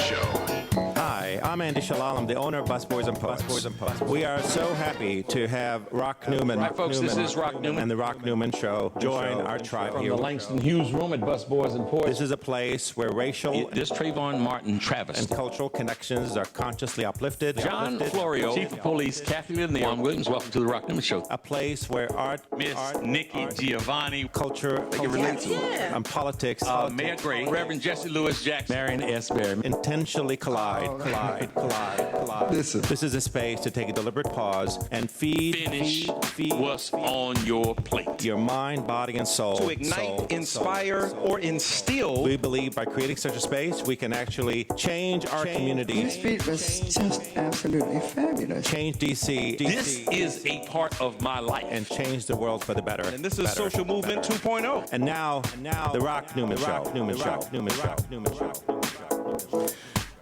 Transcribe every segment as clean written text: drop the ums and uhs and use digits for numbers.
Show. Hi, I'm Andy Shalal. I'm the owner of Busboys and Poets. We are so happy to have Rock Newman. Right, folks, this is Rock Newman. And the Rock Newman Show join our tribe From here. the Langston Hughes Room at Busboys and Poets. This is a place where racial This Trayvon Martin Travis. and cultural connections are consciously uplifted. John Florio, Chief of Police, Kathy Lynn, Juan Williams. Welcome to the Rock Newman Show. A place where art, Miss Nikki Giovanni, culture, and politics, Mayor Gray, Reverend Jesse Lewis Jackson, Marion S. Berry. intentionally collide. Listen. This is a space to take a deliberate pause and feed what's on your plate. your mind, body, and soul. To ignite, inspire, or instill. We believe by creating such a space, we can actually change our community. Your speech was just absolutely fabulous. Change DC. This is a part of my life. And change the world for the better. And this is Social Movement 2.0. And now, the Rock Newman Show.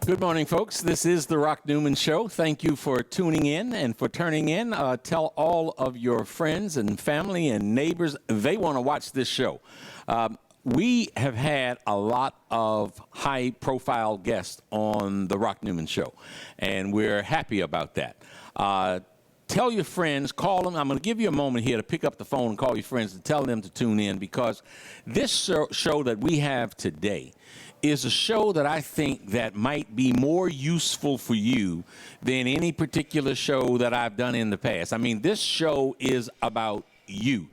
Good morning, folks. This is the Rock Newman Show. Thank you for tuning in and for turning in. Tell all of your friends and family and neighbors they want to watch this show. We have had a lot of high-profile guests on the Rock Newman Show, and we're happy about that. Tell your friends, call them. I'm going to give you a moment here to pick up the phone and call your friends and tell them to tune in, because this show that we have today is a show that I think that might be more useful for you than any particular show that I've done in the past. I mean, this show is about you.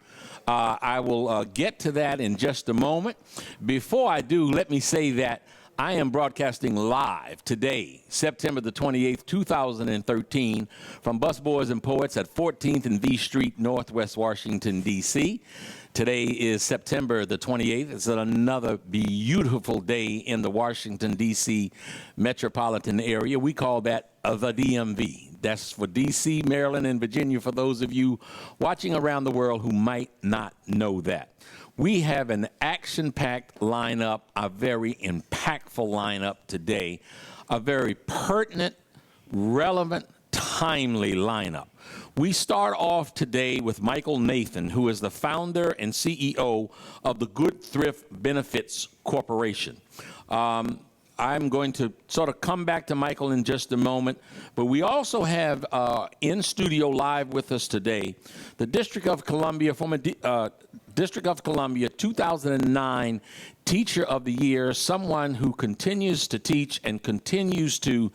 I will get to that in just a moment. Before I do, let me say that I am broadcasting live today, September the 28th, 2013, from Busboys and Poets at 14th and V Street, Northwest Washington, D.C. Today is September the 28th. It's another beautiful day in the Washington, D.C. metropolitan area. We call that the DMV. That's for D.C., Maryland, and Virginia, for those of you watching around the world who might not know that. We have an action-packed lineup, a very impactful lineup today, a very pertinent, relevant, timely lineup. We start off today with Michael Nathan, who is the founder and CEO of the Good Thrift Benefits Corporation. I'm going to sort of come back to Michael in just a moment, but we also have in studio live with us today the District of Columbia, former District of Columbia 2009 Teacher of the Year, someone who continues to teach and continues to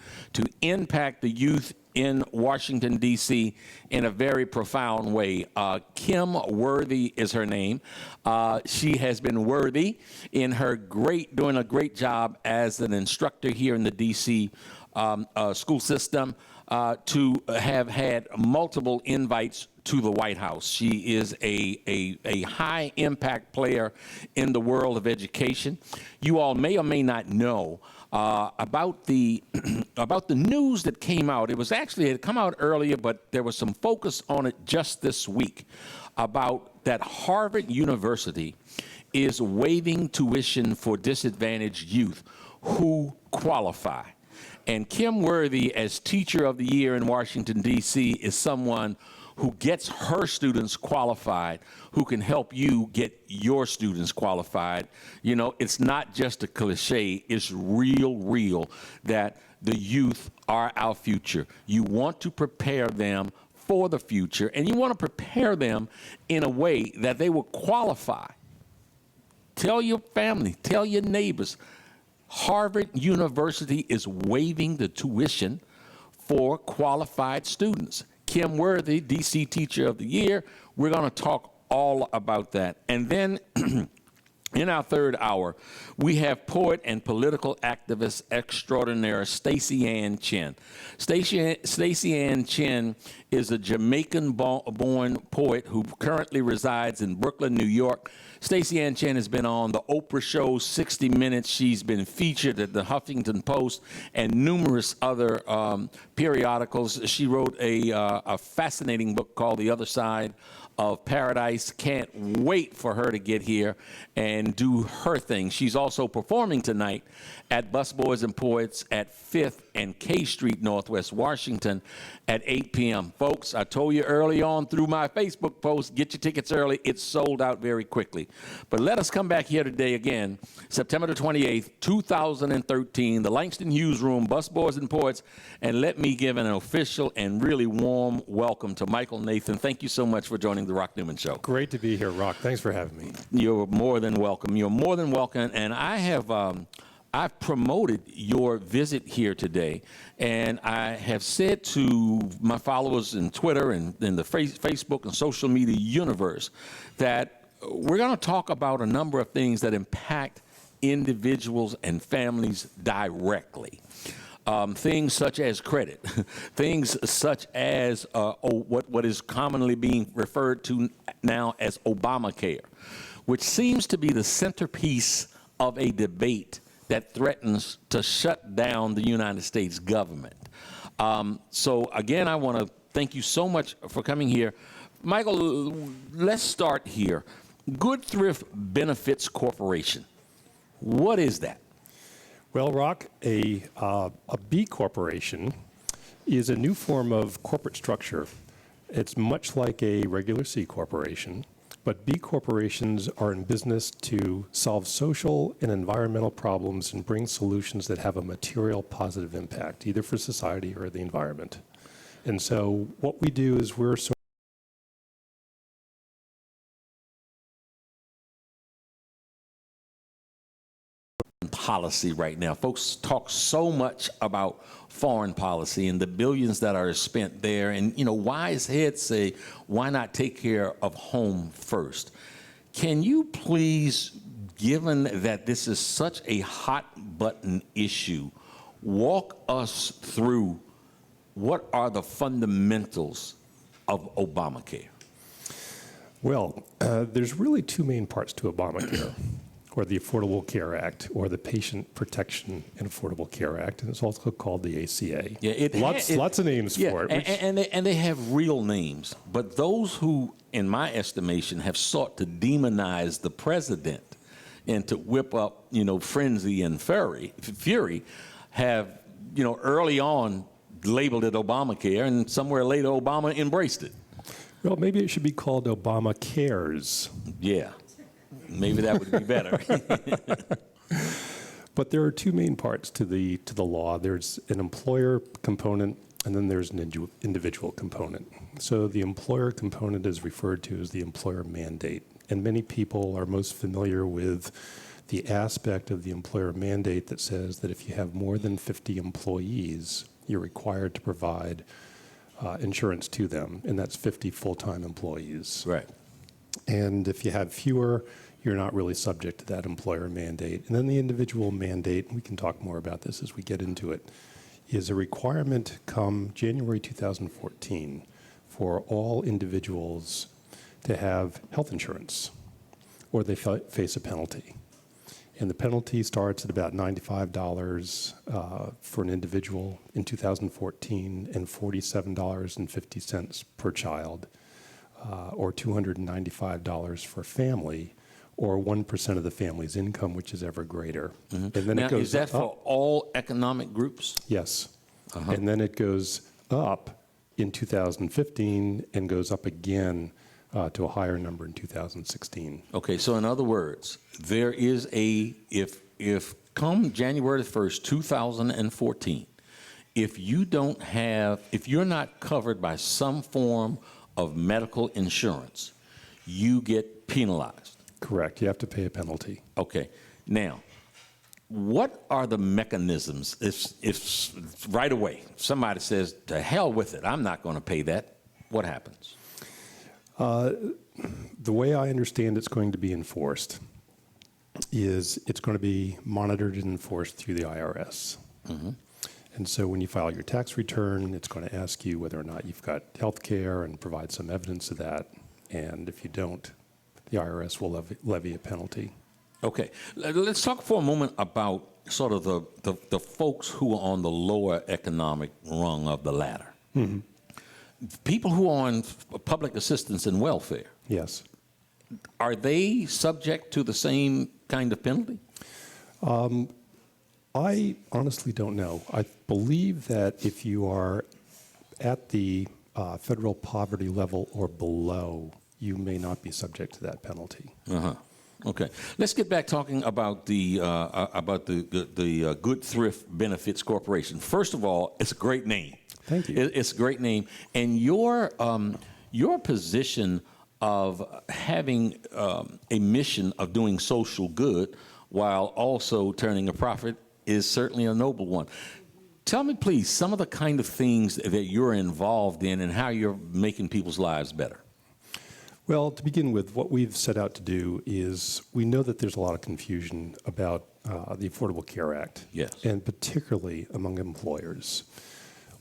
impact the youth in Washington, D.C. in a very profound way. Kim Worthy is her name. She has been worthy in her doing a great job as an instructor here in the D.C. School system to have had multiple invites to the White House. She is a high impact player in the world of education. You all may or may not know about the about the news that came out. It had come out earlier, but there was some focus on it just this week about that Harvard University is waiving tuition for disadvantaged youth who qualify. And Kim Worthy, as Teacher of the Year in Washington, D.C., is someone who gets her students qualified, who can help you get your students qualified. You know, it's not just a cliche, it's real that the youth are our future. You want to prepare them for the future, and you want to prepare them in a way that they will qualify. Tell your family, tell your neighbors, Harvard University is waiving the tuition for qualified students. Kim Worthy, DC Teacher of the Year. We're going to talk all about that. And then in our third hour, we have poet and political activist extraordinaire Stacey Ann Chen. Stacey Ann Chen is a Jamaican-born poet who currently resides in Brooklyn, New York. Stacey Ann Chen has been on The Oprah Show, 60 Minutes. She's been featured at the Huffington Post and numerous other periodicals. She wrote a fascinating book called The Other Side of Paradise. Can't wait for her to get here and and do her thing. She's also performing tonight at Busboys and Poets at 5th and K Street, Northwest Washington at 8 p.m. Folks, I told you early on through my Facebook post, get your tickets early. It's sold out very quickly. But let us come back here today again, September the 28th, 2013, the Langston Hughes Room, Busboys and Poets, and let me give an official and really warm welcome to Michael Nathan. Thank you so much for joining the Rock Newman Show. Great to be here, Rock. Thanks for having me. You're more than welcome. You're more than welcome. And I have I've promoted your visit here today, and I have said to my followers in Twitter and in the Facebook and social media universe that we're going to talk about a number of things that impact individuals and families directly. Things such as credit, things such as what is commonly being referred to now as Obamacare, which seems to be the centerpiece of a debate that threatens to shut down the United States government. So again, I want to thank you so much for coming here. Michael, let's start here. Good Thrift Benefits Corporation. What is that? Well, Rock, a B corporation is a new form of corporate structure. It's much like a regular C corporation, but B corporations are in business to solve social and environmental problems and bring solutions that have a material positive impact, either for society or the environment. And so what we do is we're sort policy right now. Folks talk so much about foreign policy and the billions that are spent there, and wise heads say, why not take care of home first? Can you please, given that this is such a hot button issue, walk us through what are the fundamentals of Obamacare? Well, there's really two main parts to Obamacare, or the Affordable Care Act, or the Patient Protection and Affordable Care Act, and it's also called the ACA. Yeah, lots of names for it. And they have real names, but those who, in my estimation, have sought to demonize the president and to whip up, frenzy and fury, have, early on labeled it Obamacare, and somewhere later Obama embraced it. Well, maybe it should be called Obama Cares. Yeah. Maybe that would be better. But there are two main parts to the law. There's an employer component, and then there's an individual component. So the employer component is referred to as the employer mandate. And many people are most familiar with the aspect of the employer mandate that says that if you have more than 50 employees, you're required to provide insurance to them, and that's 50 full-time employees. Right. And if you have fewer, you're not really subject to that employer mandate. And then the individual mandate, and we can talk more about this as we get into it, is a requirement come January 2014 for all individuals to have health insurance, or they face a penalty. And the penalty starts at about $95 for an individual in 2014 and $47.50 per child, or $295 for family, or 1% of the family's income, which is ever greater. Mm-hmm. And then now, it goes is that up. for all economic groups? Yes. Uh-huh. And then it goes up in 2015 and goes up again to a higher number in 2016. Okay, so in other words, there is if come January 1st, 2014, if you're not covered by some form of medical insurance, you get penalized. Correct. You have to pay a penalty. Okay. Now, what are the mechanisms if right away somebody says, to hell with it, I'm not going to pay that, what happens? The way I understand it's going to be enforced is it's going to be monitored and enforced through the IRS. Mm-hmm. And so when you file your tax return, it's going to ask you whether or not you've got health care and provide some evidence of that. And if you don't, the IRS will levy a penalty. Okay. Let's talk for a moment about sort of the folks who are on the lower economic rung of the ladder. Mm-hmm. People who are on public assistance and welfare. Yes. Are they subject to the same kind of penalty? I honestly don't know. I believe that if you are at the federal poverty level or below, you may not be subject to that penalty. Uh-huh. Okay. Let's get back talking about the Good Thrift Benefits Corporation. First of all, it's a great name. Thank you. It's a great name, and your position of having a mission of doing social good while also turning a profit is certainly a noble one. Tell me, please, some of the kind of things that you're involved in and how you're making people's lives better. Well, to begin with, what we've set out to do is we know that there's a lot of confusion about the Affordable Care Act, Yes. and particularly among employers.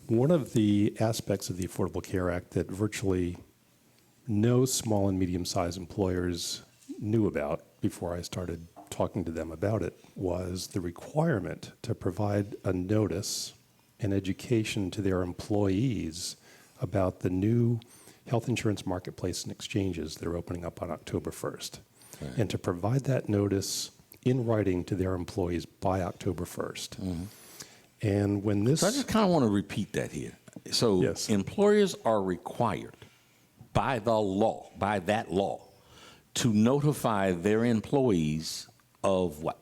One of the aspects of the Affordable Care Act that virtually no small and medium-sized employers knew about before I started talking to them about it was the requirement to provide a notice and education to their employees about the new health insurance marketplace and exchanges that are opening up on October 1st. Right. And to provide that notice in writing to their employees by October 1st. Mm-hmm. And when this... So I just kind of want to repeat that here. So Yes. employers are required by the law, by that law, to notify their employees of what?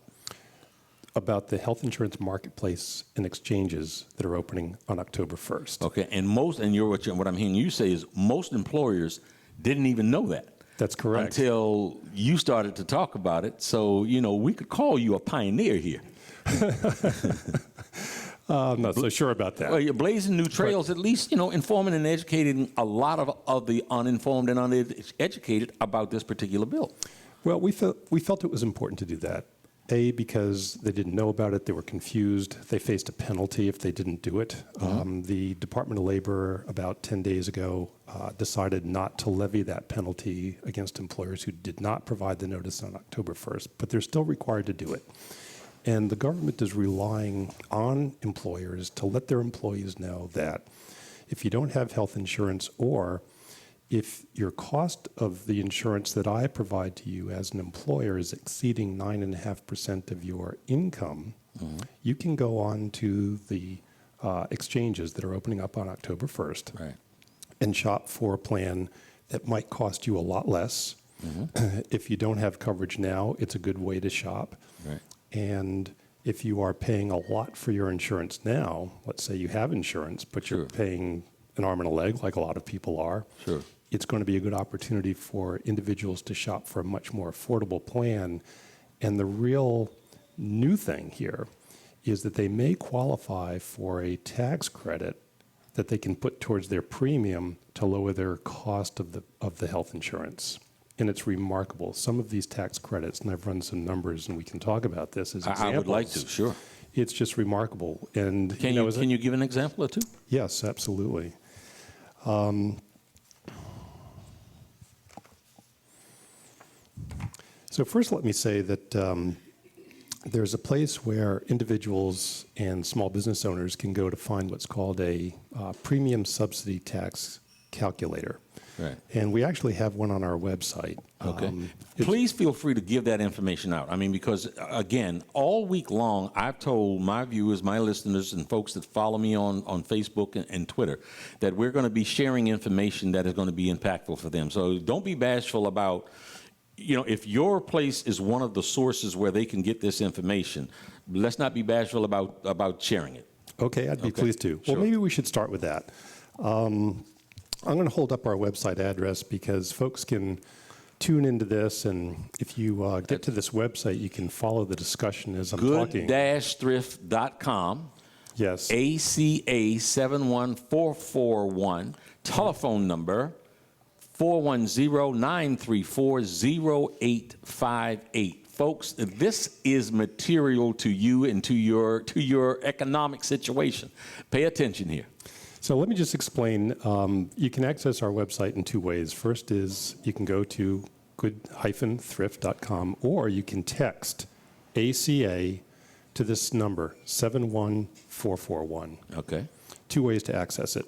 About the health insurance marketplace and exchanges that are opening on October 1st. Okay, and what I'm hearing you say is most employers didn't even know that. That's correct. Until you started to talk about it. So, we could call you a pioneer here. I'm not so sure about that. Well, you're blazing new trails, at least, informing and educating a lot of the uninformed and uneducated about this particular bill. Well, we felt it was important to do that. A, because they didn't know about it, they were confused, they faced a penalty if they didn't do it. Mm-hmm. The Department of Labor, about 10 days ago, decided not to levy that penalty against employers who did not provide the notice on October 1st, but they're still required to do it. And the government is relying on employers to let their employees know that if you don't have health insurance, or if your cost of the insurance that I provide to you as an employer is exceeding 9.5% of your income, Mm-hmm. you can go on to the exchanges that are opening up on October 1st Right. and shop for a plan that might cost you a lot less. Mm-hmm. If you don't have coverage now, it's a good way to shop. Right. And if you are paying a lot for your insurance now, let's say you have insurance, but Sure. you're paying an arm and a leg like a lot of people are, Sure. it's going to be a good opportunity for individuals to shop for a much more affordable plan. And the real new thing here is that they may qualify for a tax credit that they can put towards their premium to lower their cost of the health insurance. And it's remarkable. Some of these tax credits, and I've run some numbers, and we can talk about this as examples. I would like to, sure. It's just remarkable. And Can you give an example or two? Yes, absolutely. So first, let me say that there's a place where individuals and small business owners can go to find what's called a premium subsidy tax calculator. Right. And we actually have one on our website. Okay. Please feel free to give that information out. I mean, because, again, all week long, I've told my viewers, my listeners, and folks that follow me on Facebook and Twitter that we're going to be sharing information that is going to be impactful for them. So don't be bashful about, if your place is one of the sources where they can get this information, let's not be bashful about sharing it. Okay, I'd be pleased to. Sure. Well, maybe we should start with that. I'm going to hold up our website address because folks can tune into this, and if you get to this website, you can follow the discussion as I'm talking. Good-thrift.com. Yes. ACA 71441. Telephone number 410-934-0858. Folks, this is material to you and to your economic situation. Pay attention here. So let me just explain. You can access our website in two ways. First is you can go to good-thrift.com, or you can text ACA to this number, 71441. Okay. Two ways to access it.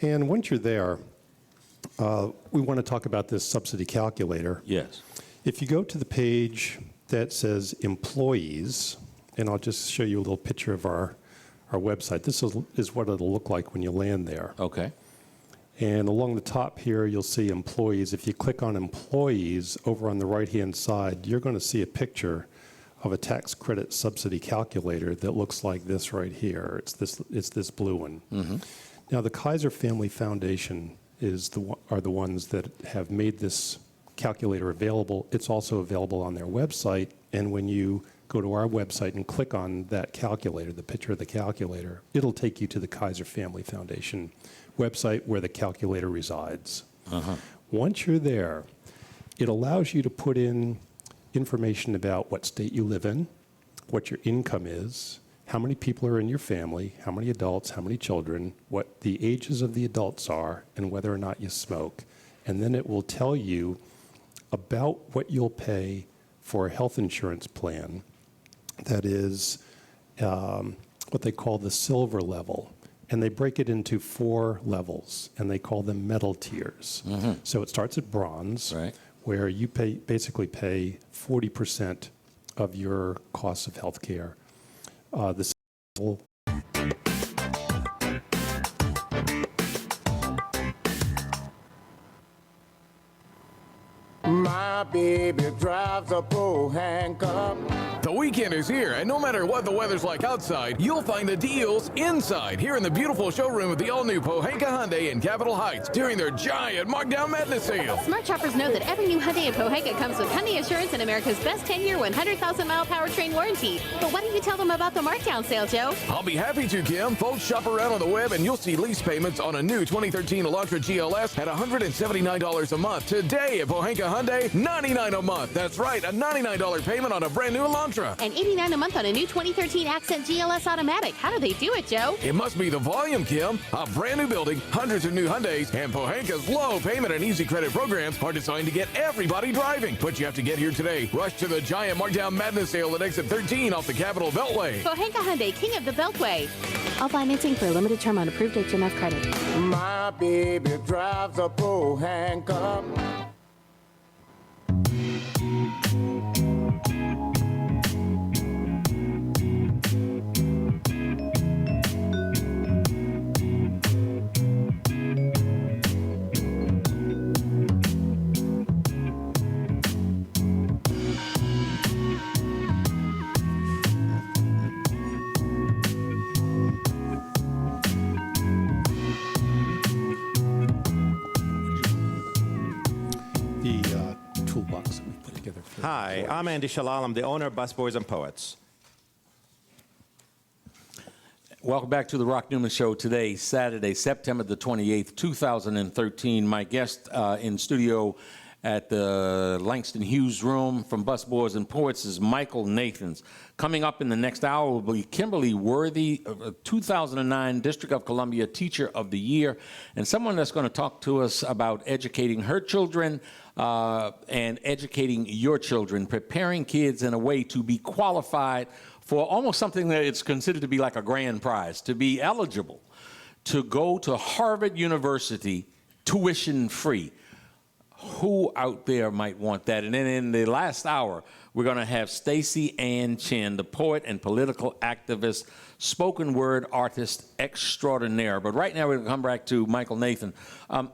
And once you're there, we want to talk about this subsidy calculator. Yes. If you go to the page that says employees, and I'll just show you a little picture of our website. This is what it'll look like when you land there. Okay. And along the top here, you'll see employees. If you click on employees, over on the right-hand side, you're going to see a picture of a tax credit subsidy calculator that looks like this right here. It's this blue one. Mm-hmm. Now, the Kaiser Family Foundation are the ones that have made this calculator available. It's also available on their website, and when you go to our website and click on that calculator, the picture of the calculator, it'll take you to the Kaiser Family Foundation website where the calculator resides. Uh-huh. Once you're there, it allows you to put in information about what state you live in, what your income is, how many people are in your family, how many adults, how many children, what the ages of the adults are, and whether or not you smoke. And then it will tell you about what you'll pay for a health insurance plan that is what they call the silver level. And they break it into 4 levels, and they call them metal tiers. Mm-hmm. So it starts at bronze, Right. where you basically pay 40% of your costs of health care. The silver My baby drives a bull handcuff. The weekend is here, and no matter what the weather's like outside, you'll find the deals inside here in the beautiful showroom of the all-new Pohanka Hyundai in Capitol Heights during their giant Markdown Madness sale. Smart shoppers know that every new Hyundai in Pohanka comes with Hyundai Assurance and America's best 10-year, 100,000-mile powertrain warranty. But why don't you tell them about the Markdown sale, Joe? I'll be happy to, Kim. Folks, shop around on the web, and you'll see lease payments on a new 2013 Elantra GLS at $179 a month. Today at Pohanka Hyundai, $99 a month. That's right, a $99 payment on a brand new Elantra. And $89 a month on a new 2013 Accent GLS Automatic. How do they do it, Joe? It must be the volume, Kim. A brand new building, hundreds of new Hyundais, and Pohanka's low payment and easy credit programs are designed to get everybody driving. But you have to get here today. Rush to the giant Markdown Madness sale at exit 13 off the Capitol Beltway. Pohanka Hyundai, king of the Beltway. All financing for a limited term on approved HMF credit. My baby drives a bull handcuff. toolbox that we put together. Hi, I'm Andy Shalal. I'm the owner of Busboys and Poets. Welcome back to the Rock Newman Show today, Saturday, September the 28th, 2013. My guest in studio at the Langston Hughes Room from Busboys and Poets is Michael Nathans. Coming up in the next hour will be Kimberly Worthy, 2009 District of Columbia Teacher of the Year, and someone that's going to talk to us about educating her children and educating your children, preparing kids in a way to be qualified for almost something that it's considered to be like a grand prize, to be eligible to go to Harvard University tuition free. Who out there might want that? And then in the last hour, we're going to have Stacey Ann Chin, the poet and political activist, spoken word artist extraordinaire. But right now, we're going to come back to Michael Nathan.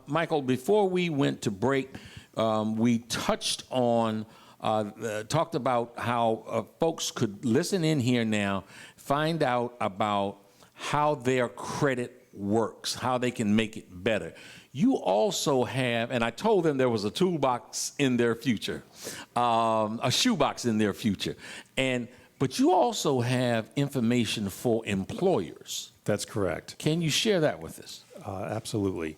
Michael, before we went to break, we touched on, talked about how folks could listen in here now, find out about how their credit works, how they can make it better. You also have, and I told them there was a toolbox in their future, a shoebox in their future, but you also have information for employers. That's correct. Can you share that with us? Absolutely.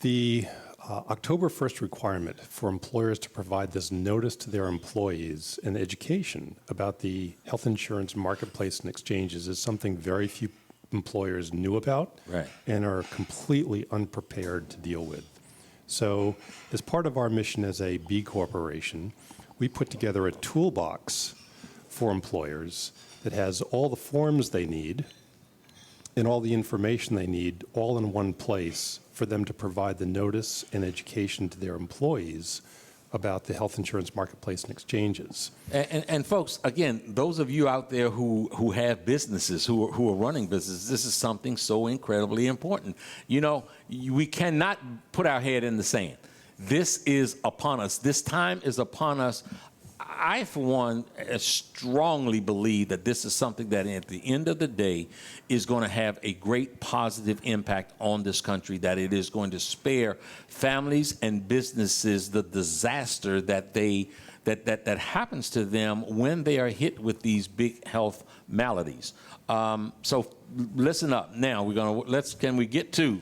The October 1st requirement for employers to provide this notice to their employees and education about the health insurance marketplace and exchanges is something very few employers knew about, right, and are completely unprepared to deal with. So as part of our mission as a B Corporation, we put together a toolbox for employers that has all the forms they need and all the information they need all in one place for them to provide the notice and education to their employees about the health insurance marketplace and exchanges. And folks, again, those of you out there who have businesses, who are running businesses, this is something so incredibly important. You know, we cannot put our head in the sand. This is upon us. This time is upon us. I, for one, strongly believe that this is something that at the end of the day is going to have a great positive impact on this country, that it is going to spare families and businesses the disaster that that happens to them when they are hit with these big health maladies. So listen up. Now can we get to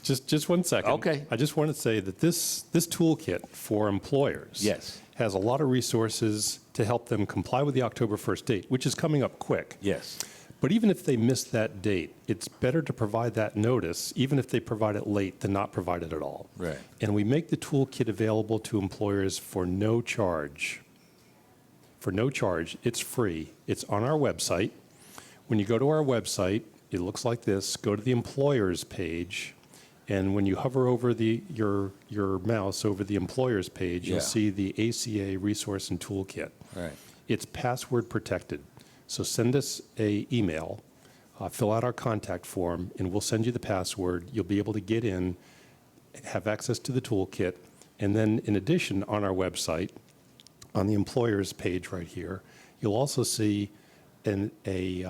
Just 1 second. Okay. I just want to say that this toolkit for employers Yes. has a lot of resources to help them comply with the October 1st date, which is coming up quick. Yes. But even if they miss that date, it's better to provide that notice, even if they provide it late, than not provide it at all. Right. And we make the toolkit available to employers for no charge. For no charge. It's free. It's on our website. When you go to our website, it looks like this. Go to the employers page. And when you hover over your mouse over the employers page, you'll see the ACA resource and toolkit. Right. It's password protected. So send us an email, fill out our contact form, and we'll send you the password. You'll be able to get in, have access to the toolkit, and then in addition, on our website, on the employers page right here, you'll also see a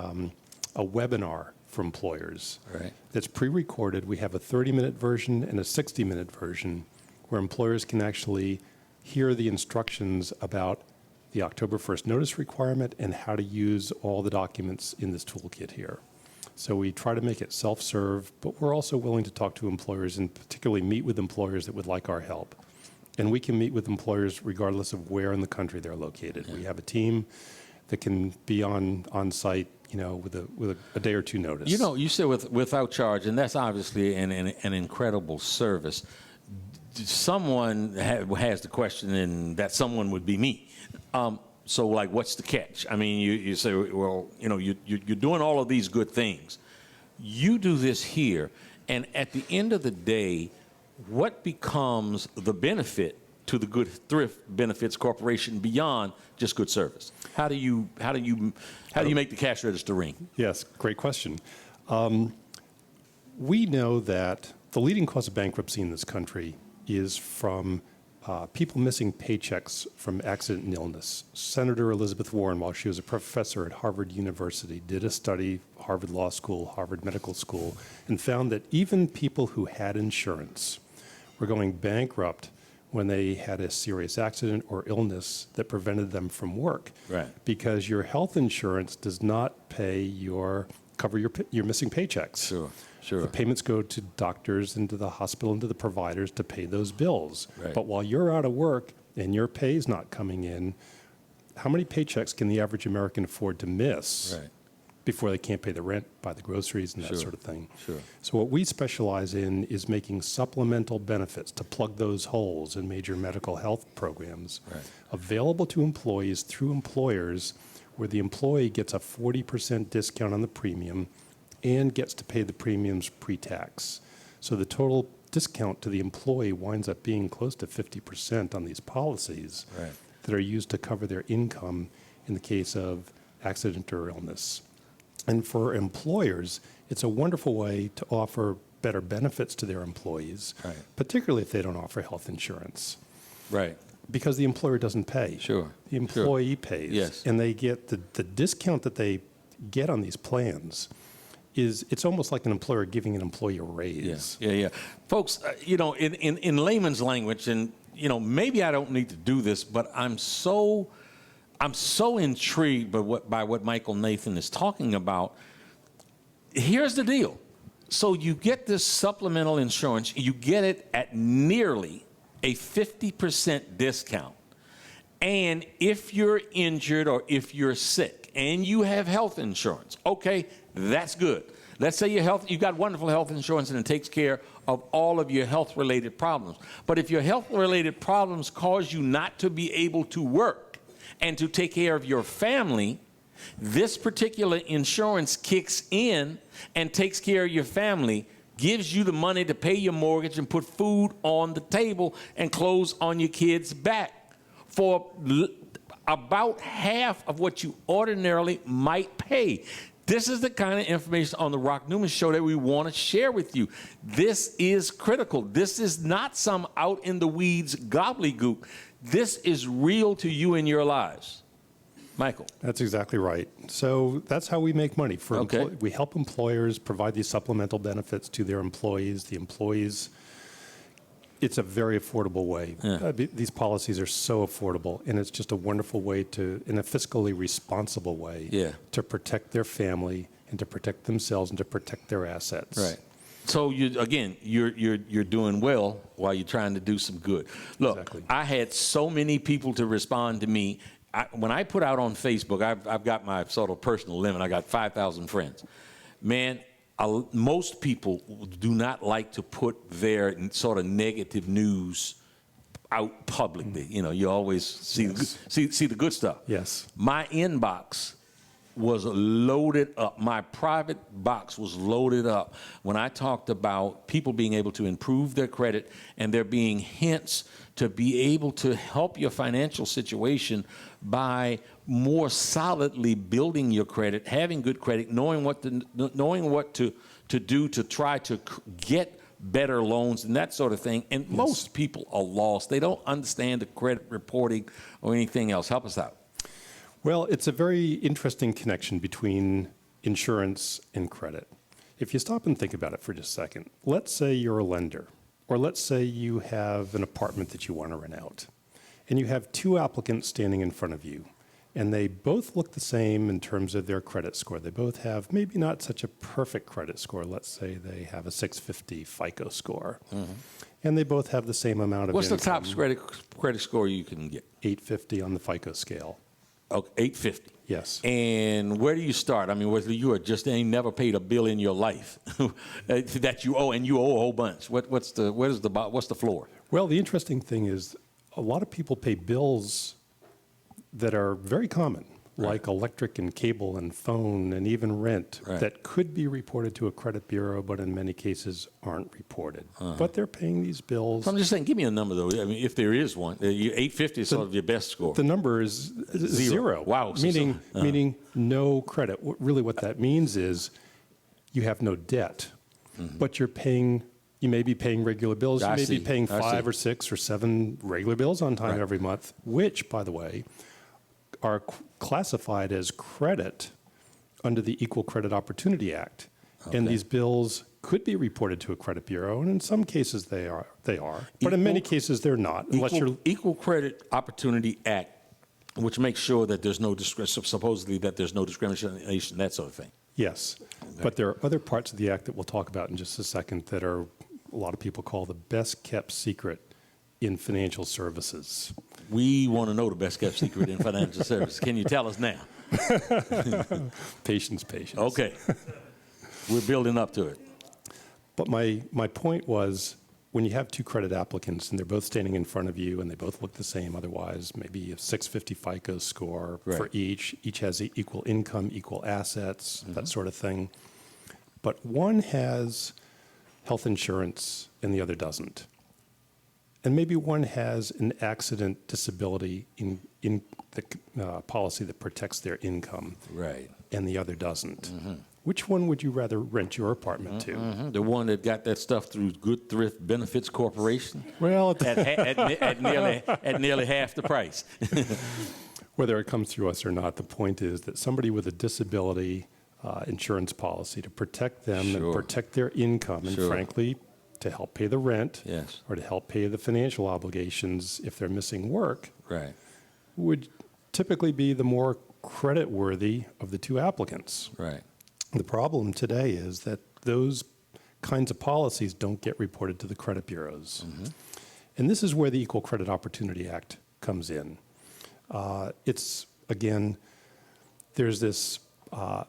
webinar for employers. Right. That's pre-recorded. We have a 30-minute version and a 60-minute version where employers can actually hear the instructions about the October 1st notice requirement and how to use all the documents in this toolkit here. So we try to make it self-serve, but we're also willing to talk to employers and particularly meet with employers that would like our help. And we can meet with employers regardless of where in the country they're located. We have a team that can be on site, you know, with a day or two notice. You know, you said without charge, and that's obviously an incredible service. Someone has the question, and that someone would be me. So, like, what's the catch? I mean, you say, well, you know, you're doing all of these good things. You do this here, and at the end of the day, what becomes the benefit to the Good Thrift Benefits Corporation beyond just good service? How do you make the cash register ring? Yes, great question. We know that the leading cause of bankruptcy in this country is from people missing paychecks from accident and illness. Senator Elizabeth Warren, while she was a professor at Harvard University, did a study, Harvard Law School, Harvard Medical School, and found that even people who had insurance were going bankrupt when they had a serious accident or illness that prevented them from work. Right. Because your health insurance does not cover your missing paychecks. Sure, sure. The payments go to doctors and to the hospital and to the providers to pay those bills. Right. But while you're out of work and your pay's not coming in, how many paychecks can the average American afford to miss before they can't pay the rent, buy the groceries, and that sort of thing? Sure. So what we specialize in is making supplemental benefits to plug those holes in major medical health programs available to employees through employers, where the employee gets a 40% discount on the premium and gets to pay the premiums pre-tax. So the total discount to the employee winds up being close to 50% on these policies that are used to cover their income in the case of accident or illness. And for employers, it's a wonderful way to offer better benefits to their employees, particularly if they don't offer health insurance. Right. Because the employer doesn't pay. Sure. The employee pays. Yes. And they get the discount that they get on these plans it's almost like an employer giving an employee a raise. Yeah. Folks, you know, in layman's language, and, you know, maybe I don't need to do this, but I'm so intrigued by what Michael Nathan is talking about. Here's the deal. So you get this supplemental insurance, you get it at nearly a 50% discount. And if you're injured or if you're sick and you have health insurance, okay, that's good. Let's say you got wonderful health insurance and it takes care of all of your health-related problems. But if your health-related problems cause you not to be able to work and to take care of your family, this particular insurance kicks in and takes care of your family gives you the money to pay your mortgage and put food on the table and clothes on your kids' back for about half of what you ordinarily might pay. This is the kind of information on the Rock Newman Show that we want to share with you. This is critical. This is not some out in the weeds gobbledygook. This is real to you in your lives. Michael. That's exactly right. So that's how we make money. We help employers provide these supplemental benefits to their employees. The employees, it's a very affordable way. Yeah. These policies are so affordable, and it's just a wonderful way to, in a fiscally responsible way, to protect their family and to protect themselves and to protect their assets. Right. So you're doing well while you're trying to do some good. Look, exactly. I had so many people to respond to me. When I put out on Facebook, I've got my sort of personal limit. I got 5,000 friends. Man, most people do not like to put their sort of negative news out publicly. You know, you always see the good stuff. Yes. My inbox was loaded up. My private box was loaded up when I talked about people being able to improve their credit and there being hints to be able to help your financial situation by more solidly building your credit, having good credit, knowing what to do to try to get better loans and that sort of thing. And most people are lost. They don't understand the credit reporting or anything else. Help us out. Well, it's a very interesting connection between insurance and credit. If you stop and think about it for just a second, let's say you're a lender, or let's say you have an apartment that you want to rent out, and you have two applicants standing in front of you, and they both look the same in terms of their credit score. They both have maybe not such a perfect credit score. Let's say they have a 650 FICO score, and they both have the same amount of What's income. the top credit score you can get? 850 on the FICO scale. Okay, 850. Yes. And where do you start? I mean, whether you are just ain't never paid a bill in your life that you owe, and you owe a whole bunch. What's the floor? Well, the interesting thing is a lot of people pay bills that are very common, like electric and cable and phone and even rent, that could be reported to a credit bureau, but in many cases aren't reported. But they're paying these bills. So I'm just saying, give me a number, though. I mean, if there is one, 850 is sort of your best score. The number is zero. Wow. Meaning no credit. Really what that means is you have no debt, but you're paying. You may be paying regular bills. You may be paying 5 or 6 or 7 regular bills on time every month, which, by the way, are classified as credit under the Equal Credit Opportunity Act. And these bills could be reported to a credit bureau, and in some cases they are. But in many cases they're not. Equal Credit Opportunity Act, which makes sure that there's no supposedly that there's no discrimination, that sort of thing. Yes. But there are other parts of the act that we'll talk about in just a second that are a lot of people call the best kept secret in financial services. We want to know the best kept secret in financial services. Can you tell us now? Patience. Okay. We're building up to it. But my point was, when you have two credit applicants and they're both standing in front of you and they both look the same otherwise, maybe a 650 FICO score for each has equal income, equal assets, that sort of thing. But one has health insurance and the other doesn't. And maybe one has an accident disability in the policy that protects their income, and the other doesn't. Which one would you rather rent your apartment to? The one that got that stuff through Good Thrift Benefits Corporation? Well, at nearly half the price. Whether it comes through us or not, the point is that somebody with a disability insurance policy to protect them and protect their income, and frankly, to help pay the rent or to help pay the financial obligations if they're missing work, would typically be the more credit-worthy of the two applicants. The problem today is that those kinds of policies don't get reported to the credit bureaus. And this is where the Equal Credit Opportunity Act comes in. It's, again, there's this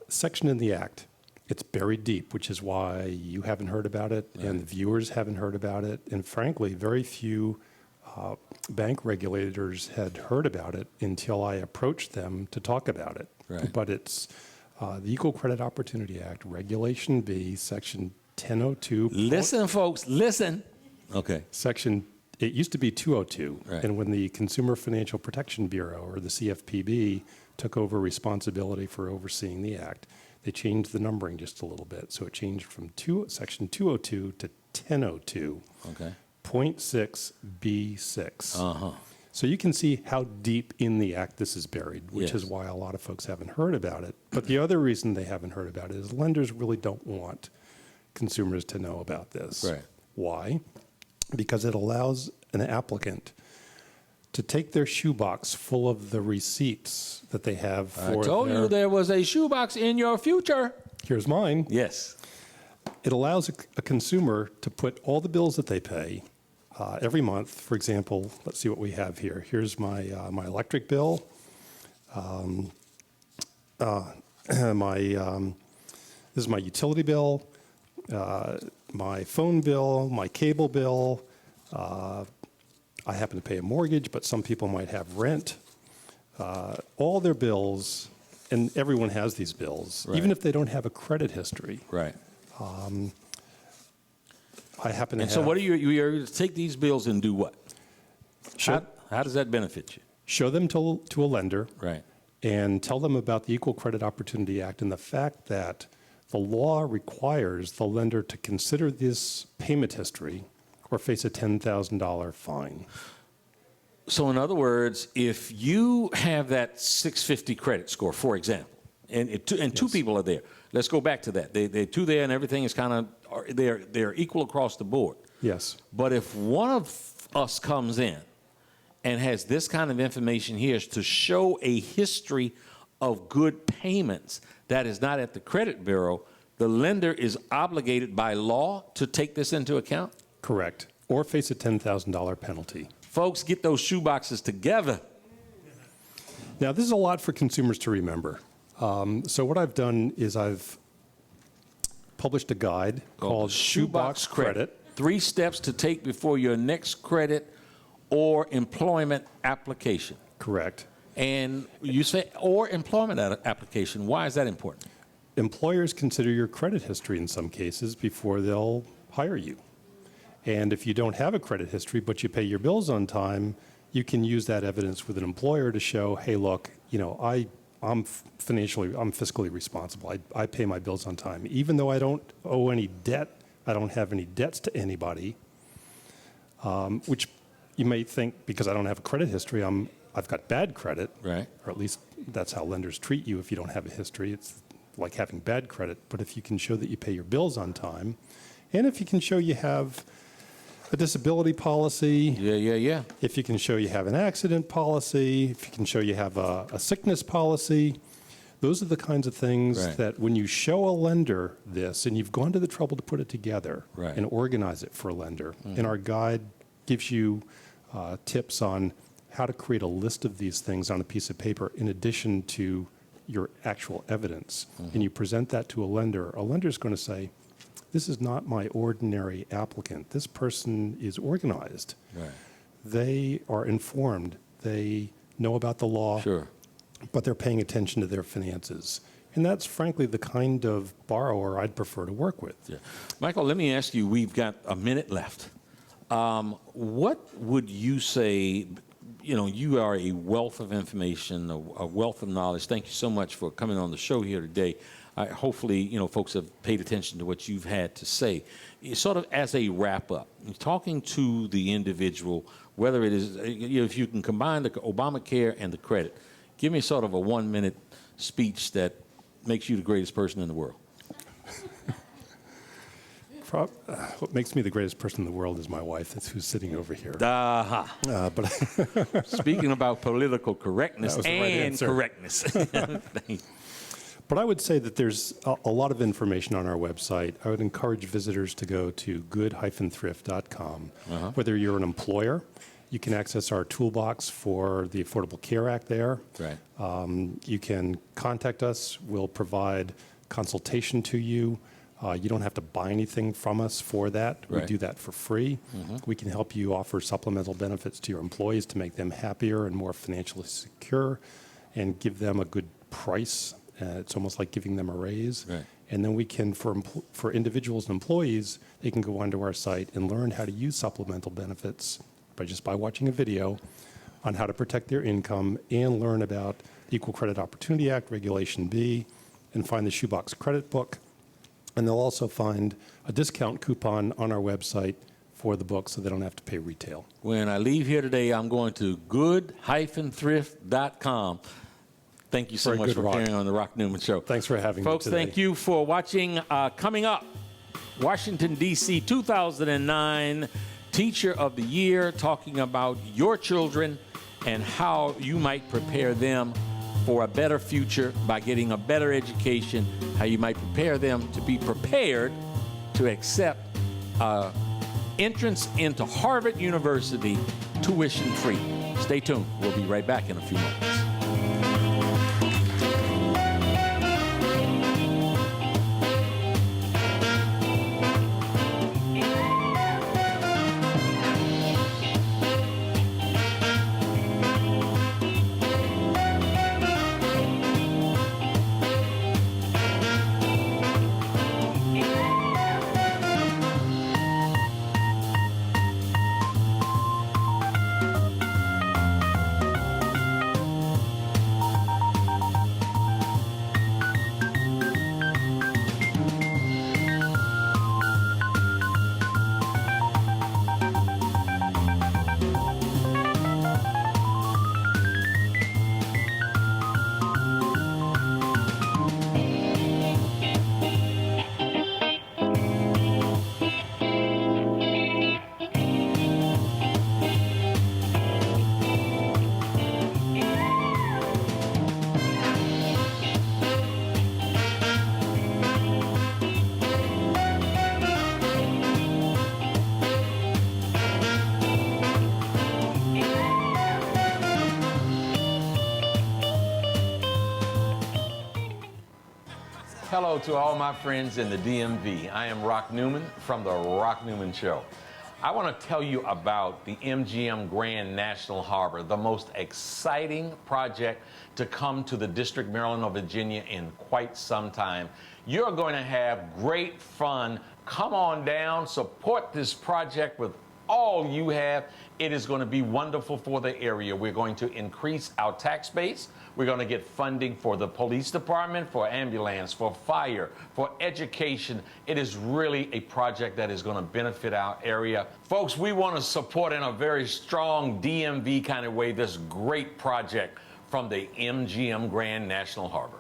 section in the Act. It's buried deep, which is why you haven't heard about it and the viewers haven't heard about it. And frankly, very few bank regulators had heard about it until I approached them to talk about it. But it's the Equal Credit Opportunity Act, Regulation B, Section 1002. Listen, folks, listen. Okay. Section, it used to be 202. Right. And when the Consumer Financial Protection Bureau, or the CFPB, took over responsibility for overseeing the act, they changed the numbering just a little bit. So it changed from section 202 to 1002. Okay. 0.6B6. Uh-huh. So you can see how deep in the act this is buried, which Yes. is why a lot of folks haven't heard about it. But the other reason they haven't heard about it is lenders really don't want consumers to know about this. Right. Why? Because it allows an applicant to take their shoebox full of the receipts that they have for I told you there was a shoebox in your future. Here's mine. Yes. It allows a consumer to put all the bills that they pay every month. For example, let's see what we have here. Here's my electric bill, this is my utility bill, my phone bill, my cable bill. I happen to pay a mortgage, but some people might have rent. All their bills, and everyone has these bills, Right. even if they don't have a credit history. Right. I happen to And have. so what are you take these bills and do what? Show, How does that benefit you? show them to a lender. Right. And tell them about the Equal Credit Opportunity Act and the fact that the law requires the lender to consider this payment history or face a $10,000 fine. So in other words, if you have that 650 credit score, for example, and two people are there, let's go back to that. They're two there and everything is kind of, they're equal across the board. Yes. But if one of us comes in and has this kind of information here to show a history of good payments that is not at the credit bureau, the lender is obligated by law to take this into account? Correct. Or face a $10,000 penalty. Folks, get those shoeboxes together. Now, this is a lot for consumers to remember. So what I've done is I've published a guide called Shoebox Credit. 3 steps to take before your next credit or employment application. Correct. And you say, or employment application. Why is that important? Employers consider your credit history in some cases before they'll hire you. And if you don't have a credit history, but you pay your bills on time, you can use that evidence with an employer to show, hey, look, you know, I'm fiscally responsible. I pay my bills on time. Even though I don't owe any debt, I don't have any debts to anybody, which you may think because I don't have a credit history, I've got bad credit. Right. Or at least that's how lenders treat you if you don't have a history. It's like having bad credit. But if you can show that you pay your bills on time, and if you can show you have a disability policy. Yeah. If you can show you have an accident policy, if you can show you have a sickness policy, those are the kinds of things Right. that when you show a lender this, and you've gone to the trouble to put it together Right. and organize it for a lender, and our guide gives you tips on how to create a list of these things on a piece of paper in addition to your actual evidence, and you present that to a lender's going to say, this is not my ordinary applicant. This person is organized. Right. They are informed. They know about the law, Sure. but they're paying attention to their finances. And that's frankly the kind of borrower I'd prefer to work with. Yeah. Michael, let me ask you, we've got a minute left. What would you say, you know, you are a wealth of information, a wealth of knowledge. Thank you so much for coming on the show here today. Hopefully, you know, folks have paid attention to what you've had to say. Sort of as a wrap-up, talking to the individual, whether it is, you know, if you can combine the Obamacare and the credit, give me sort of a 1-minute speech that makes you the greatest person in the world. What makes me the greatest person in the world is my wife. That's who's sitting over here. But speaking about political correctness That was the right and answer. correctness. But I would say that there's a lot of information on our website. I would encourage visitors to go to good-thrift.com. Whether you're an employer, you can access our toolbox for the Affordable Care Act there. Right. You can contact us. We'll provide consultation to you. You don't have to buy anything from us for that. Right. We do that for free. We can help you offer supplemental benefits to your employees to make them happier and more financially secure and give them a good price. It's almost like giving them a raise. Right. And then we can, for individuals and employees, they can go onto our site and learn how to use supplemental benefits by watching a video on how to protect their income and learn about the Equal Credit Opportunity Act, Regulation B, and find the Shoebox Credit Book. And they'll also find a discount coupon on our website for the book so they don't have to pay retail. When I leave here today, I'm going to good-thrift.com. Thank you so much for appearing on the Rock Newman Show. Thanks for having me Folks, today. thank you for watching. Coming up, Washington, D.C., 2009 Teacher of the Year, talking about your children and how you might prepare them for a better future by getting a better education, how you might prepare them to be prepared to accept entrance into Harvard University tuition-free. Stay tuned. We'll be right back in a few moments. Hello to all my friends in the DMV. I am Rock Newman from the Rock Newman Show. I want to tell you about the MGM Grand National Harbor, the most exciting project to come to the District, Maryland, or Virginia in quite some time. You're going to have great fun. Come on down, support this project with all you have. It is going to be wonderful for the area. We're going to increase our tax base. We're going to get funding for the police department, for ambulance, for fire, for education. It is really a project that is going to benefit our area. Folks, we want to support in a very strong DMV kind of way this great project from the MGM Grand National Harbor.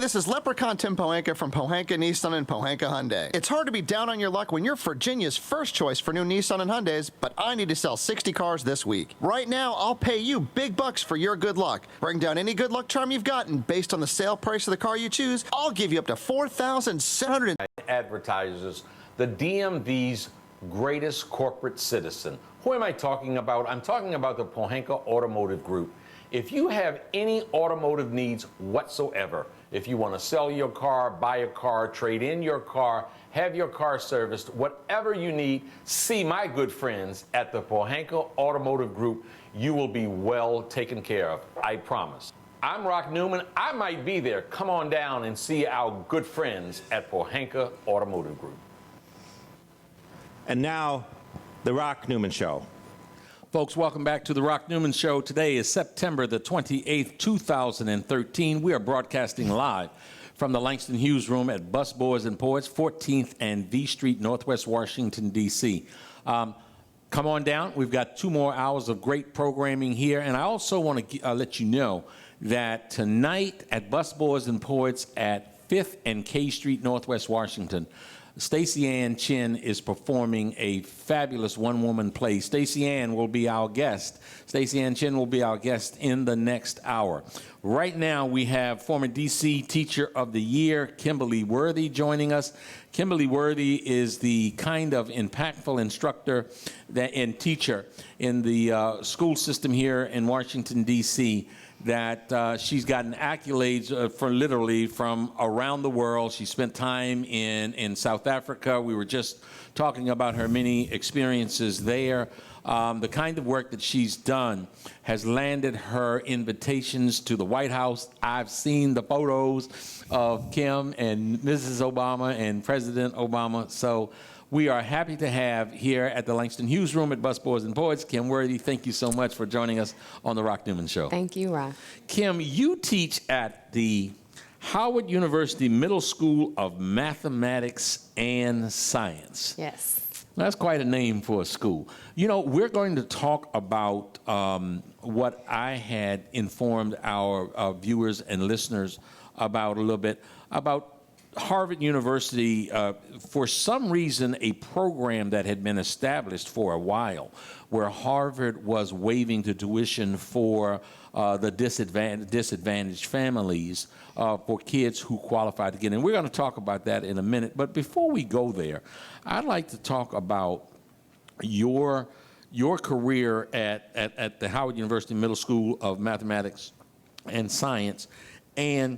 this is Leprechaun Tim Pohanka from Pohanka Nissan and Pohanka Hyundai. It's hard to be down on your luck when you're Virginia's first choice for new Nissan and Hyundais, but I need to sell 60 cars this week. Right now, I'll pay you big bucks for your good luck. Bring down any good luck charm you've gotten based on the sale price of the car you choose. I'll give you up to $4,700. Advertisers, the DMV's greatest corporate citizen. Who am I talking about? I'm talking about the Pohanka Automotive Group. If you have any automotive needs whatsoever, if you want to sell your car, buy a car, trade in your car, have your car serviced, whatever you need, see my good friends at the Pohanka Automotive Group. You will be well taken care of, I promise. I'm Rock Newman. I might be there. Come on down and see our good friends at Pohanka Automotive Group. And now, The Rock Newman Show. Folks, welcome back to the Rock Newman Show. Today is September the 28th, 2013. We are broadcasting live from the Langston Hughes Room at Busboys and Poets, 14th and V Street, Northwest Washington, D.C. Come on down. We've got 2 more hours of great programming here. And I also want to let you know that tonight at Busboys and Poets at 5th and K Street, Northwest Washington, Stacey Ann Chin is performing a fabulous one-woman play. Stacey Ann will be our guest. Stacey Ann Chin will be our guest in the next hour. Right now, we have former D.C. Teacher of the Year, Kimberly Worthy, joining us. Kimberly Worthy is the kind of impactful instructor and teacher in the school system here in Washington, D.C., that she's gotten accolades for literally from around the world. She spent time in South Africa. We were just talking about her many experiences there. The kind of work that she's done has landed her invitations to the White House. I've seen the photos of Kim and Mrs. Obama and President Obama. So we are happy to have here at the Langston Hughes Room at Busboys and Poets, Kim Worthy. Thank you so much for joining us on the Rock Newman Show. Thank you, Rock. Kim, you teach at the Howard University Middle School of Mathematics and Science. Yes. That's quite a name for a school. You know, we're going to talk about what I had informed our viewers and listeners about a little bit, about Harvard University, for some reason, a program that had been established for a while, where Harvard was waiving the tuition for the disadvantaged families for kids who qualify to get in. We're going to talk about that in a minute. But before we go there, I'd like to talk about your career at the Howard University Middle School of Mathematics and Science, and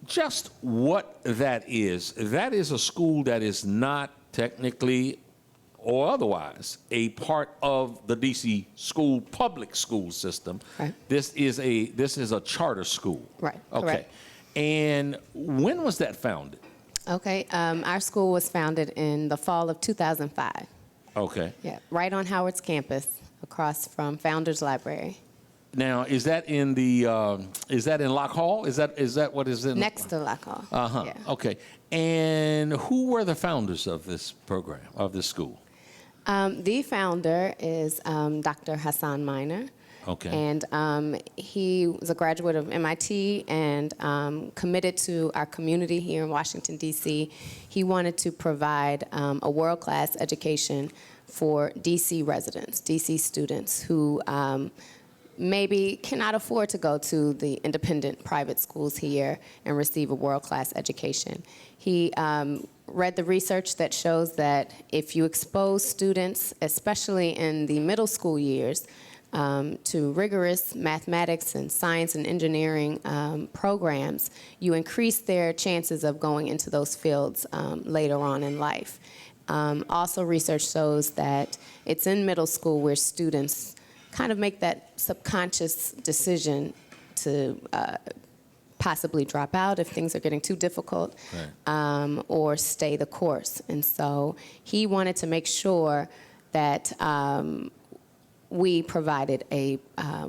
just what that is. That is a school that is not technically or otherwise a part of the DC school public school system. Right. This is a charter school. Right. Okay. Correct. And when was that founded? Okay. Our school was founded in the fall of 2005. Okay. Yeah. Right on Howard's campus, across from Founders Library. Now, is that in Lock Hall? Is that what is in? Next to Lock Hall. Uh-huh. Yeah. Okay. And who were the founders of this program, of this school? The founder is Dr. Hassan Minor. Okay. And he was a graduate of MIT and committed to our community here in Washington, D.C. He wanted to provide a world-class education for D.C. residents, D.C. students who maybe cannot afford to go to the independent private schools here and receive a world-class education. He read the research that shows that if you expose students, especially in the middle school years, to rigorous mathematics and science and engineering programs, you increase their chances of going into those fields later on in life. Also, research shows that it's in middle school where students kind of make that subconscious decision to possibly drop out if things are getting too difficult, right, or stay the course. And so he wanted to make sure that we provided a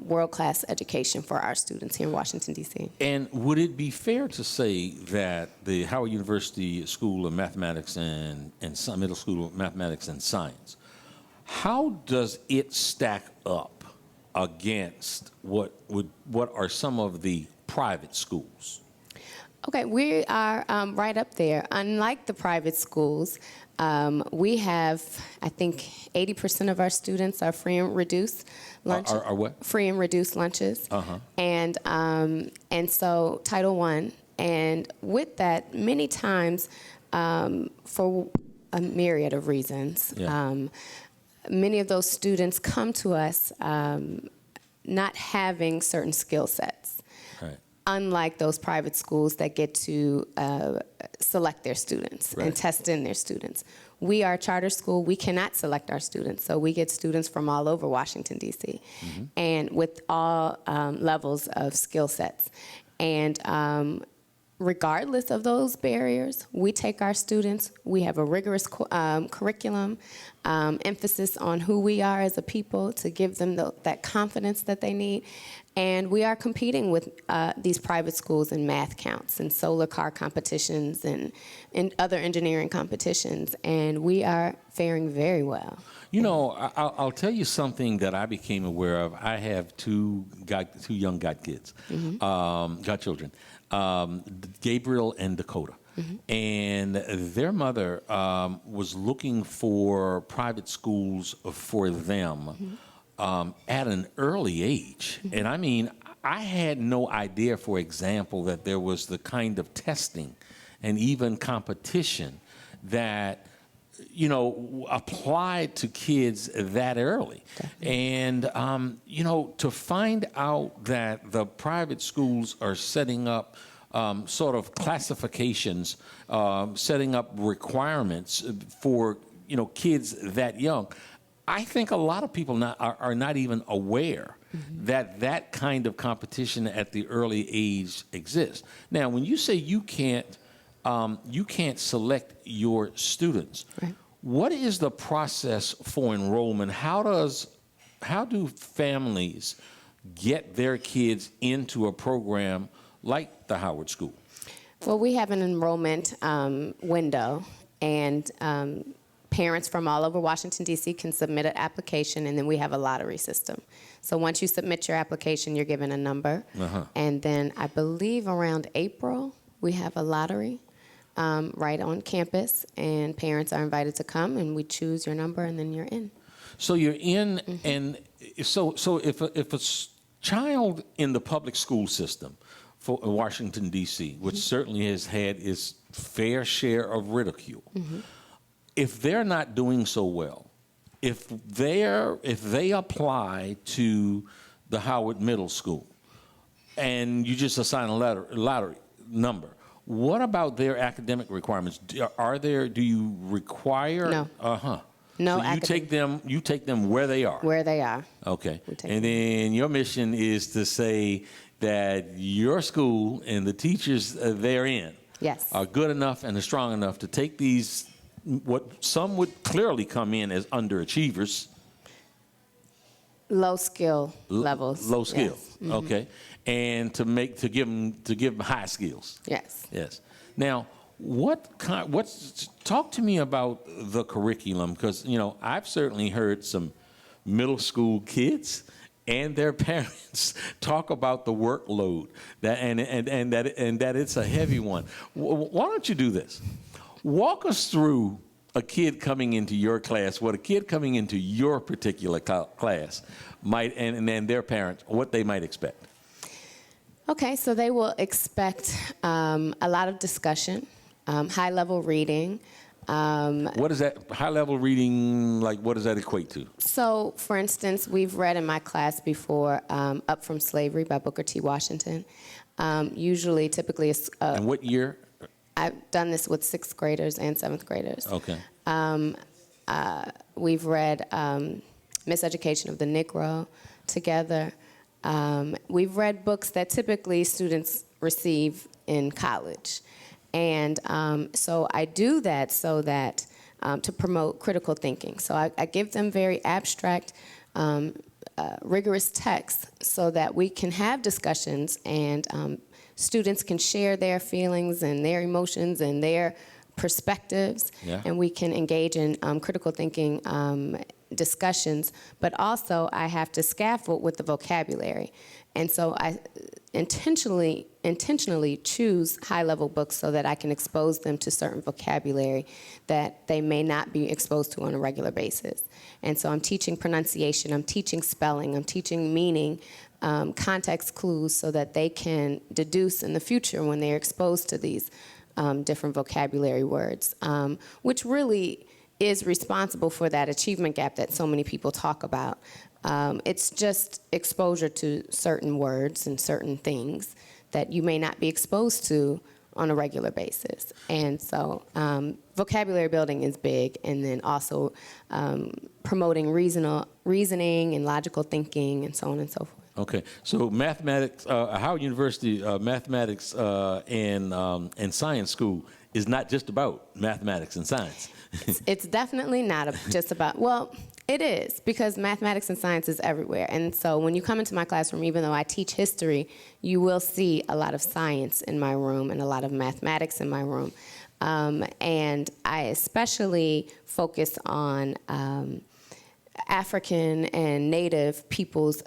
world-class education for our students here in Washington, D.C. And would it be fair to say that the Howard University School of Mathematics and Middle School of Mathematics and Science, how does it stack up against what are some of the private schools? Okay, we are right up there. Unlike the private schools, we have, I think, 80% of our students are free and reduced lunches. Are what? Free and reduced lunches. And so Title I. And with that, many times, for a myriad of reasons, many of those students come to us not having certain skill sets. Right. Unlike those private schools that get to select their students and test in their students. We are a charter school. We cannot select our students. So we get students from all over Washington, D.C., and with all levels of skill sets. And regardless of those barriers, we take our students. We have a rigorous curriculum, emphasis on who we are as a people to give them that confidence that they need. And we are competing with these private schools in math counts and solar car competitions and other engineering competitions. And we are faring very well. You know, I'll tell you something that I became aware of. I have two young godkids, godchildren, Gabriel and Dakota. And their mother was looking for private schools for them at an early age. And I mean, I had no idea, for example, that there was the kind of testing and even competition that applied to kids that early. And, to find out that the private schools are setting up sort of classifications, setting up requirements for, kids that young, I think a lot of people are not even aware that kind of competition at the early age exists. Now, when you say you can't select your students. Right. What is the process for enrollment? How do families get their kids into a program like the Howard School? Well, we have an enrollment window, and parents from all over Washington, D.C. can submit an application, and then we have a lottery system. So once you submit your application, you're given a number. And then I believe around April, we have a lottery. Right on campus, and parents are invited to come, and we choose your number, and then you're in. So you're in, and so if a child in the public school system for Washington, D.C., which certainly has had its fair share of ridicule, if they're not doing so well, if they apply to the Howard Middle School, and you just assign a lottery number, what about their academic requirements? Do you require? No. No. So you take them where they are. Where they are. Okay. And then your mission is to say that your school and the teachers therein are good enough and are strong enough to take these, what some would clearly come in as underachievers. Low skill levels. Low skill. Yes. Okay. And to give them high skills. Yes. Yes. Now, talk to me about the curriculum, because I've certainly heard some middle school kids and their parents talk about the workload and that it's a heavy one. Why don't you do this? Walk us through a kid coming into your class, what a kid coming into your particular class might, and their parents, what they might expect. Okay, so they will expect a lot of discussion, high-level reading. What is that high-level reading, like, what does that equate to? So, for instance, we've read in my class before Up From Slavery by Booker T. Washington. Typically, and what year? I've done this with 6th graders and 7th graders. Okay. We've read Miseducation of the Negro together. We've read books that typically students receive in college. And so I do that so that to promote critical thinking. So I give them very abstract, rigorous texts so that we can have discussions and students can share their feelings and their emotions and their perspectives, and we can engage in critical thinking discussions. But also, I have to scaffold with the vocabulary. And so intentionally choose high-level books so that I can expose them to certain vocabulary that they may not be exposed to on a regular basis. And so I'm teaching pronunciation, I'm teaching spelling, I'm teaching meaning, context clues so that they can deduce in the future when they're exposed to these different vocabulary words, which really is responsible for that achievement gap that so many people talk about. It's just exposure to certain words and certain things that you may not be exposed to on a regular basis. And so vocabulary building is big, and then also promoting reasoning and logical thinking and so on and so forth. Okay, so mathematics, Howard University mathematics and science school is not just about mathematics and science. It's definitely not just about, well, it is, because mathematics and science is everywhere. And so when you come into my classroom, even though I teach history, you will see a lot of science in my room and a lot of mathematics in my room. And I especially focus on African and Native people's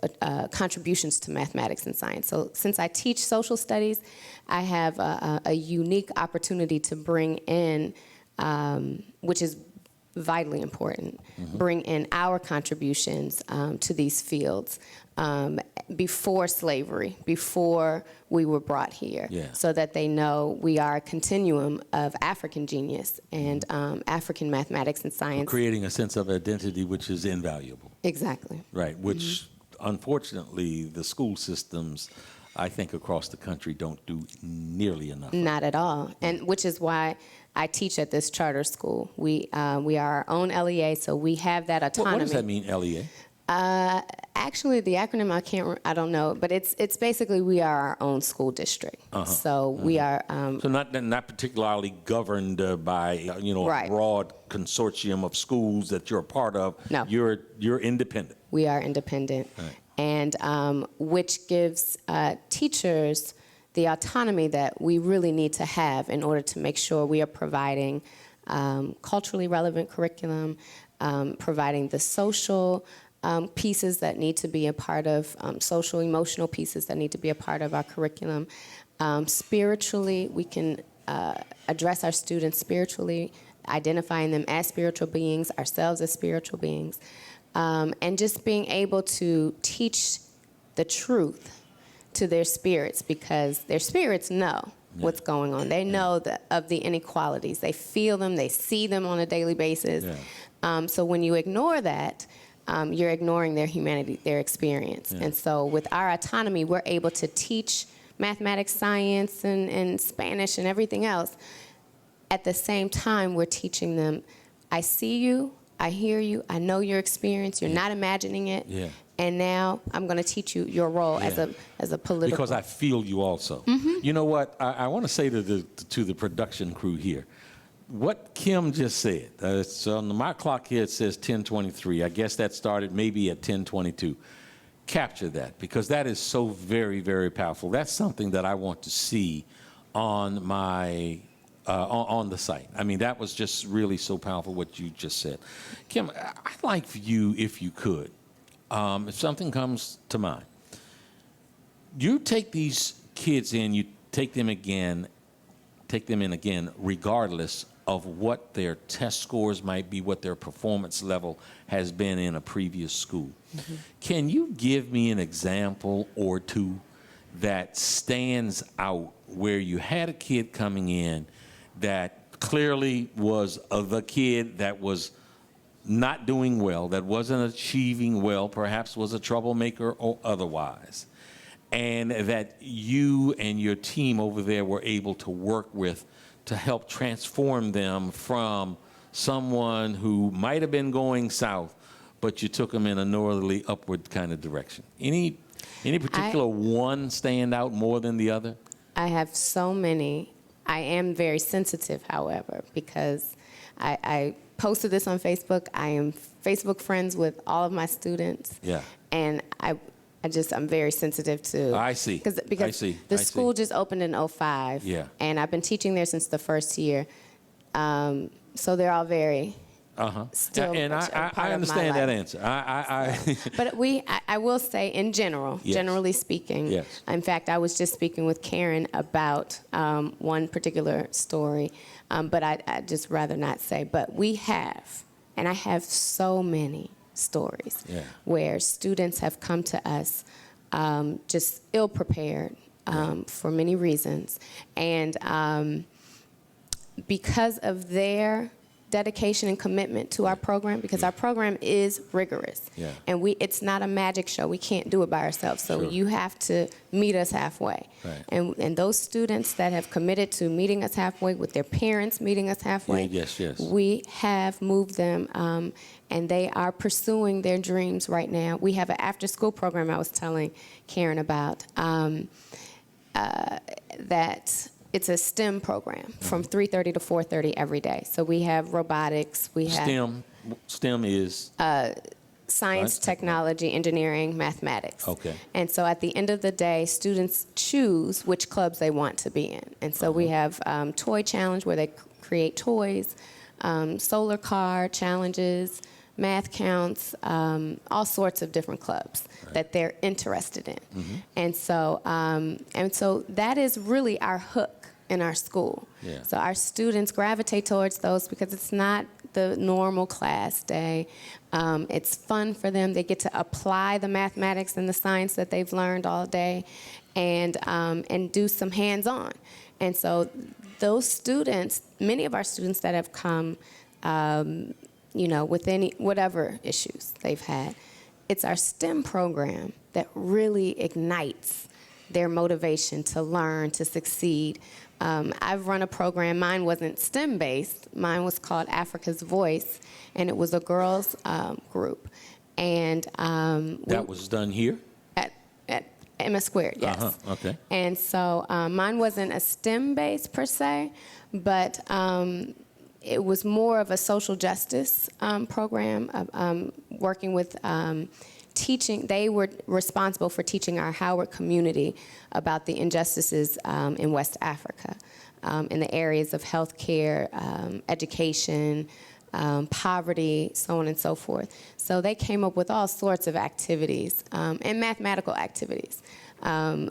contributions to mathematics and science. So since I teach social studies, I have a unique opportunity to bring in, which is vitally important, bring in our contributions to these fields before slavery, before we were brought here, so that they know we are a continuum of African genius and African mathematics and science. Creating a sense of identity which is invaluable. Exactly. Right, which unfortunately the school systems, I think, across the country don't do nearly enough. Not at all, and which is why I teach at this charter school. We are our own LEA, so we have that autonomy. What does that mean, LEA? Actually, the acronym I don't know, but it's basically we are our own school district. So we are. So not particularly governed by a broad consortium of schools that you're a part of. No, you're independent. We are independent, and which gives teachers the autonomy that we really need to have in order to make sure we are providing culturally relevant curriculum, providing the social pieces that need to be a part of, social, emotional pieces that need to be a part of our curriculum. Spiritually, we can address our students spiritually, identifying them as spiritual beings, ourselves as spiritual beings, and just being able to teach the truth to their spirits, because their spirits know what's going on. They know of the inequalities. They feel them. They see them on a daily basis. So when you ignore that, you're ignoring their humanity, their experience. And so with our autonomy, we're able to teach mathematics, science, and Spanish and everything else. At the same time, we're teaching them, I see you, I hear you, I know your experience, you're not imagining it. And now I'm going to teach you your role as a political. Because I feel you also. You know what? I want to say to the production crew here, what Kim just said. So on my clock here it says 10:23. I guess that started maybe at 10:22. Capture that, because that is so very, very powerful. That's something that I want to see on my on the site. I mean, that was just really so powerful what you just said. Kim, I'd like for you, if you could, if something comes to mind, you take these kids in, you take them in again, regardless of what their test scores might be, what their performance level has been in a previous school. Can you give me an example or two that stands out where you had a kid coming in that clearly was the kid that was not doing well, that wasn't achieving well, perhaps was a troublemaker or otherwise, and that you and your team over there were able to work with to help transform them from someone who might have been going south, but you took them in a northerly upward kind of direction? Any particular one stand out more than the other? I have so many. I am very sensitive, however, because I posted this on Facebook. I am Facebook friends with all of my students. And I'm very sensitive to. I see. Because the school just opened in 2005. And I've been teaching there since the first year. So they're all very still and much a part I of my understand that life. answer. But I will say, in general, Yes. generally speaking, Yes. in fact, I was just speaking with Karen about one particular story, but I'd just rather not say. But we have, and I have so many stories where students have come to us just ill-prepared for many reasons. And because of their dedication and commitment to our program, because our program is rigorous. And it's not a magic show. We can't do it by ourselves. So you have to meet us halfway. And those students that have committed to meeting us halfway, with their parents meeting us halfway, we have moved them, and they are pursuing their dreams right now. We have an after-school program I was telling Karen about, that it's a STEM program from 3:30 to 4:30 every day. So we have robotics, we have STEM is science, technology, engineering, mathematics. Okay. And so at the end of the day, students choose which clubs they want to be in. And so we have toy challenge where they create toys, solar car challenges, math counts, all sorts of different clubs that they're interested in. And so that is really our hook in our school. So our students gravitate towards those because it's not the normal class day. It's fun for them. They get to apply the mathematics and the science that they've learned all day, and do some hands-on. And so those students, many of our students that have come, with whatever issues they've had, it's our STEM program that really ignites their motivation to learn, to succeed. I've run a program, mine wasn't STEM-based, mine was called Africa's Voice, and it was a girls group. And that was done here? At MS Squared, yes. Okay. And so mine wasn't a STEM-based per se, but it was more of a social justice program, working with teaching. They were responsible for teaching our Howard community about the injustices in West Africa, in the areas of healthcare, education, poverty, so on and so forth. So they came up with all sorts of activities, and mathematical activities.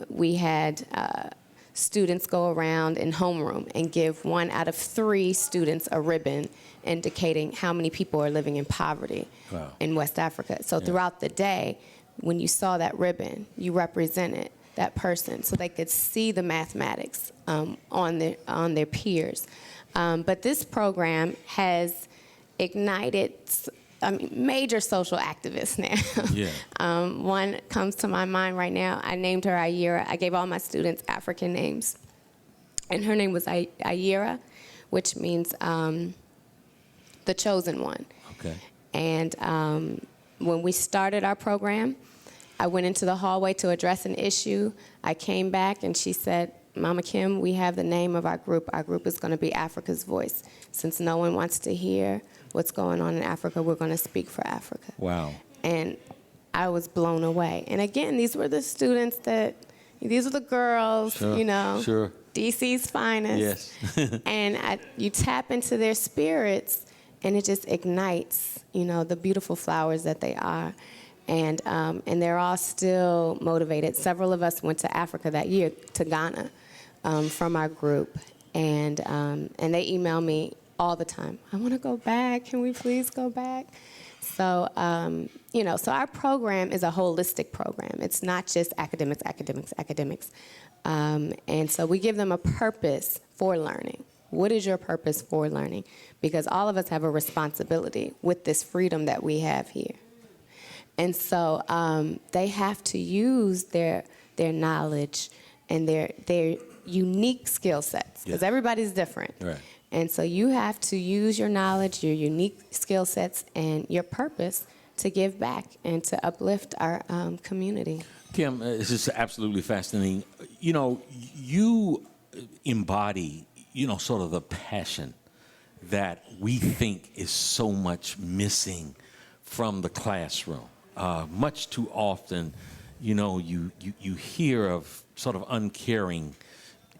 We had students go around in homeroom and give 1 out of 3 students a ribbon indicating how many people are living in poverty in West Africa. So throughout the day, when you saw that ribbon, you represented that person so they could see the mathematics on their peers. But this program has ignited major social activists now. One comes to my mind right now. I named her Ayera. I gave all my students African names. And her name was Ayera, which means the chosen one. Okay. And when we started our program, I went into the hallway to address an issue. I came back and she said, Mama Kim, we have the name of our group. Our group is going to be Africa's Voice. Since no one wants to hear what's going on in Africa, we're going to speak for Africa. Wow. And I was blown away. And again, these were the students these are the girls, Sure. DC's finest. Yes. And you tap into their spirits, and it just ignites, the beautiful flowers that they are. And they're all still motivated. Several of us went to Africa that year, to Ghana, from our group. And they email me all the time. I want to go back. Can we please go back? So, so our program is a holistic program. It's not just academics. And so we give them a purpose for learning. What is your purpose for learning? Because all of us have a responsibility with this freedom that we have here. And so they have to use their knowledge and their unique skill sets, because everybody's different. Right. And so you have to use your knowledge, your unique skill sets, and your purpose to give back and to uplift our community. Kim, this is absolutely fascinating. You embody, sort of the passion that we think is so much missing from the classroom. Much too often, you hear of sort of uncaring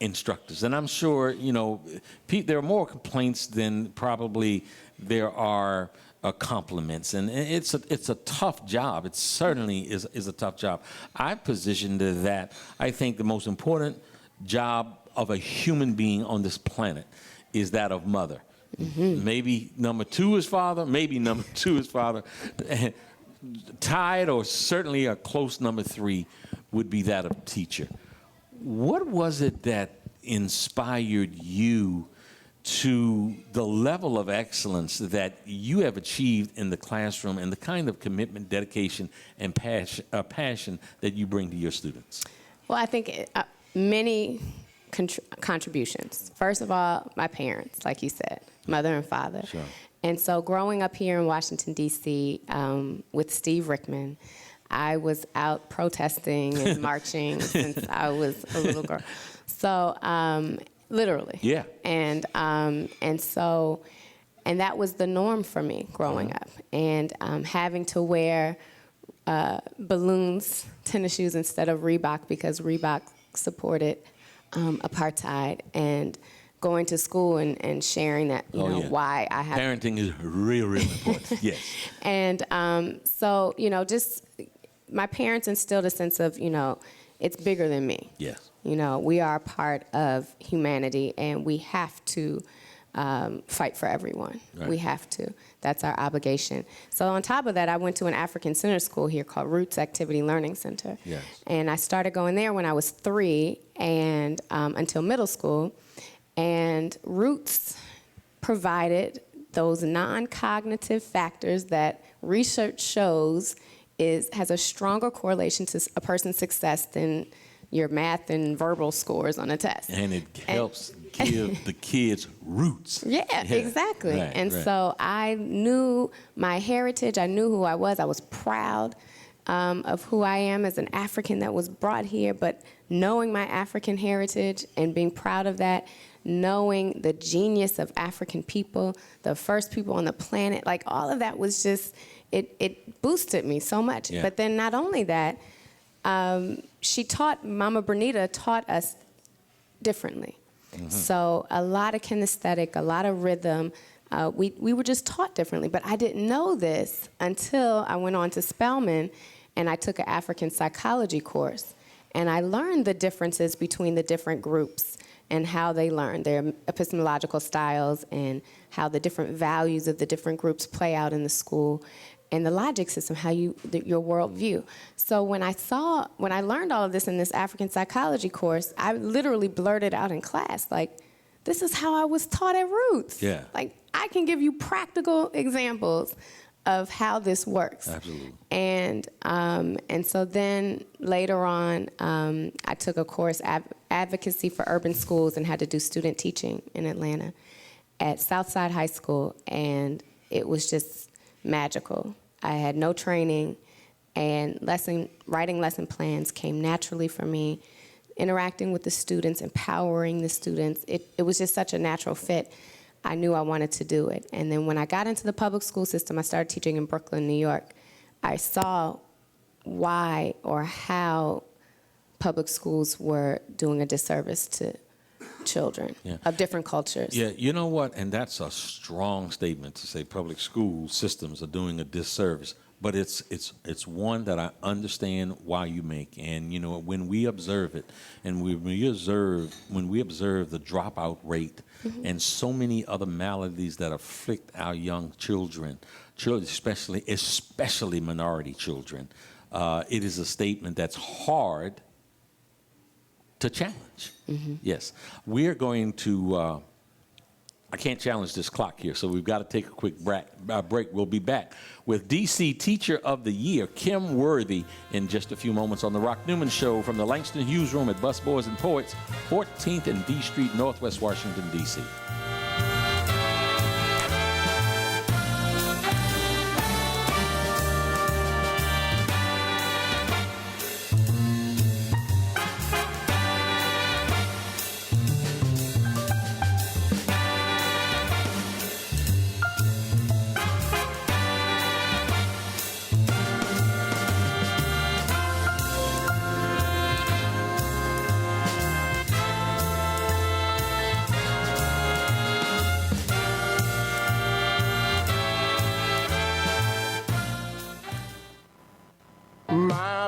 instructors. And I'm sure, there are more complaints than probably there are compliments. And it's a tough job. It certainly is a tough job. I positioned that I think the most important job of a human being on this planet is that of mother. Mm-hmm. Maybe number 2 is father, maybe number 2 is father. Tied, or certainly a close number 3 would be that of teacher. What was it that inspired you to the level of excellence that you have achieved in the classroom and the kind of commitment, dedication, and passion that you bring to your students? Well, I think many contributions. First of all, my parents, like you said, mother and father. Sure. And so growing up here in Washington, D.C., with Steve Rickman, I was out protesting and marching since I was a little girl. So, literally. Yeah. And that was the norm for me growing up. And having to wear balloons, tennis shoes instead of Reebok because Reebok supported apartheid, and going to school and sharing that, why I have... Parenting is really important, yes. And so, just my parents instilled a sense of, it's bigger than me. Yes. We are a part of humanity, and we have to fight for everyone. Right. We have to. That's our obligation. So on top of that, I went to an African Center school here called Roots Activity Learning Center. Yes. And I started going there when I was 3 and until middle school. And Roots provided those non-cognitive factors that research shows has a stronger correlation to a person's success than your math and verbal scores on a test. And it helps give the kids roots. Yeah, exactly. Right, and right. so I knew my heritage. I knew who I was. I was proud of who I am as an African that was brought here. But knowing my African heritage and being proud of that, knowing the genius of African people, the first people on the planet, like all of that was just, it boosted me so much. Yeah. But then not only that, Mama Bernita taught us differently. Mm-hmm. So a lot of kinesthetic, a lot of rhythm. We were just taught differently. But I didn't know this until I went on to Spelman and I took an African psychology course. And I learned the differences between the different groups and how they learn, their epistemological styles, and how the different values of the different groups play out in the school, and the logic system, your worldview. So when I learned all of this in this African psychology course, I literally blurted out in class, like, this is how I was taught at Roots. Yeah. Like, I can give you practical examples of how this works. Absolutely. And so then later on, I took a course, Advocacy for Urban Schools, and had to do student teaching in Atlanta at Southside High School, and it was just magical. I had no training, and writing lesson plans came naturally for me. Interacting with the students, empowering the students, it was just such a natural fit. I knew I wanted to do it. And then when I got into the public school system, I started teaching in Brooklyn, New York. I saw why or how public schools were doing a disservice to children of different cultures. Yeah, you know what? And that's a strong statement to say public school systems are doing a disservice. But it's one that I understand why you make. And, when we observe it, and when we observe the dropout rate, mm-hmm. and so many other maladies that afflict our young children, especially minority children, it is a statement that's hard to challenge. Mm-hmm. Yes. We're going to... I can't challenge this clock here, so we've got to take a quick break. We'll be back with DC Teacher of the Year, Kim Worthy, in just a few moments on The Rock Newman Show from the Langston Hughes Room at Busboys and Poets, 14th and D Street, Northwest Washington, D.C.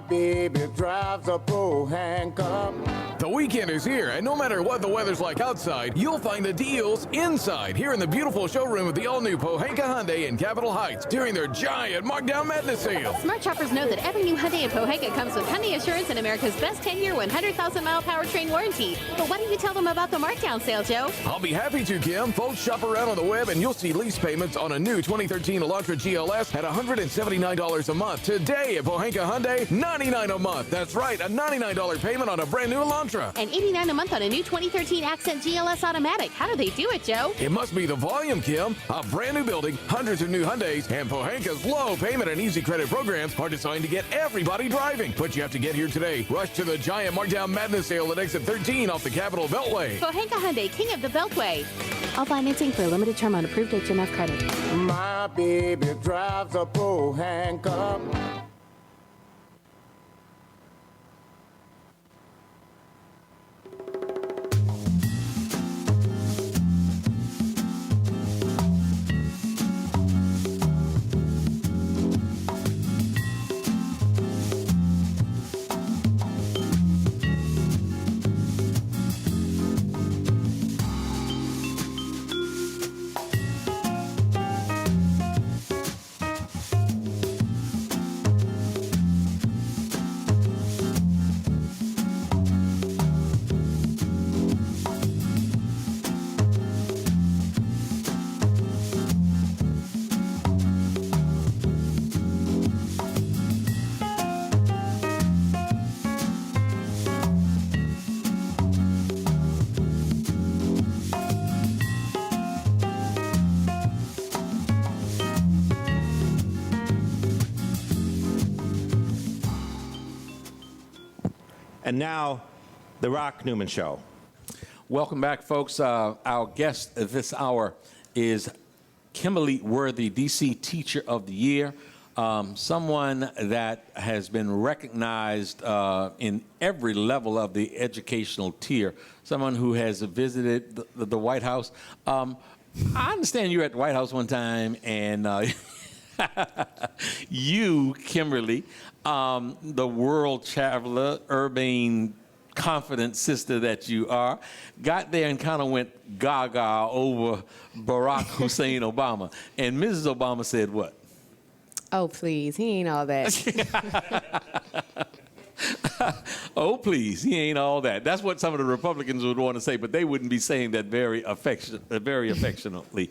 baby drives a Pohanka. The weekend is here, and no matter what the weather's like outside, you'll find the deals inside here in the beautiful showroom of the all-new Pohanka Hyundai in Capitol Heights during their giant Markdown Madness sale. Smart shoppers know that every new Hyundai in Pohanka comes with Hyundai Assurance and America's best 10-year, 100,000-mile powertrain warranty. But why don't you tell them about the markdown sale, Joe? I'll be happy to, Kim. Folks, shop around on the web, and you'll see lease payments on a new 2013 Elantra GLS at $179 a month. Today at Pohanka Hyundai, $99 a month. That's right, a $99 payment on a brand new Elantra. And $89 a month on a new 2013 Accent GLS Automatic. How do they do it, Joe? It must be the volume, Kim. A brand new building, hundreds of new Hyundais, and Pohanka's low payment and easy credit programs are designed to get everybody driving. But you have to get here today. Rush to the giant Markdown Madness sale at exit 13 off the Capitol Beltway. Pohanka Hyundai, king of the Beltway. All financing for a limited term on approved HMF credit. My baby drives a Pohanka. And now, the Rock Newman Show. Welcome back, folks. Our guest this hour is Kimberly Worthy, DC Teacher of the Year, someone that has been recognized in every level of the educational tier, someone who has visited the White House. I understand you were at the White House one time, and you, Kimberly, the world traveler, urbane, confident sister that you are, got there and kind of went gaga over Barack Hussein Obama. And Mrs. Obama said what? Oh, please, he ain't all that. Oh, please, he ain't all that. That's what some of the Republicans would want to say, but they wouldn't be saying that very affectionately.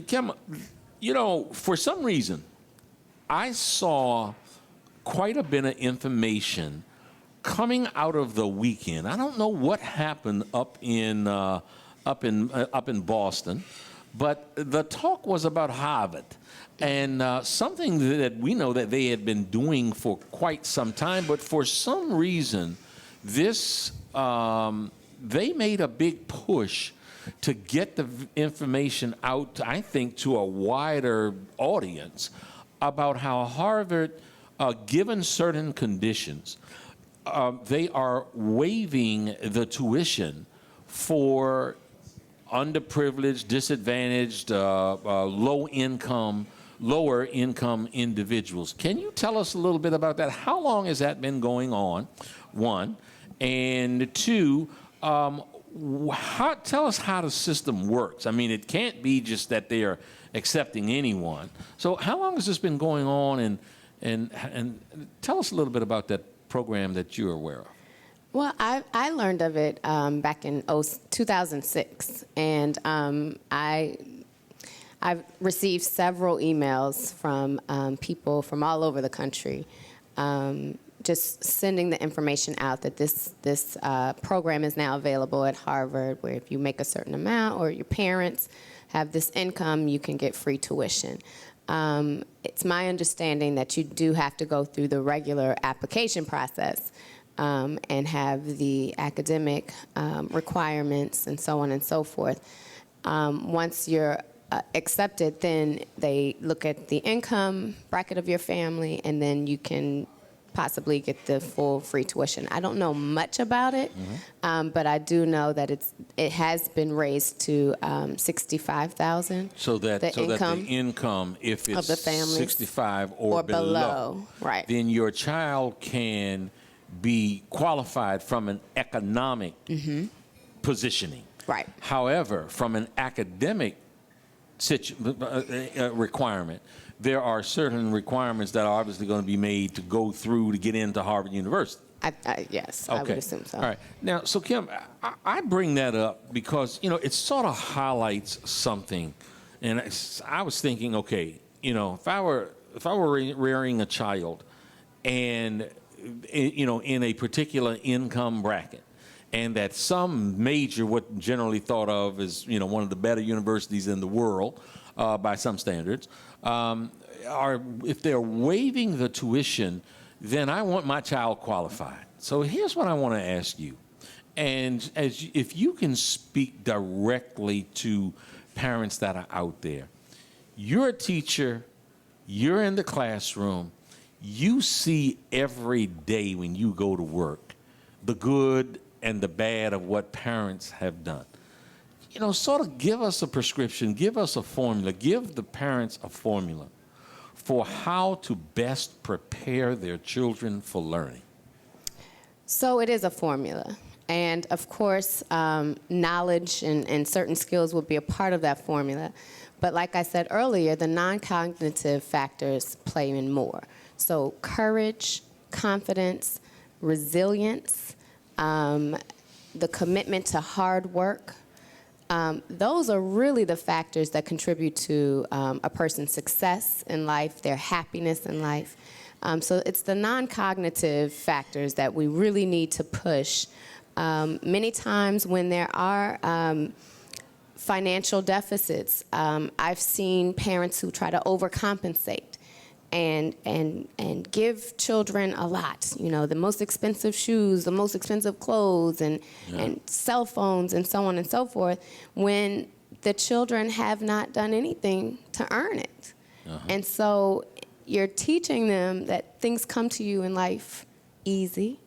Kim, you know, for some reason, I saw quite a bit of information coming out of the weekend. I don't know what happened up in Boston, but the talk was about Harvard and something that we know that they had been doing for quite some time. But for some reason, this they made a big push to get the information out, I think, to a wider audience about how Harvard, given certain conditions, they are waiving the tuition for underprivileged, disadvantaged, lower income individuals. Can you tell us a little bit about that? How long has that been going on, one? And two, tell us how the system works. I mean, it can't be just that they are accepting anyone. So how long has this been going on? And tell us a little bit about that program that you're aware of. Well, I learned of it back in 2006, and I've received several emails from people from all over the country, just sending the information out that this program is now available at Harvard, where if you make a certain amount or your parents have this income, you can get free tuition. It's my understanding that you do have to go through the regular application process and have the academic requirements and so on and so forth. Once you're accepted, then they look at the income bracket of your family, and then you can possibly get the full free tuition. I don't know much about it, but I do know that it has been raised to $65,000. So that the income, if it's of the families 65 or below, right, then your child can be qualified from an economic positioning. Right. However, from an academic requirement, there are certain requirements that are obviously going to be made to go through to get into Harvard University. Yes, okay. I would assume so. All right. Now, so Kim, I bring that up because, it sort of highlights something. And I was thinking, okay, if I were rearing a child and, in a particular income bracket, and that some major, what generally thought of as, one of the better universities in the world by some standards, if they're waiving the tuition, then I want my child qualified. So here's what I want to ask you. And if you can speak directly to parents that are out there, you're a teacher, you're in the classroom, you see every day when you go to work the good and the bad of what parents have done. Sort of give us a prescription, give us a formula, give the parents a formula for how to best prepare their children for learning. So it is a formula. And of course, knowledge and certain skills will be a part of that formula. But like I said earlier, the non-cognitive factors play in more. So courage, confidence, resilience, the commitment to hard work, those are really the factors that contribute to a person's success in life, their happiness in life. So it's the non-cognitive factors that we really need to push. Many times when there are financial deficits, I've seen parents who try to overcompensate and give children a lot, the most expensive shoes, the most expensive clothes, and cell phones, and so on and so forth, when the children have not done anything to earn it. And so you're teaching them that things come to you in life easy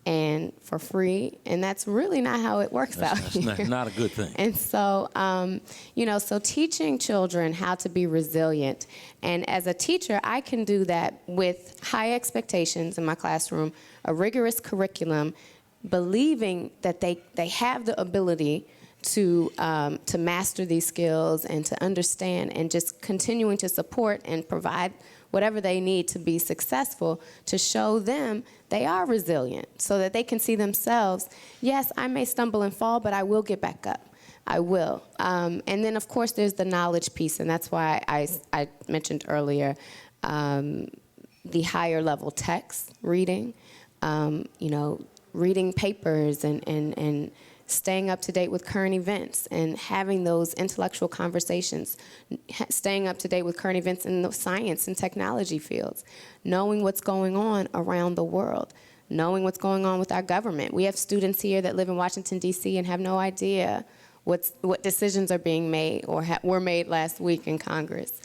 and for free, and that's really not how it works out here. That's not a good thing. And so, so teaching children how to be resilient, and as a teacher, I can do that with high expectations in my classroom, a rigorous curriculum, believing that they have the ability to master these skills and to understand, and just continuing to support and provide whatever they need to be successful, to show them they are resilient, so that they can see themselves, yes, I may stumble and fall, but I will get back up. I will. And then, of course, there's the knowledge piece, and that's why I mentioned earlier the higher level text reading, reading papers and staying up to date with current events and having those intellectual conversations, staying up to date with current events in the science and technology fields, knowing what's going on around the world, knowing what's going on with our government. We have students here that live in Washington, D.C. and have no idea what decisions are being made or were made last week in Congress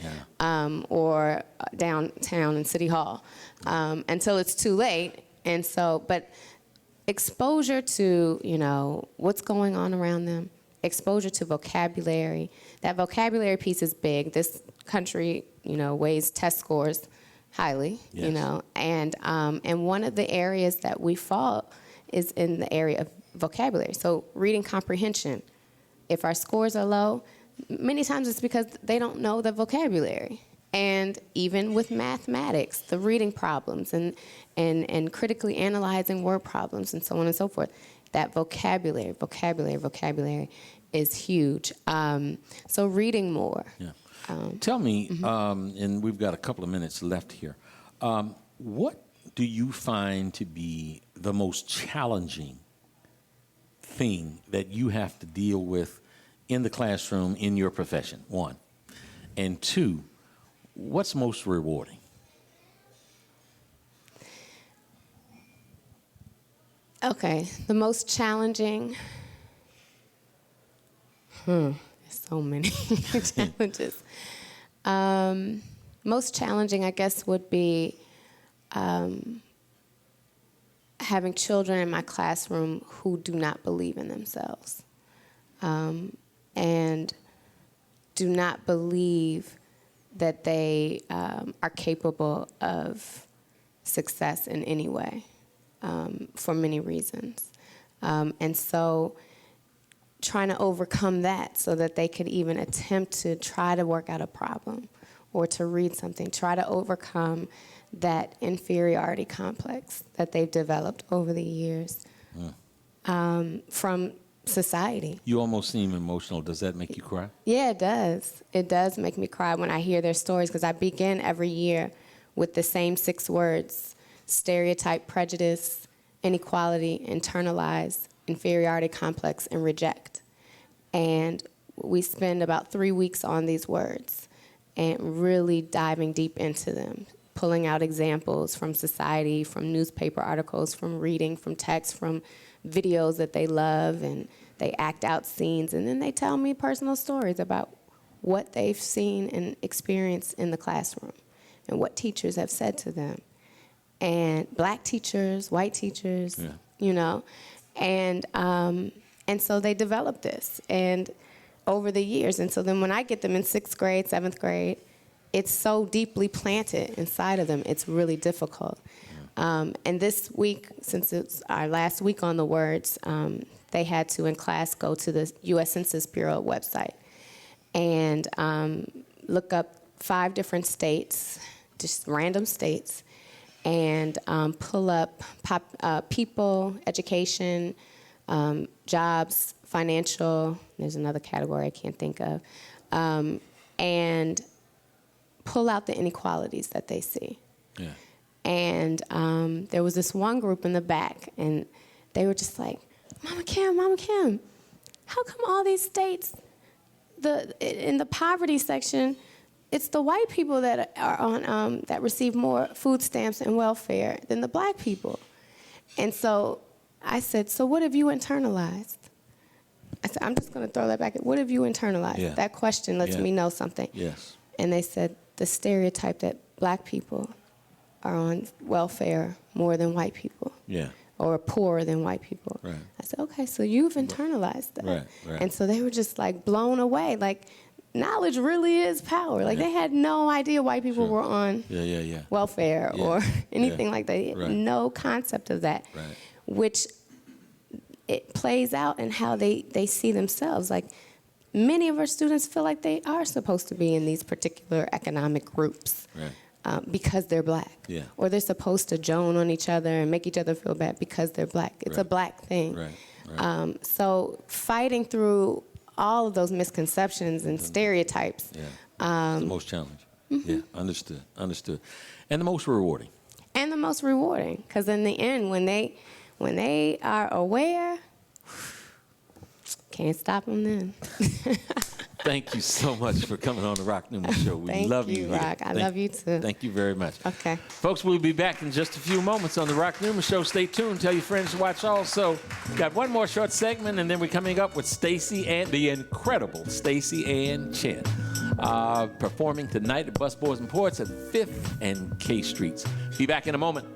or downtown in City Hall until it's too late. And so, but exposure to, what's going on around them, exposure to vocabulary. That vocabulary piece is big. This country, weighs test scores highly, and one of the areas that we fall is in the area of vocabulary. So reading comprehension. If our scores are low, many times it's because they don't know the vocabulary. And even with mathematics, the reading problems and critically analyzing word problems and so on and so forth, that vocabulary is huge. So reading more. Yeah. Tell me, and we've got a couple of minutes left here, what do you find to be the most challenging thing that you have to deal with in the classroom in your profession, one? And two, what's most rewarding? Okay, the most challenging, there's so many challenges. Most challenging, I guess, would be having children in my classroom who do not believe in themselves and do not believe that they are capable of success in any way for many reasons. And so trying to overcome that so that they could even attempt to try to work out a problem or to read something, try to overcome that inferiority complex that they've developed over the years from society. You almost seem emotional. Does that make you cry? Yeah, it does. It does make me cry when I hear their stories, because I begin every year with the same 6 words: stereotype, prejudice, inequality, internalize, inferiority complex, and reject. And we spend about 3 weeks on these words and really diving deep into them, pulling out examples from society, from newspaper articles, from reading, from text, from videos that they love, and they act out scenes, and then they tell me personal stories about what they've seen and experienced in the classroom and what teachers have said to them. And black teachers, white teachers, you know, and so they develop this and over the years. And so then when I get them in 6th grade, 7th grade, it's so deeply planted inside of them, it's really difficult. And this week, since it's our last week on the words, they had to, in class, go to the U.S. Census Bureau website and look up 5 different states, just random states, and pull up people, education, jobs, financial, there's another category I can't think of, and pull out the inequalities that they see. Yeah. And there was this one group in the back, and they were just like, Mama Kim, how come all these states, in the poverty section, it's the white people that are on that receive more food stamps and welfare than the black people? And so I said, so what have you internalized? I said, I'm just going to throw that back. What have you internalized? Yeah. That question lets me know something. Yes. And they said, the stereotype that black people are on welfare more than white people. Yeah. Or poorer than white people. Right. I said, okay, so you've internalized that. Right. And so they were just like blown away. Like, knowledge really is power. Like, they had no idea white people were on welfare or anything like that. They had no concept of that, which it plays out in how they see themselves. Like, many of our students feel like they are supposed to be in these particular economic groups. Because they're black. Yeah. Or they're supposed to joan on each other and make each other feel bad because they're black. It's a black thing. So fighting through all of those misconceptions and stereotypes. It's the most challenging. Yeah, understood. And the most rewarding. And the most rewarding, because in the end, when they are aware, can't stop them then. Thank you so much for coming on the Rock Newman Show. We love you. Thank you, Rock. I love you too. Thank you very much. Okay. Folks, we'll be back in just a few moments on the Rock Newman Show. Stay tuned. Tell your friends to watch also. Got one more short segment, and then we're coming up with Stacey Ann, the incredible Stacey Ann Chen, performing tonight at Busboys and Poets at 5th and K Streets. Be back in a moment.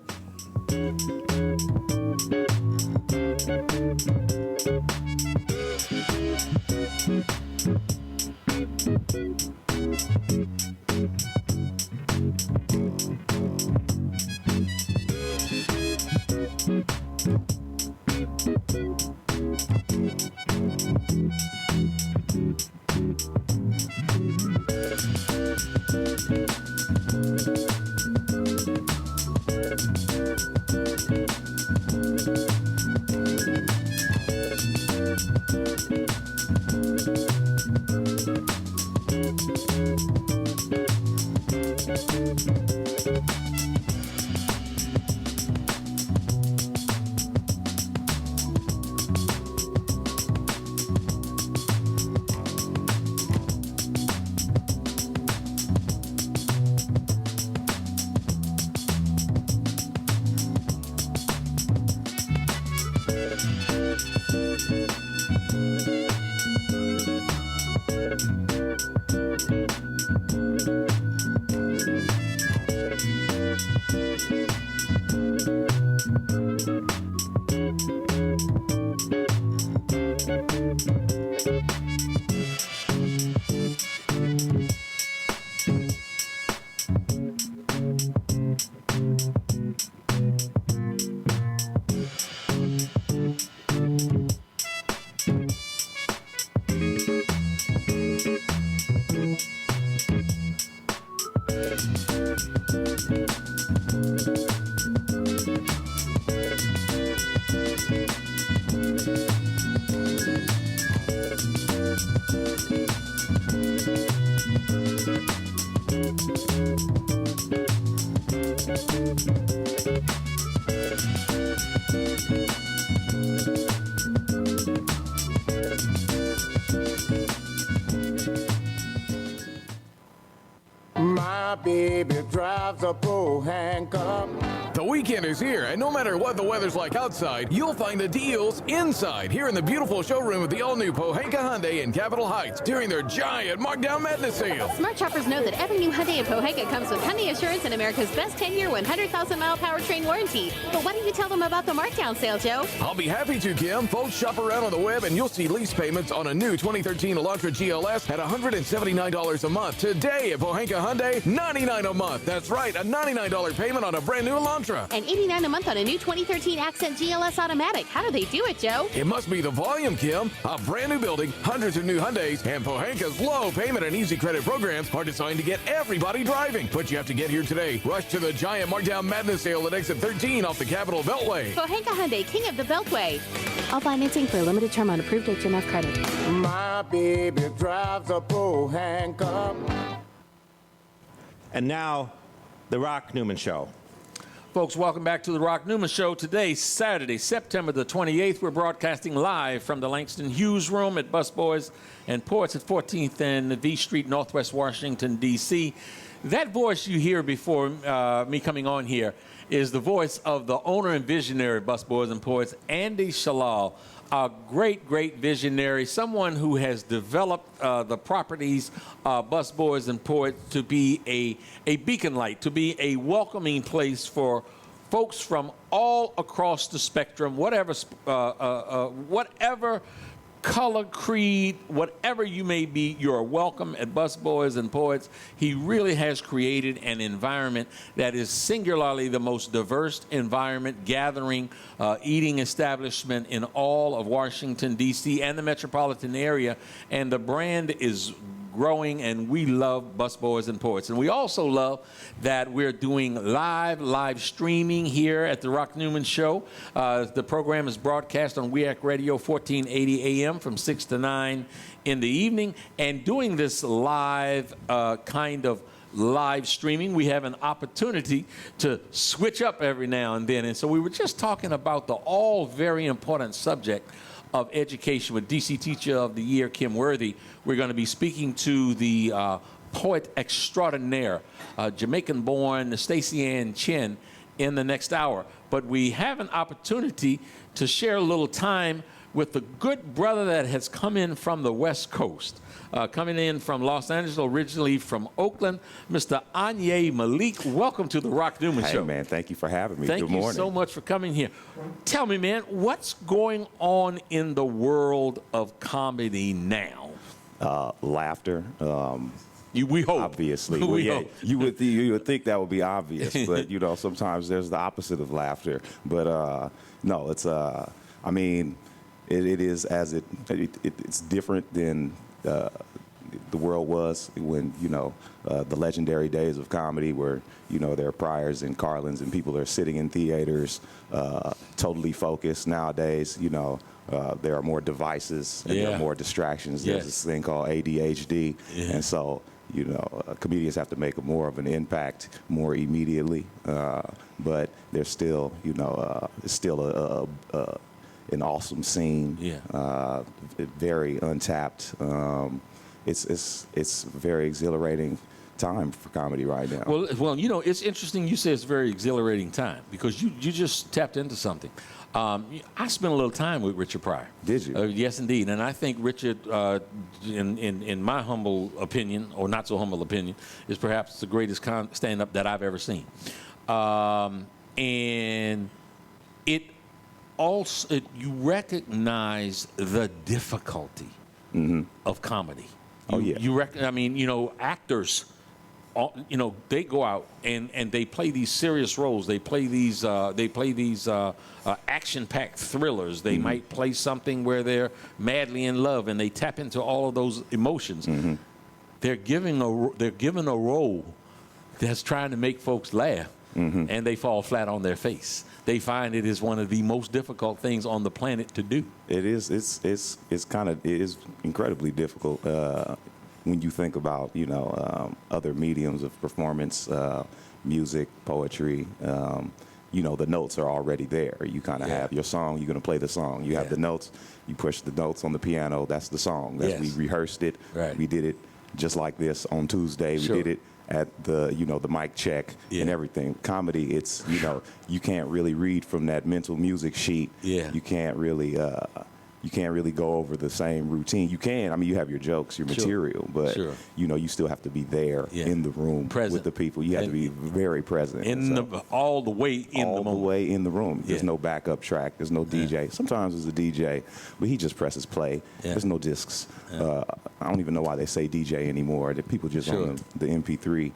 baby drives a Pohanka. The weekend is here, and no matter what the weather's like outside, you'll find the deals inside here in the beautiful showroom of the all-new Pohanka Hyundai in Capitol Heights during their giant Markdown Madness sale. Smart shoppers know that every new Hyundai in Pohanka comes with Hyundai Assurance and America's best 10-year, 100,000-mile powertrain warranty. But why don't you tell them about the markdown sale, Joe? I'll be happy to, Kim. Folks, shop around on the web, and you'll see lease payments on a new 2013 Elantra GLS at $179 a month. Today at Pohanka Hyundai, $99 a month. That's right, a $99 payment on a brand new Elantra. And $89 a month on a new 2013 Accent GLS Automatic. How do they do it, Joe? It must be the volume, Kim. A brand new building, hundreds of new Hyundais, and Pohanka's low payment and easy credit programs are designed to get everybody driving. But you have to get here today. Rush to the giant Markdown Madness sale at exit 13 off the Capitol Beltway. Pohanka Hyundai, king of the Beltway. All financing for a limited term on approved HMF credit. My baby drives a Pohanka. And now, the Rock Newman Show. Folks, welcome back to the Rock Newman Show. Today, Saturday, September the 28th, we're broadcasting live from the Langston Hughes Room at Busboys and Poets at 14th and V Street, Northwest Washington, D.C. That voice you hear before me coming on here is the voice of the owner and visionary of Busboys and Poets, Andy Shalal, a great, great visionary, someone who has developed the properties Busboys and Poets to be a beacon light, to be a welcoming place for folks from all across the spectrum, whatever color, creed, whatever you may be, you're welcome at Busboys and Poets. He really has created an environment that is singularly the most diverse environment, gathering, eating establishment in all of Washington, D.C. and the metropolitan area. And the brand is growing, and we love Busboys and Poets. And we also love that we're doing live streaming here at the Rock Newman Show. The program is broadcast on WEAC Radio 1480 AM from 6 to 9 in the evening. And doing this live kind of live streaming, we have an opportunity to switch up every now and then. And so we were just talking about the all very important subject of education with DC Teacher of the Year, Kim Worthy. We're going to be speaking to the poet extraordinaire, Jamaican-born Stacey Ann Chin, in the next hour. But we have an opportunity to share a little time with the good brother that has come in from the West Coast, coming in from Los Angeles, originally from Oakland, Mr. Anye Malik. Welcome to the Rock Newman Show. Hey, man, thank you for having me. Thank Good you morning. so much for coming here. Tell me, man, what's going on in the world of comedy now? Laughter. We hope. Obviously. We yeah, hope. you would think that would be obvious, but, you know, sometimes there's the opposite of laughter. But, no, it's, I mean, it is as it's different than the world was when, you know, the legendary days of comedy where, you know, there are Pryors and Carlins and people are sitting in theaters totally focused. Nowadays, you know, there are more devices and there are more distractions. There's this thing called ADHD. And so, you know, comedians have to make more of an impact more immediately. But there's still, you know, it's still an awesome scene. Very untapped. It's very exhilarating time for comedy right now. Well, you know, it's interesting you say it's a very exhilarating time because you just tapped into something. I spent a little time with Richard Pryor. Did you? Yes, indeed. And I think Richard, in my humble opinion, or not so humble opinion, is perhaps the greatest stand-up that I've ever seen. And it also, you recognize the difficulty of comedy. I mean, you know, actors, you know, they go out and they play these serious roles. They play these action-packed thrillers. They might play something where they're madly in love and they tap into all of those emotions. They're given a role that's trying to make folks laugh, and they fall flat on their face. They find it is one of the most difficult things on the planet to do. It is. It is incredibly difficult when you think about, you know, other mediums of performance, music, poetry. You know, the notes are already there. You kind of have your song. You're going to play the song. You have the notes. You push the notes on the piano. That's the song. We rehearsed it. We did it just like this on Tuesday. We did it at the the mic check and everything. Comedy, it's you can't really read from that mental music sheet. Yeah. You can't really go over the same routine. You can. I mean, you have your jokes, your material, but you still have to be there in the room with the people. You have to be very present. All the way in the moment. All the way in the room. There's no backup track. There's no DJ. Sometimes there's a DJ, but he just presses play. There's no discs. I don't even know why they say DJ anymore. The people just on the MP3.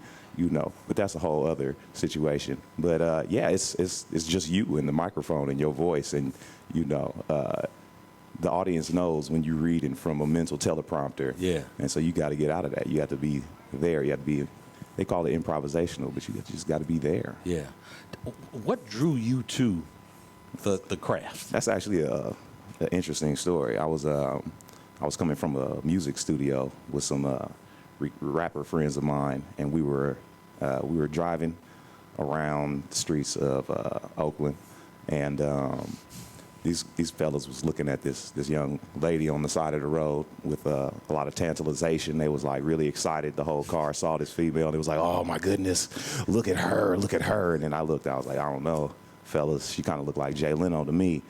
But that's a whole other situation. But it's just you and the microphone and your voice, and the audience knows when you're reading from a mental teleprompter. Yeah. And so you got to get out of that. You have to be there. You have to be, they call it improvisational, but you just got to be there. Yeah. What drew you to the craft? That's actually an interesting story. I was coming from a music studio with some rapper friends of mine, and we were driving around the streets of Oakland, and these fellas was looking at this young lady on the side of the road with a lot of tantalization. They was like really excited. The whole car saw this female. They was like, "Oh my goodness, look at her, look at her." And then I looked. I was like, "I don't know, fellas. She kind of looked like Jay Leno to me."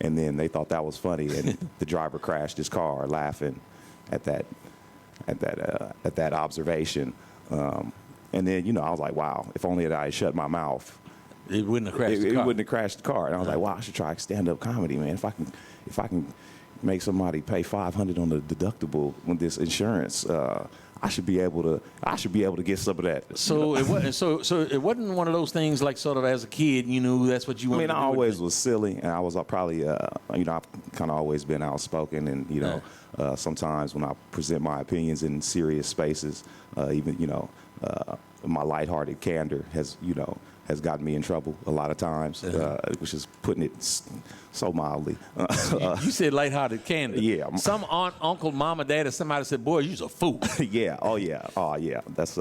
And then they thought that was funny, and the driver crashed his car, laughing at that observation. And then I was like, "Wow, if only I had shut my mouth, it wouldn't have crashed the car. It wouldn't have crashed the car." And I was like, "Wow, I should try stand-up comedy, man. If I can make somebody pay $500 on the deductible with this insurance, I should be able to get some of that." So it wasn't. So it wasn't one of those things like sort of as a kid, that's what you wanted. I always was silly, and I was probably I've kind of always been outspoken, and sometimes when I present my opinions in serious spaces, even my lighthearted candor has gotten me in trouble a lot of times, which is putting it so mildly. You said lighthearted candor. Yeah. Some aunt, uncle, mama, dad, or somebody said, "Boy, you's a fool." Yeah. Oh yeah. That's.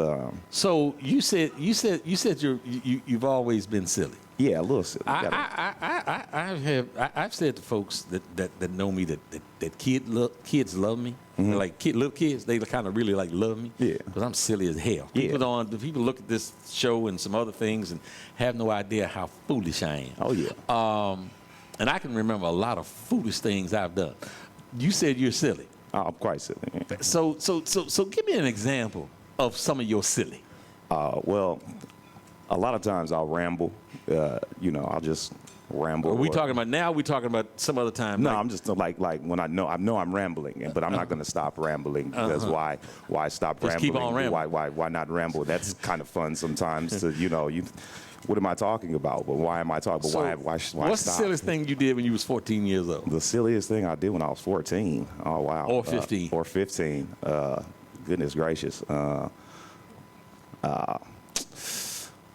So you said you've always been silly. Yeah, a little silly. I've said to folks that know me that kids love me. Mm-hmm. Like little kids, they kind of really love me. Yeah. Because I'm silly as hell. Yeah. People look at this show and some other things and have no idea how foolish I am. Oh yeah. And I can remember a lot of foolish things I've done. You said you're silly. I'm quite silly. Yeah. So give me an example of some of your silly. Well, a lot of times I'll ramble. I'll just ramble. Are we talking about now? Or are we talking about some other time? No, I'm just like when I know I'm rambling, but I'm not going to stop rambling because why stop just rambling? Keep on rambling. Why not ramble? That's kind of fun sometimes. To what am I talking about? But why am I talking? But why what's stop? the silliest thing you did when you was 14 years old? The silliest thing I did when I was 14. Oh wow. Or 15. Or 15. Goodness gracious. I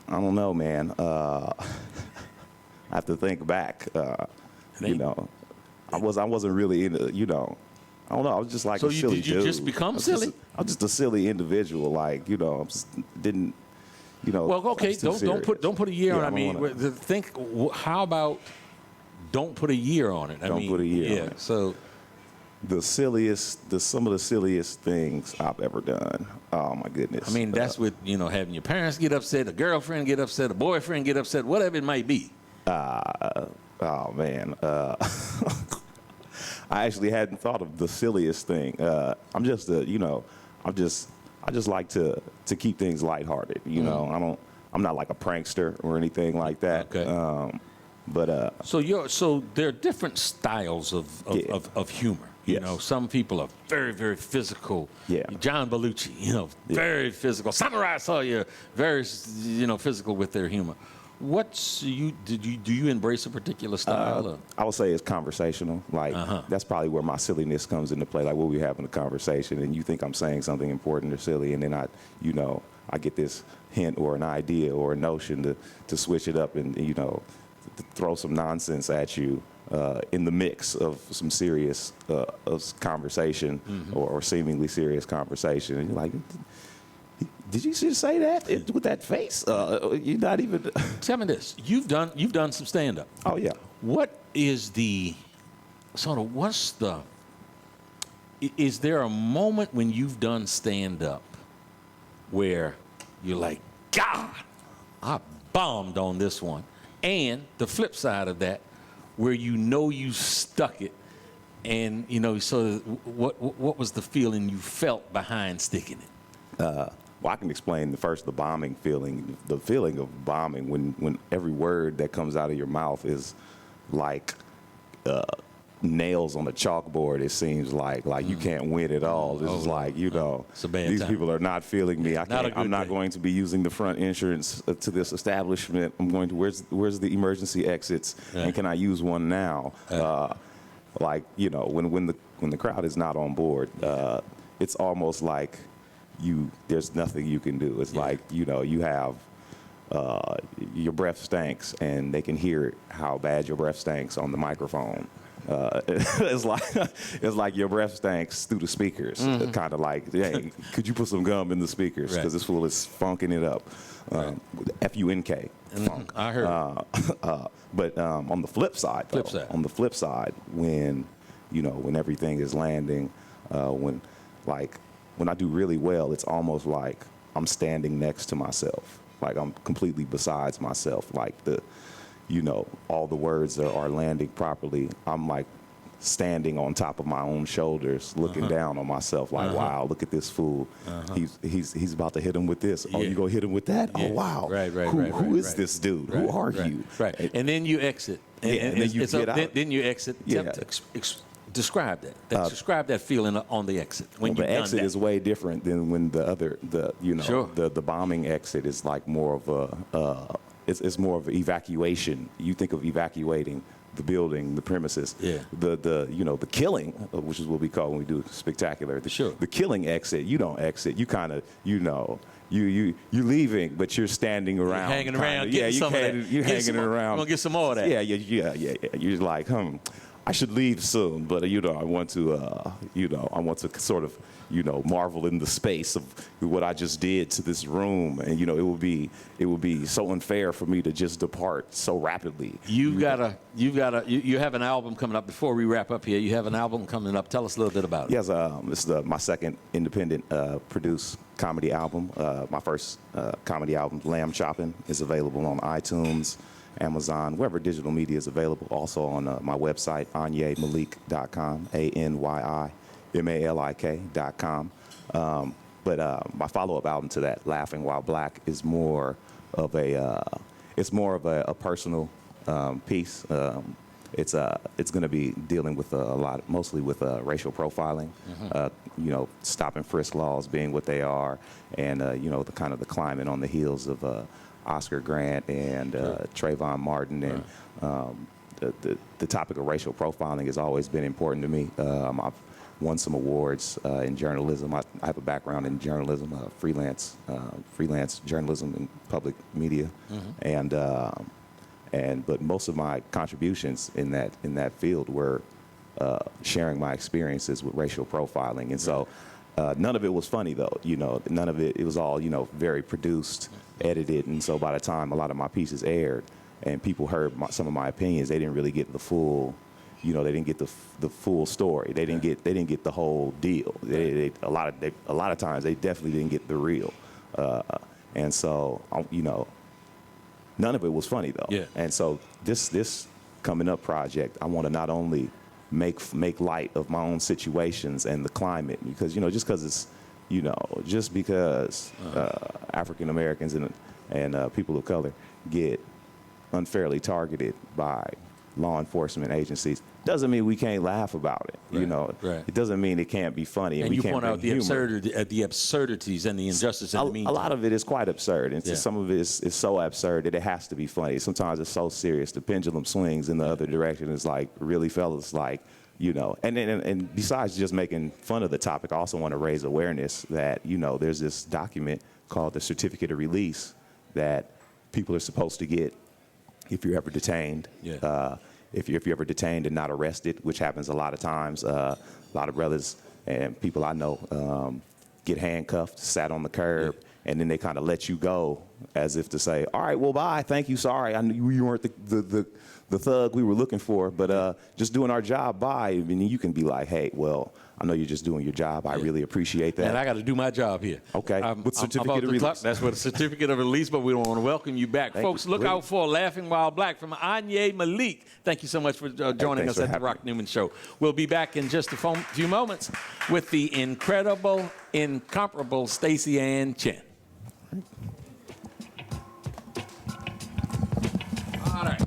don't know, man. I have to think back. I wasn't really into. I don't know. I was just like a silly dude. Did you just become silly? I was just a silly individual. Didn't. Well, okay. Don't put a year on. I mean, think. How about don't put a year on it? Don't put a year on it. So. Some of the silliest things I've ever done. Oh my goodness. I mean, that's with having your parents get upset, a girlfriend get upset, a boyfriend get upset, whatever it might be. Oh man. I actually hadn't thought of the silliest thing. I just like to keep things lighthearted. I'm not like a prankster or anything like that. Okay. So there are different styles of humor. Yes. Some people are very, very physical. Yeah. John Belushi, very physical. Samurai Sawyer, very, physical with their humor. Do you embrace a particular style? I would say it's conversational. That's probably where my silliness comes into play. Like we'll be having a conversation and you think I'm saying something important or silly, and then I get this hint or an idea or a notion to switch it up and to throw some nonsense at you. In the mix of some serious conversation or seemingly serious conversation. And you're like, did you just say that with that face? You're not even... Tell me this. You've done some stand-up. Oh, yeah. Is there a moment when you've done stand-up where you're like, God, I bombed on this one. And the flip side of that, where you know you stuck it, and you know, so what was the feeling you felt behind sticking it? Well, I can explain the bombing feeling. The feeling of bombing when every word that comes out of your mouth is like nails on a chalkboard. It seems like you can't win at all. This is like, you know, these people are not feeling me. I'm not going to be using the front entrance to this establishment. I'm going to where's the emergency exits, and can I use one now? Like, you know, when the crowd is not on board, it's almost like there's nothing you can do. It's like, you know, you have your breath stinks, and they can hear how bad your breath stinks on the microphone. It's like your breath stinks through the speakers. Kind of like, hey, could you put some gum in the speakers, because this fool is funking it up. F-U-N-K. Funk. I heard. But on the flip side, when everything is landing, when I do really well, it's almost like I'm standing next to myself. Like I'm completely besides myself. Like all the words are landing properly. I'm like standing on top of my own shoulders, looking down on myself. Like, wow, look at this fool. He's about to hit him with this. Oh, you gonna hit him with that? Oh, wow. Who is this dude? Who are you? Right. And then you exit. And then you get out. Then you exit. Yeah. Describe that. Describe that feeling on the exit. When the exit is way different than when the bombing exit is like more of it's more of an evacuation. You think of evacuating the building, the premises. Yeah. The killing, which is what we call when we do spectacular. The killing exit. You don't exit. You kind of you're leaving, but you're standing around. You're hanging around. You're hanging around. We're gonna get some more of that. Yeah. You're like, I should leave soon, but I want to sort of marvel in the space of what I just did to this room, and it would be so unfair for me to just depart so rapidly. You have an album coming up. Before we wrap up here, you have an album coming up. Tell us a little bit about it. Yes, this is my second independent produced comedy album. My first comedy album, Lamb Chopping, is available on iTunes, Amazon, wherever digital media is available. Also on my website, AnyeMalik.com, ANYIMALIK.com. But my follow-up album to that, Laughing While Black, is more of a personal piece. It's going to be dealing with mostly with racial profiling, stop and frisk laws being what they are, and the kind of the climate on the heels of Oscar Grant and Trayvon Martin, and the topic of racial profiling has always been important to me. I've won some awards in journalism. I have a background in journalism, freelance journalism and public media, but most of my contributions in that field were sharing my experiences with racial profiling, and so. None of it was funny, though. None of it. It was all very produced, edited, and so by the time a lot of my pieces aired and people heard some of my opinions, they didn't really get the full. They didn't get the full story. They didn't get the whole deal. A lot of times they definitely didn't get the real. And so none of it was funny though. Yeah. And so this coming up project, I want to not only make light of my own situations and the climate, because just because African Americans and people of color get unfairly targeted by law enforcement agencies doesn't mean we can't laugh about it. It doesn't mean it can't be funny, and we you can't point out the absurdities and the injustice in the meantime. A lot of it is quite absurd, and some of it is so absurd that it has to be funny. Sometimes it's so serious, the pendulum swings in the other direction. It's like, really, fellas, and besides just making fun of the topic, I also want to raise awareness that there's this document called the Certificate of Release that people are supposed to get if you're ever detained. If you're ever detained and not arrested, which happens a lot of times. A lot of brothers and people I know get handcuffed, sat on the curb, and then they kind of let you go as if to say, all right, well, bye, thank you, sorry, I knew you weren't the thug we were looking for, but just doing our job, bye. I mean, you can be like, hey, well, I know you're just doing your job. I really appreciate that. And I got to do my job here. Okay. With certificate of release. That's what a certificate of release, but we want to welcome you back. Folks, look out for Laughing While Black from Anye Malik. Thank you so much for joining us at the Rock Newman Show. We'll be back in just a few moments with the incredible, incomparable Stacey Ann Chen. All right.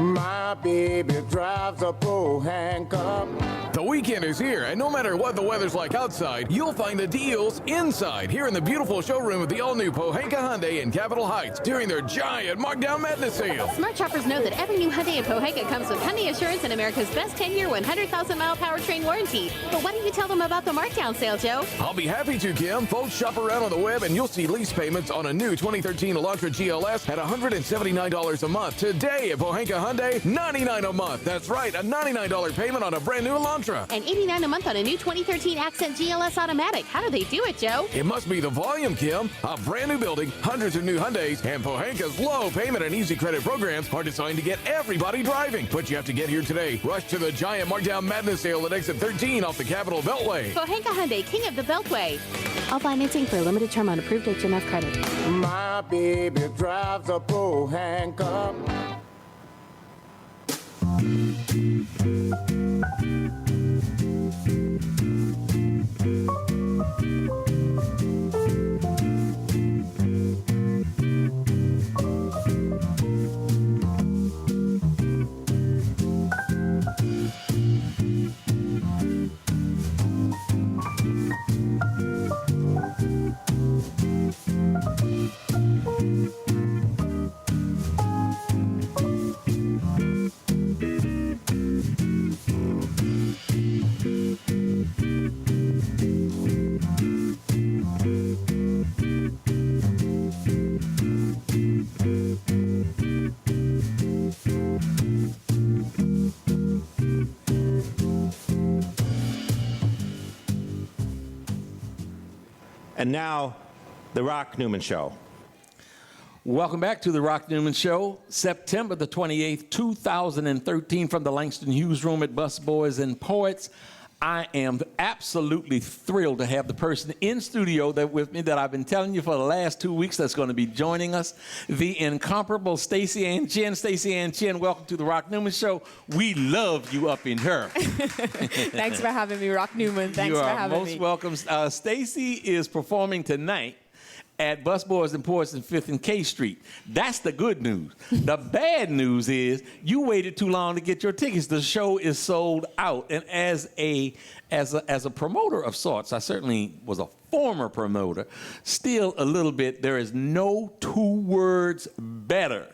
My baby drives a handcuff. The weekend is here, and no matter what the weather's like outside, you'll find the deals inside here in the beautiful showroom of the all-new Pohanka Hyundai in Capitol Heights during their giant Markdown Madness sale. Smart shoppers know that every new Hyundai in Pohanka comes with Hyundai Assurance and America's best 10-year, 100,000-mile powertrain warranty. But why don't you tell them about the Markdown sale, Joe? I'll be happy to, Kim. Folks, shop around on the web, and you'll see lease payments on a new 2013 Elantra GLS at $179 a month. Today at Pohanka Hyundai, $99 a month. That's right, a $99 payment on a brand new Elantra. And $89 a month on a new 2013 Accent GLS Automatic. How do they do it, Joe? It must be the volume, Kim. A brand new building, hundreds of new Hyundais, and Pohanka's low payment and easy credit programs are designed to get everybody driving. But you have to get here today. Rush to the giant Markdown Madness sale at exit 13 off the Capitol Beltway. Pohanka Hyundai, king of the Beltway. All financing for a limited term on approved HMF credit. My baby drives a handcuff. And now, the Rock Newman Show. Welcome back to the Rock Newman Show, September the 28th, 2013, from the Langston Hughes Room at Busboys and Poets. I am absolutely thrilled to have the person in studio with me that I've been telling you for the last 2 weeks that's going to be joining us, the incomparable Stacey Ann Chin. Stacey Ann Chin, welcome to the Rock Newman Show. We love you up in her. Thanks for having me, Rock Newman. Thanks for having me. You are most welcome. Stacey is performing tonight at Busboys and Poets in 5th and K Street. That's the good news. The bad news is you waited too long to get your tickets. The show is sold out. And as a promoter of sorts, I certainly was a former promoter, still a little bit, there is no two words better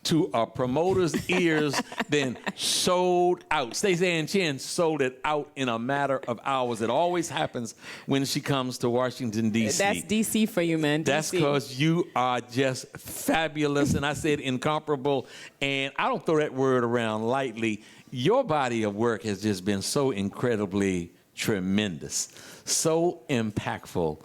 to a promoter's ears than sold out. Stacey Ann Chin sold it out in a matter of hours. It always happens when she comes to Washington, D.C. That's D.C. for you, man. That's because you are just fabulous, and I said incomparable, and I don't throw that word around lightly. Your body of work has just been so incredibly tremendous, so impactful.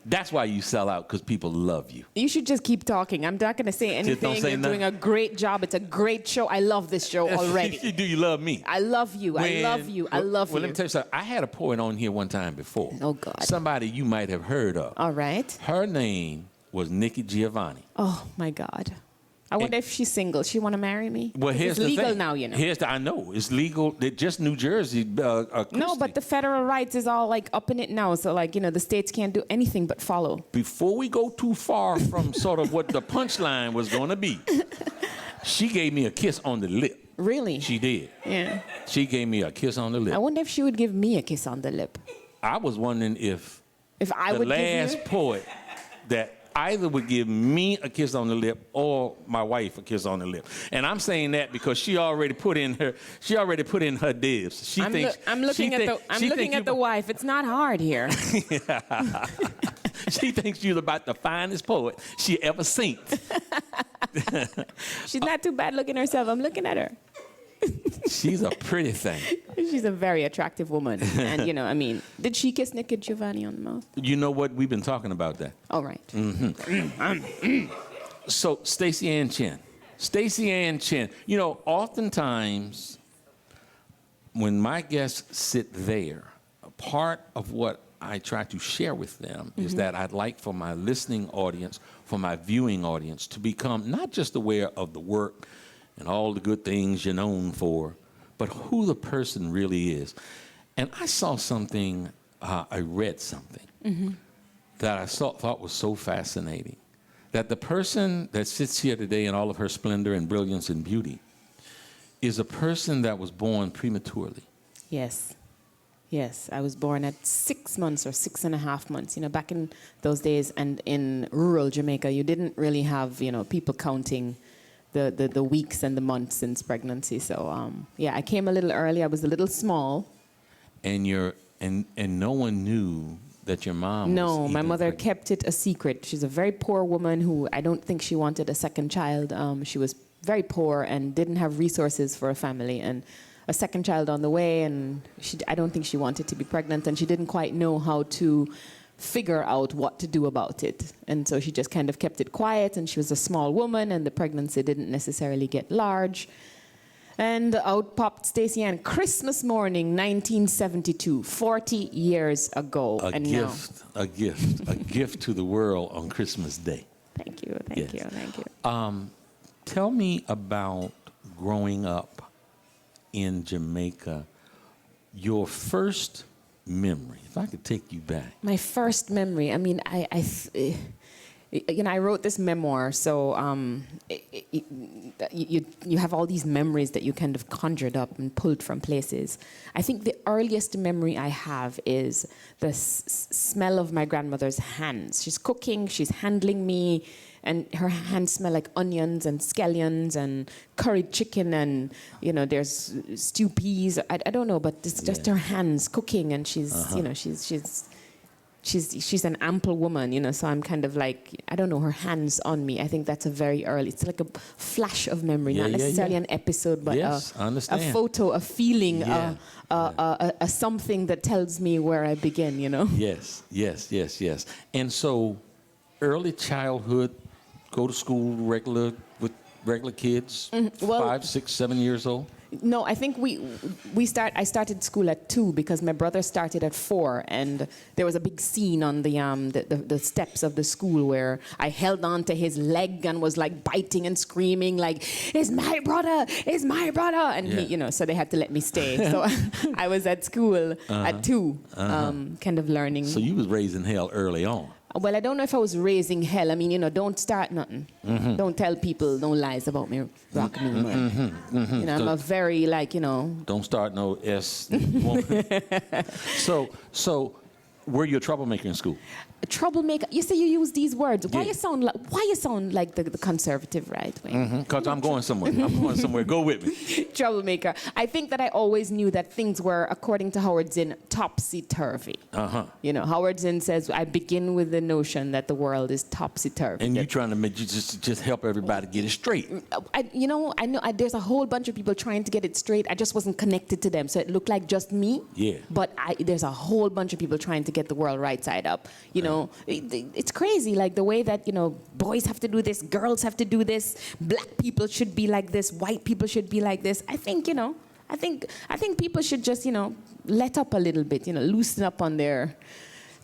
That's why you sell out, because people love you. You should just keep talking. I'm not going to say anything. You're doing a great job. It's a great show. I love this show already. Do you love me? I love you. I love you. I love you. Well, let me tell you something. I had a poet on here one time before. Oh, God. Somebody you might have heard of. All right. Her name was Nikki Giovanni. Oh, my God. I wonder if she's single. She want to marry me? Well, here's the thing. It's legal now, you know. I know. It's legal. Just New Jersey. No, but the federal rights is all like up in it now. So like, you know, the states can't do anything but follow. Before we go too far from sort of what the punchline was going to be, she gave me a kiss on the lip. Really? She did. Yeah. She gave me a kiss on the lip. I wonder if she would give me a kiss on the lip. I was wondering if I would the last poet that either would give me a kiss on the lip or my wife a kiss on the lip. And I'm saying that because she already put in her divs. I'm looking at the wife. It's not hard here. She thinks you're about the finest poet she ever seen. She's not too bad looking herself. I'm looking at her. She's a pretty thing. She's a very attractive woman. And, you know, I mean, did she kiss Nikki Giovanni on the mouth? You know what? We've been talking about that. All right. Mm-hmm. So, Stacey Ann Chin. Stacey Ann Chin. You know, oftentimes when my guests sit there, a part of what I try to share with them is that I'd like for my listening audience, for my viewing audience, to become not just aware of the work and all the good things you're known for, but who the person really is. And I saw something, I read something that I thought was so fascinating, that the person that sits here today in all of her splendor and brilliance and beauty is a person that was born prematurely. Yes. Yes, I was born at 6 months or 6.5 months. You know, back in those days and in rural Jamaica, you didn't really have, you know, people counting the weeks and the months since pregnancy. So, yeah, I came a little early. I was a little small. And no one knew that your mom No, was my mother pregnant. kept it a secret. She's a very poor woman who I don't think she wanted a second child. She was very poor and didn't have resources for a family. And a second child on the way, and I don't think she wanted to be pregnant, and she didn't quite know how to figure out what to do about it. And so she just kind of kept it quiet, and she was a small woman, and the pregnancy didn't necessarily get large. And out popped Stacey Ann, Christmas morning, 1972, 40 years ago. A gift to the world on Christmas Day. Thank you, thank you. Tell me about growing up in Jamaica, your first memory, if I could take you back. My first memory, I mean, I wrote this memoir, so you have all these memories that you kind of conjured up and pulled from places. I think the earliest memory I have is the smell of my grandmother's hands. She's cooking, she's handling me, and her hands smell like onions and scallions and curried chicken, and you know, there's stew peas. I don't know, but it's just her hands cooking, and she's you know, she's she's an ample woman, you know, so I'm kind of like, I don't know, her hands on me. I think that's a very early, it's like a flash of memory, not necessarily an episode, but yes, I a understand. photo, a feeling, Yeah. a something that tells me where I begin, you know? Yes, yes, yes, yes. And so early childhood, go to school with regular kids, well- 5, 6, 7 years old? No, I think I started school at 2 because my brother started at 4, and there was a big scene on the steps of the school where I held on to his leg and was like biting and screaming like, "It's my brother! It's my brother!" And he, you know, so they had to let me stay. So I was at school at 2, kind of learning. So you was raised in hell early on. Well, I don't know if I was raising hell. I mean, you know, don't start nothing. Don't tell people no lies about me, Rock Newman. You know, I'm a very, like, you know. Don't start no S woman. So were you a troublemaker in school? A troublemaker. You say you use these words. Why you sound like the conservative right wing? Because I'm going somewhere. I'm going somewhere. Go with me. Troublemaker. I think that I always knew that things were, according to Howard Zinn, topsy-turvy. You know, Howard Zinn says, I begin with the notion that the world is topsy-turvy. And you trying to make you just help everybody get it straight. I know there's a whole bunch of people trying to get it straight. I just wasn't connected to them. So it looked like just me. Yeah. But there's a whole bunch of people trying to get the world right side up. You know, it's crazy, like the way that, you know, boys have to do this, girls have to do this, black people should be like this, white people should be like this. I think, you know, I think people should just, you know, let up a little bit, you know, loosen up on their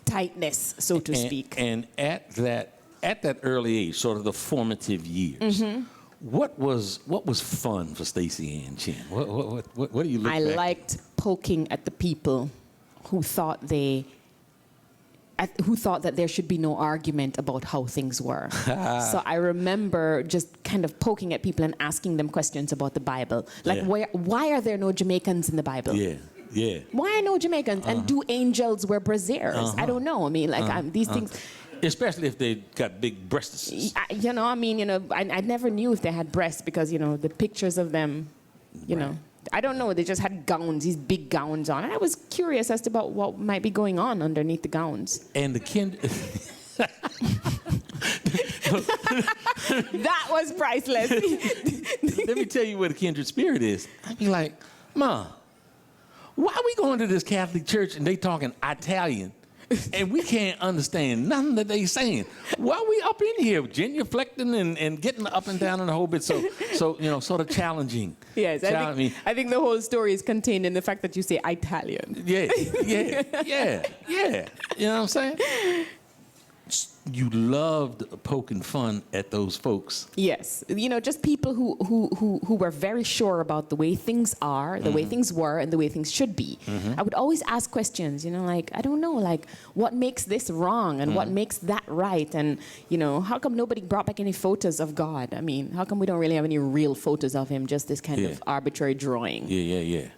tightness, so to speak. And at that early age, sort of the formative years, what was fun for Stacey Ann Chin? What do you look I back liked poking at the people who thought that there should be no argument about how things were. So I remember just kind of poking at people and asking them questions about the Bible. Like, why are there no Jamaicans in the Bible? Yeah. Why are no Jamaicans? And do angels wear brassieres? I don't know. I mean, like, these things... Especially if they got big breasts. You know, I mean, you know, I never knew if they had breasts because, you know, the pictures of them, you know... I don't know. They just had gowns, these big gowns on. And I was curious as to about what might be going on underneath the gowns. And the That was priceless. Let me tell you what a kindred spirit is. I'd be like, Ma, why are we going to this Catholic church and they talking Italian and we can't understand nothing that they saying? Why are we up in here genuflecting and getting up and down and a whole bit? So you know, sort of challenging. Yes, I think the whole story is contained in the fact that you say Italian. Yeah. You know what I'm saying? You loved poking fun at those folks. Yes, you know, just people who were very sure about the way things are, the way things were, and the way things should be. I would always ask questions, you know, like, I don't know, like, what makes this wrong and what makes that right? And, you know, how come nobody brought back any photos of God? I mean, how come we don't really have any real photos of him, just this kind of arbitrary drawing? Yeah.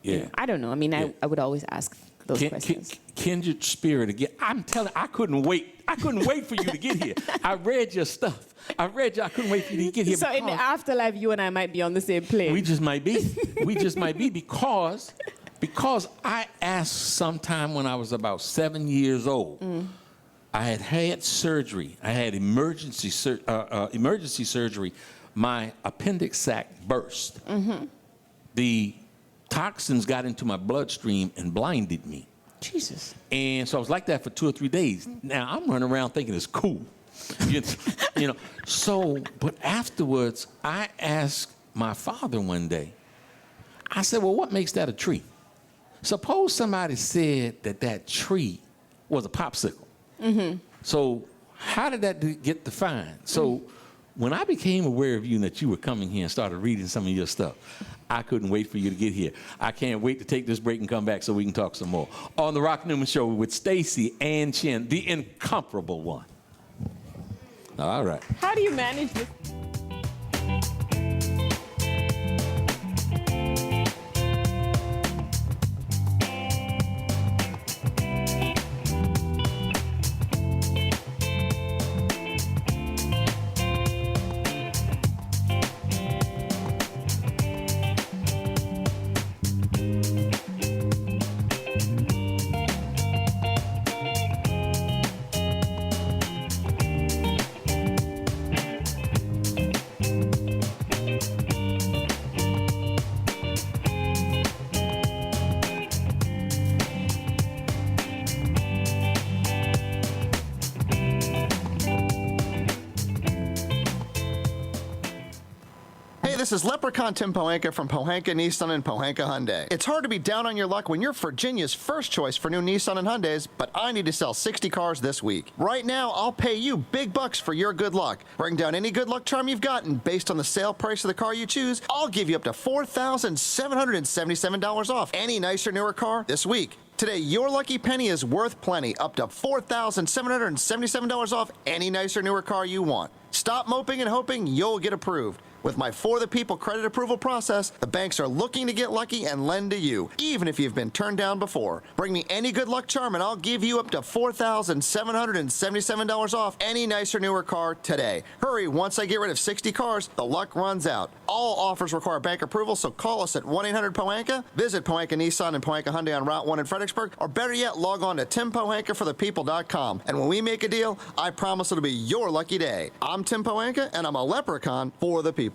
You know, I don't know. I mean, I would always ask those questions. Kindred spirit again. I'm telling you, I couldn't wait. I couldn't wait for you to get here. I read your stuff. I couldn't wait for you to get here. So in the afterlife, you and I might be on the same plane. We just might be because I asked sometime when I was about 7 years old. I had surgery. I had emergency surgery. My appendix sac burst. The toxins got into my bloodstream and blinded me. Jesus. And so I was like that for 2 or 3 days. Now I'm running around thinking it's cool. You know. So, but afterwards, I asked my father one day, I said, well, what makes that a tree? Suppose somebody said that tree was a popsicle. So how did that get defined? So when I became aware of you and that you were coming here and started reading some of your stuff, I couldn't wait for you to get here. I can't wait to take this break and come back so we can talk some more. On the Rock Newman Show with Stacey Ann Chin, the incomparable one. All right. How do you manage this? this is Leprechaun Tim Pohanka from Pohanka Nissan and Pohanka Hyundai. It's hard to be down on your luck when you're Virginia's first choice for new Nissan and Hyundais, but I need to sell 60 cars this week. Right now, I'll pay you big bucks for your good luck. Bring down any good luck charm you've got, and based on the sale price of the car you choose, I'll give you up to $4,777 off any nicer, newer car this week. Today, your lucky penny is worth plenty, up to $4,777 off any nicer, newer car you want. Stop moping and hoping you'll get approved. With my For the People credit approval process, the banks are looking to get lucky and lend to you, even if you've been turned down before. Bring me any good luck charm and I'll give you up to $4,777 off any nicer, newer car today. Hurry, once I get rid of 60 cars, the luck runs out. All offers require bank approval, so call us at 1-800-POHANKA, visit Pohanka Nissan and Pohanka Hyundai on Route 1 in Fredericksburg, or better yet, log on to timpohankaforthepeople.com. And when we make a deal, I promise it'll be your lucky day. I'm Tim Pohanka, and I'm a leprechaun for the people.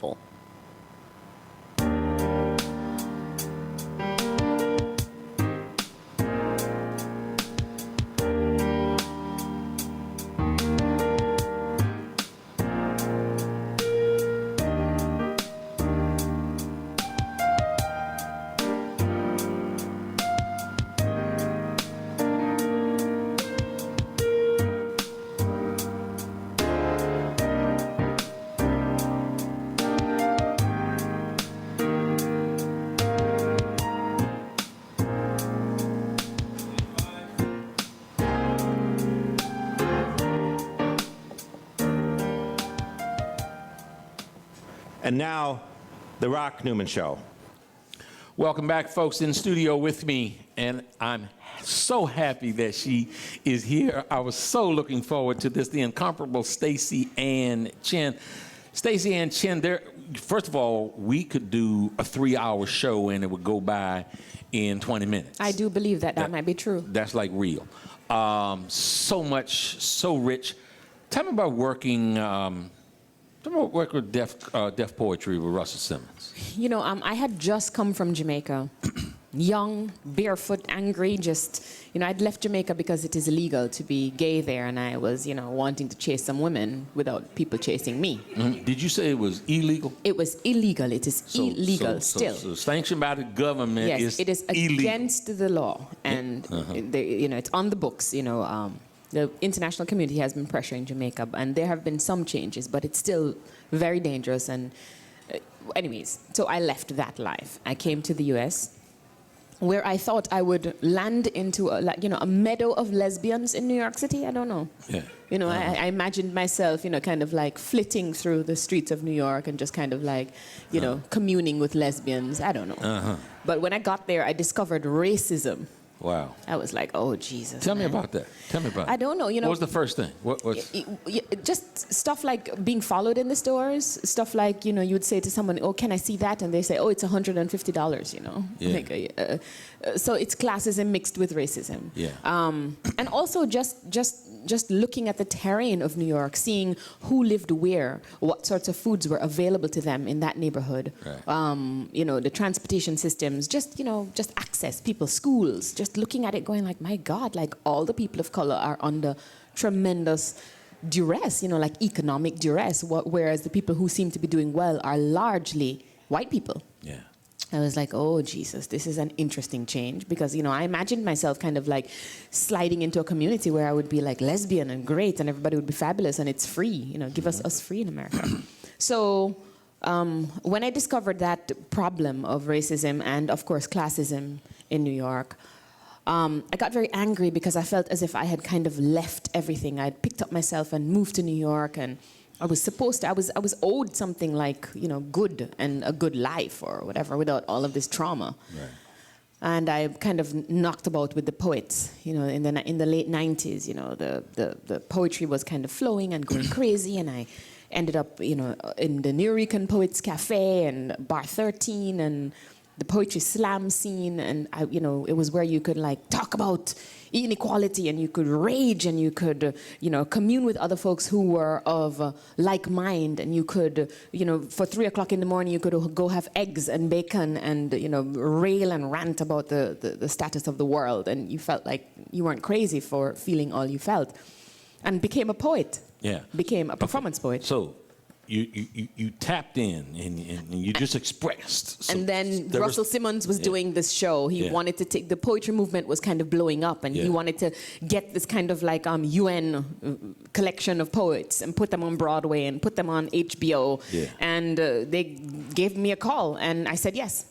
And now, the Rock Newman Show. Welcome back, folks, in studio with me, and I'm so happy that she is here. I was so looking forward to this, the incomparable Stacey Ann Chin. Stacey Ann Chin, first of all, we could do a 3-hour show and it would go by in 20 minutes. I do believe that might be true. That's like real. So much, so rich. Tell me about working with Def Poetry with Russell Simmons. You know, I had just come from Jamaica, young, barefoot, angry, I'd left Jamaica because it is illegal to be gay there, and I was, wanting to chase some women without people chasing me. Mm-hmm. Did you say it was illegal? It was illegal. It is illegal still. So sanctioned by the government. Yes, it is illegal. Against the law, and it's on the books. The international community has been pressuring Jamaica, and there have been some changes, but it's still very dangerous. And anyways, so I left that life. I came to the U.S., where I thought I would land into a meadow of lesbians in New York City. I don't know. Yeah. I imagined myself, kind of like flitting through the streets of New York and just kind of like, communing with lesbians. I don't know. But when I got there, I discovered racism. Wow. I was like, oh, Jesus. Tell me about that. I don't know. What was the first thing? Just stuff like being followed in the stores. Stuff like, you would say to someone, oh, can I see that? And they say, oh, it's $150, Yeah. So it's classism mixed with racism. Yeah. And also just looking at the terrain of New York, seeing who lived where, what sorts of foods were available to them in that neighborhood. Right. The transportation systems, just access, people, schools, just looking at it going like, my God, like all the people of color are under tremendous duress, like economic duress, whereas the people who seem to be doing well are largely white people. Yeah. I was like, oh, Jesus, this is an interesting change because, I imagined myself kind of like sliding into a community where I would be like lesbian and great and everybody would be fabulous and it's free, give us free in America. So when I discovered that problem of racism and, of course, classism in New York, I got very angry because I felt as if I had kind of left everything. I had picked up myself and moved to New York, and I was owed something like, good and a good life or whatever without all of this trauma. Right. And I kind of knocked about with the poets, in the late 90s, the poetry was kind of flowing and going crazy, and I ended up, in the New Rican Poets Cafe and Bar 13 and the poetry slam scene, and it was where you could like talk about inequality and you could rage and you could commune with other folks who were of like mind, and you could for 3 o'clock in the morning you could go have eggs and bacon and rail and rant about the status of the world, and you felt like you weren't crazy for feeling all you felt, and became a poet. Yeah. Became a performance poet. So you tapped in and you just expressed. And then Russell Simmons was doing this show. He wanted to take, the poetry movement was kind of blowing up, and he wanted to get this kind of like UN collection of poets and put them on Broadway and put them on HBO. Yeah. And they gave me a call, and I said yes.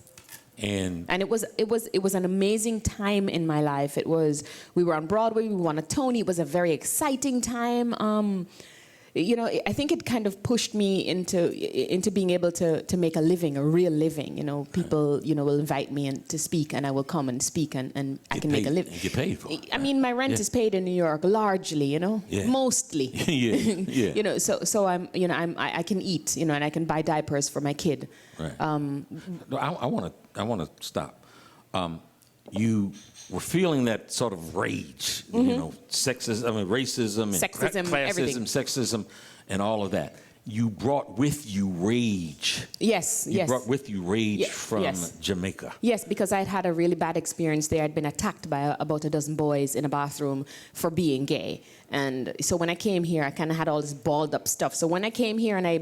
And it was an amazing time in my life. We were on Broadway, we won a Tony. It was a very exciting time. You know, I think it kind of pushed me into being able to make a living, a real living. You know, people, you know, will invite me to speak, and I will come and speak, and I can make a living. And get paid for it. I mean, my rent is paid in New York, largely, you know, mostly. Yeah. You know, so I can eat, you know, and I can buy diapers for my kid. Right. I want to stop. You were feeling that sort of rage, you know, racism, and sexism, classism, everything. sexism, and all of that. You brought with you rage. Yes, You brought with you rage from Jamaica. Yes, because I'd had a really bad experience there. I'd been attacked by about a dozen boys in a bathroom for being gay. And so when I came here, I kind of had all this balled up stuff. So when I came here and I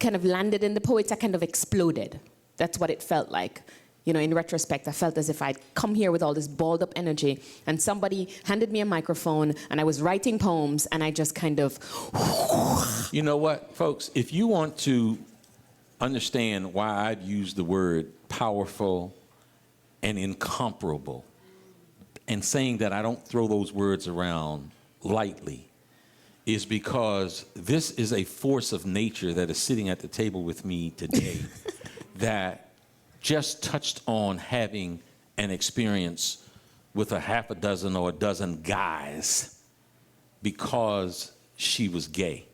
kind of landed in the Poets, I kind of exploded. That's what it felt like. You know, in retrospect, I felt as if I'd come here with all this balled up energy, and somebody handed me a microphone, and I was writing poems, and I just kind of... You know what, folks? If you want to understand why I've used the word powerful and incomparable, and saying that I don't throw those words around lightly, is because this is a force of nature that is sitting at the table with me today that just touched on having an experience with a half a dozen or a dozen guys because she was gay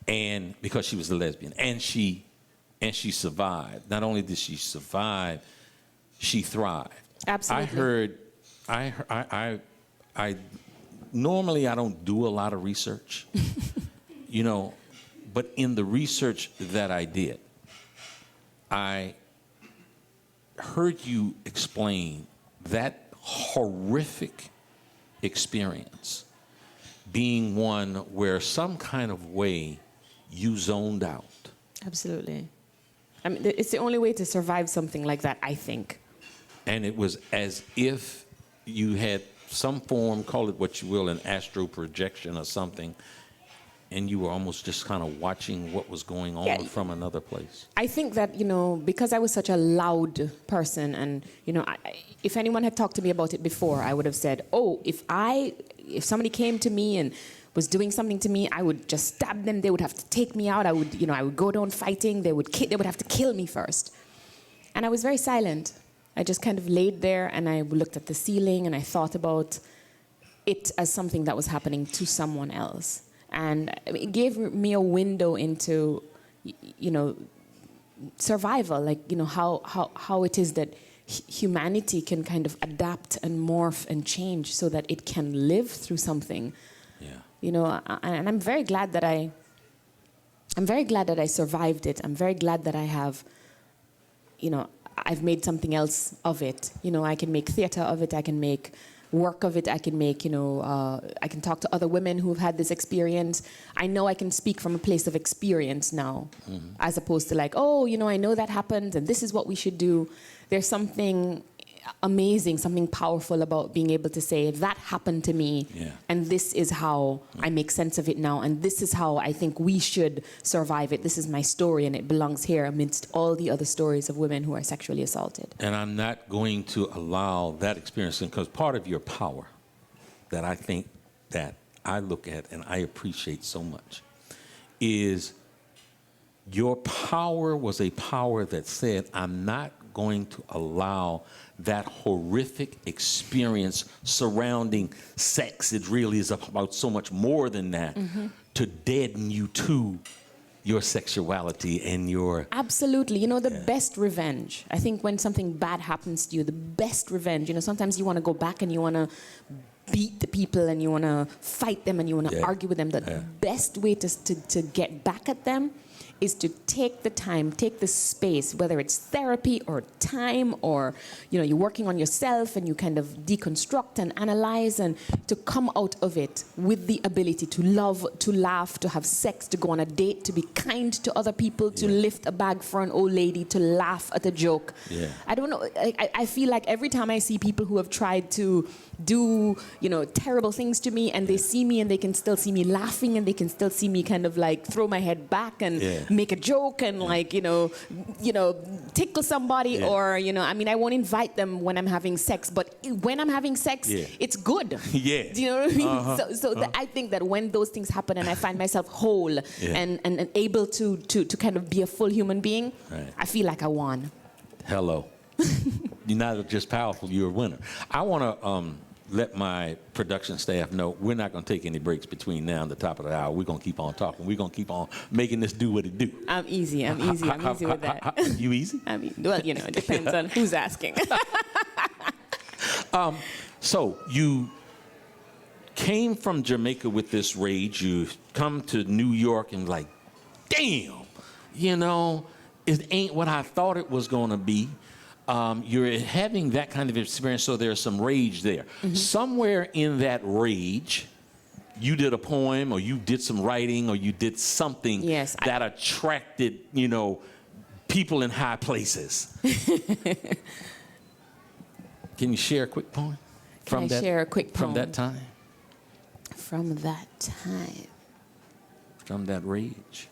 and because she was a lesbian, and she survived. Not only did she survive, she thrived. Absolutely. I normally I don't do a lot of research, you know, but in the research that I did, I heard you explain that horrific experience being one where some kind of way you zoned out. Absolutely. I mean, it's the only way to survive something like that, I think. And it was as if you had some form, call it what you will, an astral projection or something, and you were almost just kind of watching what was going on from another place. I think that, you know, because I was such a loud person, and, you know, if anyone had talked to me about it before, I would have said, oh, if somebody came to me and was doing something to me, I would just stab them. They would have to take me out. I would go down fighting. They would have to kill me first. And I was very silent. I just kind of laid there, and I looked at the ceiling, and I thought about it as something that was happening to someone else. And it gave me a window into, you know, survival, like, you know, how it is that humanity can kind of adapt and morph and change so that it can live through something. Yeah. You know, and I'm very glad that I survived it. I'm very glad that I have, you know, I've made something else of it. You know, I can make theater of it. I can make work of it. I can make, you know, I can talk to other women who've had this experience. I know I can speak from a place of experience now, as opposed to like, oh, you know, I know that happened and this is what we should do. There's something amazing, something powerful about being able to say, that happened to me, and this is how I make sense of it now, and this is how I think we should survive it. This is my story, and it belongs here amidst all the other stories of women who are sexually assaulted. And I'm not going to allow that experience, because part of your power that I think that I look at and I appreciate so much is your power was a power that said, I'm not going to allow that horrific experience surrounding sex, it really is about so much more than that, to deaden you to your sexuality and your... Absolutely. You know, the best revenge, I think when something bad happens to you, the best revenge, you know, sometimes you want to go back and you want to beat the people and you want to fight them and you want to argue with them. The best way to get back at them is to take the time, take the space, whether it's therapy or time or, you're working on yourself and you kind of deconstruct and analyze, and to come out of it with the ability to love, to laugh, to have sex, to go on a date, to be kind to other people, to lift a bag for an old lady, to laugh at a joke. Yeah. I don't know. I feel like every time I see people who have tried to do, terrible things to me, and they see me and they can still see me laughing, and they can still see me kind of like throw my head back and make a joke and tickle somebody, or I won't invite them when I'm having sex, but when I'm having sex, it's good. Yeah. Do you know what I mean? So I think that when those things happen and I find myself whole and able to kind of be a full human being, I feel like I won. Hello. You're not just powerful, you're a winner. I want to let my production staff know we're not going to take any breaks between now and the top of the hour. We're going to keep on talking. We're going to keep on making this do what it do. I'm easy with that. You easy? Well, it depends on who's asking. So you came from Jamaica with this rage. You come to New York and like, damn, it ain't what I thought it was going to be. You're having that kind of experience, so there's some rage there. Mm-hmm. Somewhere in that rage, you did a poem, or you did some writing, or you did something that attracted, people in high places. Can you share a quick poem? From that time? From that time. From that rage.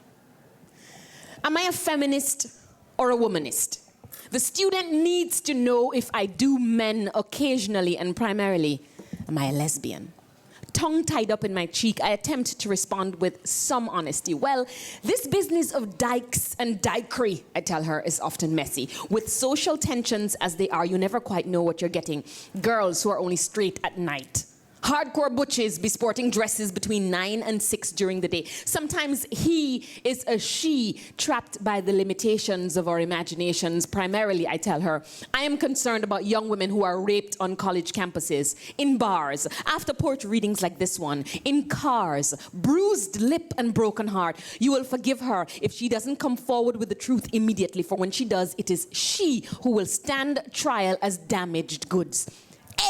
Am I a feminist or a womanist? The student needs to know if I do men occasionally and primarily. Am I a lesbian? Tongue tied up in my cheek, I attempt to respond with some honesty. Well, this business of dykes and dykery, I tell her, is often messy. With social tensions as they are, you never quite know what you're getting. Girls who are only straight at night. Hardcore butches be sporting dresses between 9 and 6 during the day. Sometimes he is a she, trapped by the limitations of our imaginations. Primarily, I tell her, I am concerned about young women who are raped on college campuses, in bars, after poetry readings like this one, in cars, bruised lip and broken heart. You will forgive her if she doesn't come forward with the truth immediately, for when she does, it is she who will stand trial as damaged goods.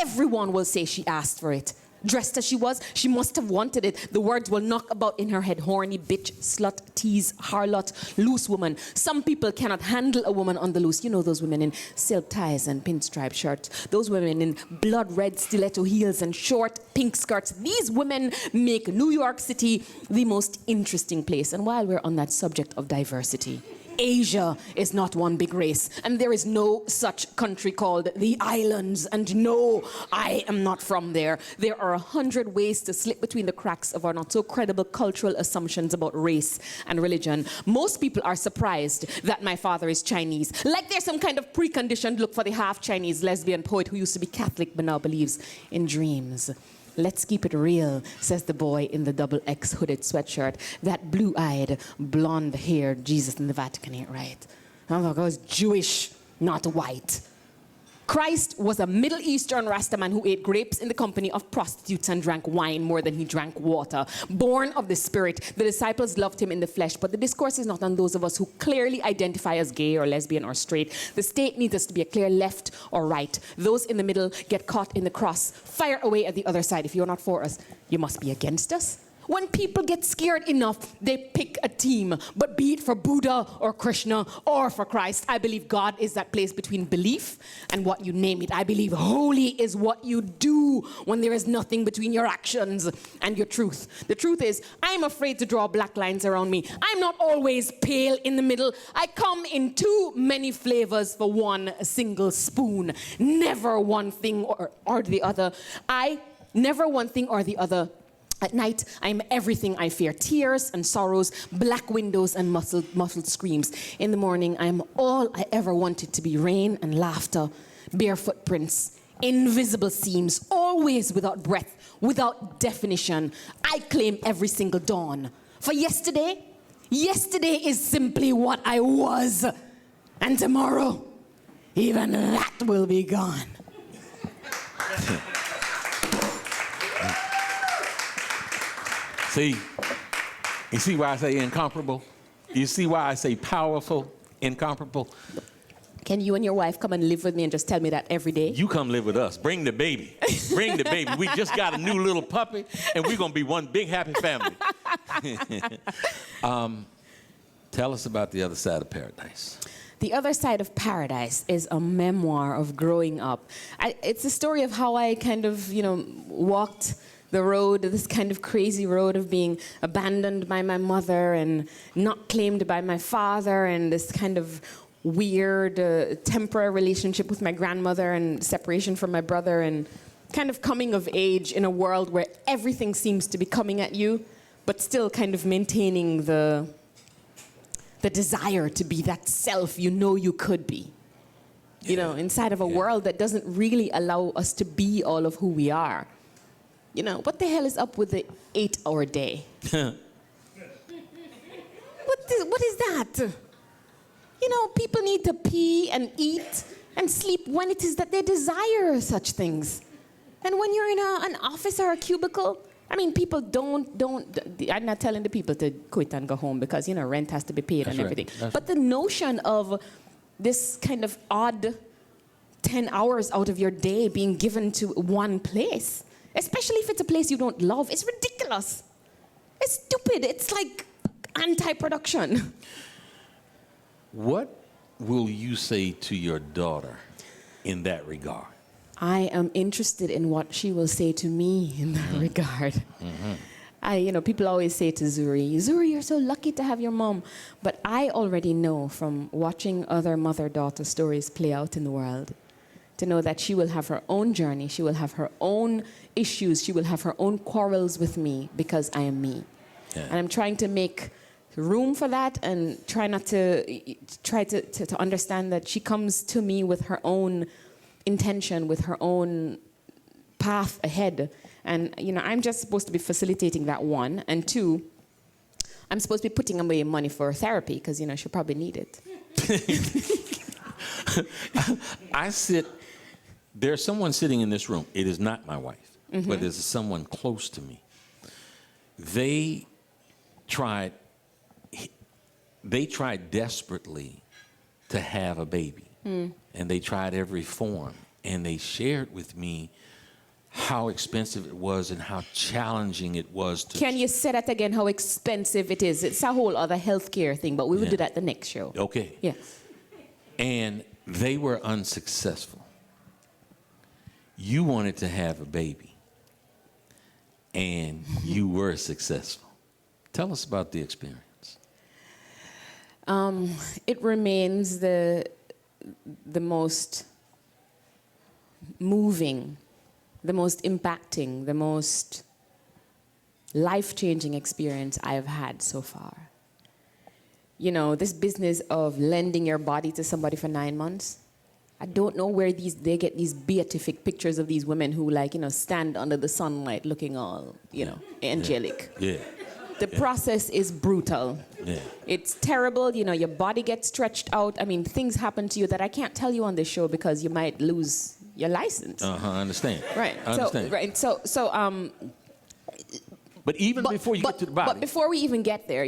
Everyone will say she asked for it. Dressed as she was, she must have wanted it. The words will knock about in her head. Horny, bitch, slut, tease, harlot, loose woman. Some people cannot handle a woman on the loose. You know those women in silk ties and pinstripe shirts. Those women in blood red stiletto heels and short pink skirts. These women make New York City the most interesting place. And while we're on that subject of diversity, Asia is not one big race, and there is no such country called the islands, and no, I am not from there. There are 100 ways to slip between the cracks of our not so credible cultural assumptions about race and religion. Most people are surprised that my father is Chinese, like there's some kind of preconditioned look for the half-Chinese lesbian poet who used to be Catholic but now believes in dreams. Let's keep it real, says the boy in the XX hooded sweatshirt. That blue-eyed, blonde-haired Jesus in the Vatican ain't right. I was Jewish, not white. Christ was a Middle Eastern Rastaman who ate grapes in the company of prostitutes and drank wine more than he drank water. Born of the Spirit, the disciples loved him in the flesh, but the discourse is not on those of us who clearly identify as gay or lesbian or straight. The state needs us to be a clear left or right. Those in the middle get caught in the cross. Fire away at the other side. If you're not for us, you must be against us. When people get scared enough, they pick a team. But be it for Buddha or Krishna or for Christ, I believe God is that place between belief and what you name it. I believe holy is what you do when there is nothing between your actions and your truth. The truth is, I'm afraid to draw black lines around me. I'm not always pale in the middle. I come in too many flavors for one single spoon. Never one thing or the other. Never one thing or the other. At night, I am everything I fear. Tears and sorrows, black windows and muffled screams. In the morning, I am all I ever wanted to be. Rain and laughter, bare footprints, invisible seams, always without breath, without definition. I claim every single dawn. For yesterday is simply what I was. And tomorrow, even that will be gone. See, you see why I say incomparable? You see why I say powerful, incomparable? Can you and your wife come and live with me and just tell me that every day? You come live with us. Bring the baby. Bring the baby. We just got a new little puppy, and we're going to be one big happy family. Tell us about The Other Side of Paradise. The Other Side of Paradise is a memoir of growing up. It's a story of how I kind of, walked the road, this kind of crazy road of being abandoned by my mother and not claimed by my father, and this kind of weird temporary relationship with my grandmother and separation from my brother, and kind of coming of age in a world where everything seems to be coming at you, but still kind of maintaining the desire to be that self you could be. Inside of a world that doesn't really allow us to be all of who we are. What the hell is up with the 8-hour day? What is that? People need to pee and eat and sleep when it is that they desire such things. And when you're in an office or a cubicle, people don't. I'm not telling the people to quit and go home because, rent has to be paid and everything. But the notion of this kind of odd 10 hours out of your day being given to one place, especially if it's a place you don't love, it's ridiculous. It's stupid. It's like anti-production. What will you say to your daughter in that regard? I am interested in what she will say to me in that regard. People always say to Zuri, you're so lucky to have your mom. But I already know from watching other mother-daughter stories play out in the world, to know that she will have her own journey, she will have her own issues, she will have her own quarrels with me because I am me. Yeah. And I'm trying to make room for that and try to understand that she comes to me with her own intention, with her own path ahead. And, I'm just supposed to be facilitating that, one. And two, I'm supposed to be putting away money for therapy because, she'll probably need it. There's someone sitting in this room. It is not my wife, but there's someone close to me. They tried desperately to have a baby. And they tried every form. And they shared with me how expensive it was and how challenging it was to... Can you say that again, how expensive it is? It's a whole other healthcare thing, but we will do that the next show. Okay. Yeah. And they were unsuccessful. You wanted to have a baby. And you were successful. Tell us about the experience. It remains the most moving, the most impacting, the most life-changing experience I have had so far. This business of lending your body to somebody for 9 months, I don't know where they get these beatific pictures of these women who stand under the sunlight looking all, angelic. Yeah. The process is brutal. Yeah. It's terrible. Your body gets stretched out. Things happen to you that I can't tell you on this show because you might lose your license. I understand. Right. I understand. But before you get to the body. But before we even get there,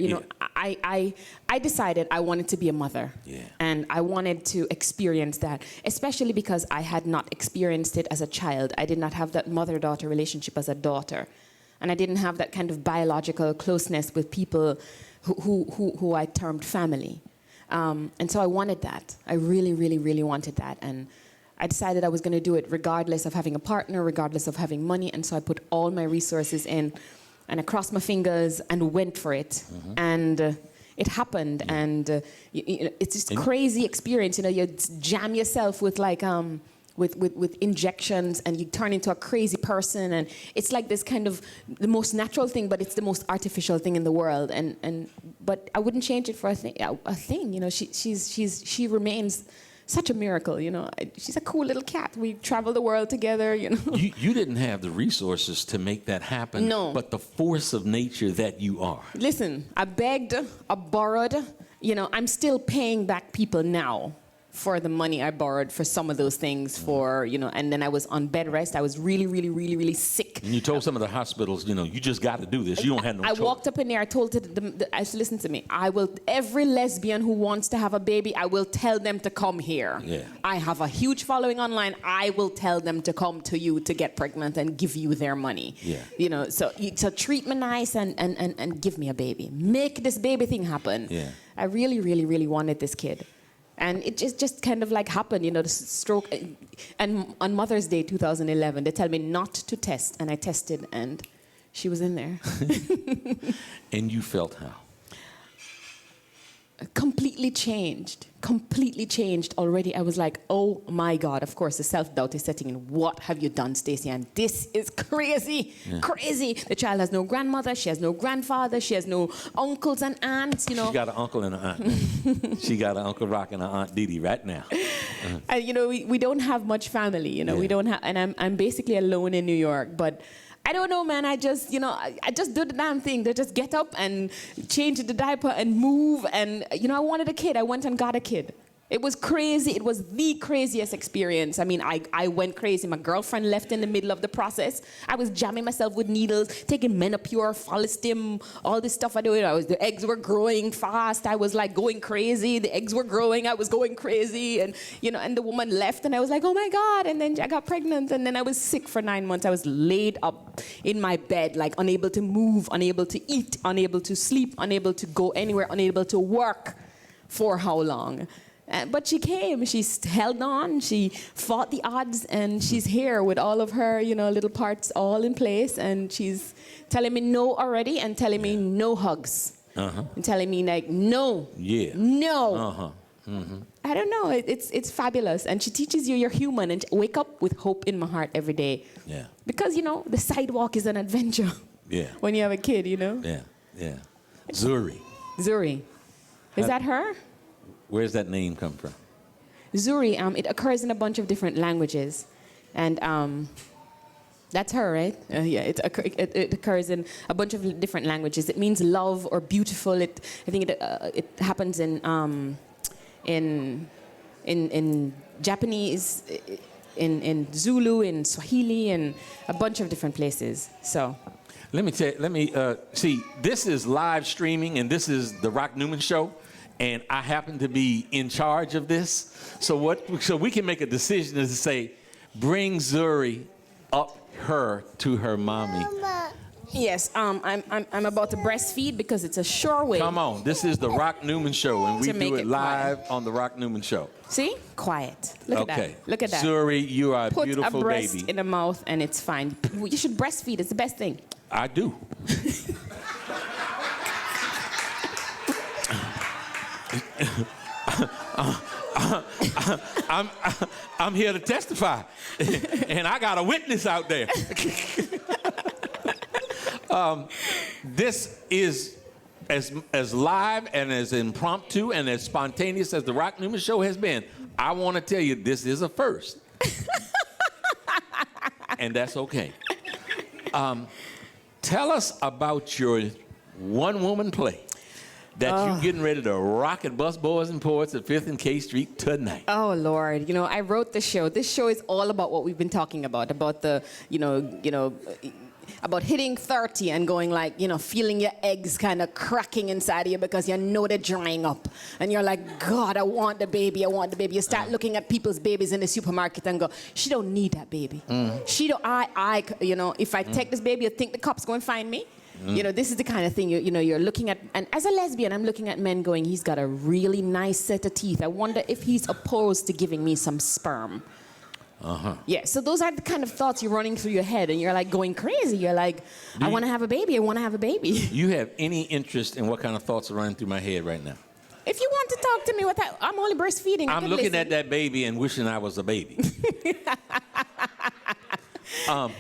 I decided I wanted to be a mother. Yeah. And I wanted to experience that, especially because I had not experienced it as a child. I did not have that mother-daughter relationship as a daughter. And I didn't have that kind of biological closeness with people who I termed family. And so I wanted that. I really, really, really wanted that. And I decided I was going to do it regardless of having a partner, regardless of having money. And so I put all my resources in, and I crossed my fingers and went for it. And it happened. Yeah. And it's just a crazy experience. You jam yourself with with injections, and you turn into a crazy person, and it's like this kind of the most natural thing, but it's the most artificial thing in the world. But I wouldn't change it for a thing. She remains such a miracle. She's a cool little cat. We travel the world together. You didn't have the resources to make that happen. No. But the force of nature that you are. Listen, I begged, I borrowed. I'm still paying back people now for the money I borrowed for some of those things for, and then I was on bed rest. I was really, really, really, really sick. And you told some of the hospitals, you just got to do this. You don't have no choice. I walked up in there, I told I said, listen to me, every lesbian who wants to have a baby, I will tell them to come here. Yeah. I have a huge following online. I will tell them to come to you to get pregnant and give you their money. Yeah. So treat me nice and give me a baby. Make this baby thing happen. Yeah. I really, really, really wanted this kid. And it just kind of like happened, the stroke. And on Mother's Day 2011, they tell me not to test. And I tested, and she was in there. And you felt how? Completely changed already. I was like, oh my God, of course the self-doubt is setting in. What have you done, Stacey? And this is crazy. The child has no grandmother, she has no grandfather, she has no uncles and aunts, She got an uncle and an aunt. She got an Uncle Rock and an Aunt Dee Dee right now. And we don't have much family, we don't have, and I'm basically alone in New York, but I don't know, man. I just do the damn thing. They just get up and change the diaper and move. And, I wanted a kid. I went and got a kid. It was crazy. It was the craziest experience. I mean, I went crazy. My girlfriend left in the middle of the process. I was jamming myself with needles, taking Menopur, Follistim, all this stuff I do. The eggs were growing fast. I was like going crazy. The eggs were growing. I was going crazy. And, and the woman left and I was like, oh my God. And then I got pregnant. And then I was sick for 9 months. I was laid up in my bed, like unable to move, unable to eat, unable to sleep, unable to go anywhere, unable to work. For how long? But she came, she held on, she fought the odds, and she's here with all of her, little parts all in place, and she's telling me no already and telling me no hugs. And telling me like, no, no. I don't know, it's fabulous. And she teaches you you're human and wake up with hope in my heart every day. Yeah. Because, the sidewalk is an adventure. Yeah. When you have a kid, Yeah, yeah. Zuri. Is that her? Where's that name come from? Zuri, it occurs in a bunch of different languages. And that's her, right? Yeah, it occurs in a bunch of different languages. It means love or beautiful. I think it happens in Japanese, in Zulu, in Swahili, and a bunch of different places. So. Let me see, this is live streaming, and this is the Rock Newman Show. And I happen to be in charge of this. So we can make a decision to say, bring Zuri up to her mommy. Yes, I'm about to breastfeed because it's a sure way. Come on, this is the Rock Newman Show, and we do it live on the Rock Newman Show. See? Quiet. Look at that. Look at that. Zuri, you are a beautiful baby. Put a breast in the mouth and it's fine. You should breastfeed. It's the best thing. I do. I'm here to testify, and I got a witness out there. This is as live and as impromptu and as spontaneous as the Rock Newman Show has been. I want to tell you, this is a first, and that's okay. Tell us about your one-woman play that you're getting ready to rock at Busboys and Poets at 5th and K Street tonight. Oh, Lord. I wrote the show. This show is all about what we've been talking about the, about hitting 30 and going like, feeling your eggs kind of cracking inside of you because they're drying up. And you're like, God, I want the baby. You start looking at people's babies in the supermarket and go, she don't need that baby. She don't, if I take this baby, you think the cops going to find me? This is the kind of thing you're looking at. And as a lesbian, I'm looking at men going, he's got a really nice set of teeth. I wonder if he's opposed to giving me some sperm. Yeah, so those are the kind of thoughts you're running through your head, and you're like going crazy. You're like, I want to have a baby. You have any interest in what kind of thoughts are running through my head right now? If you want to talk to me, I'm only breastfeeding. I'm looking at that baby and wishing I was a baby.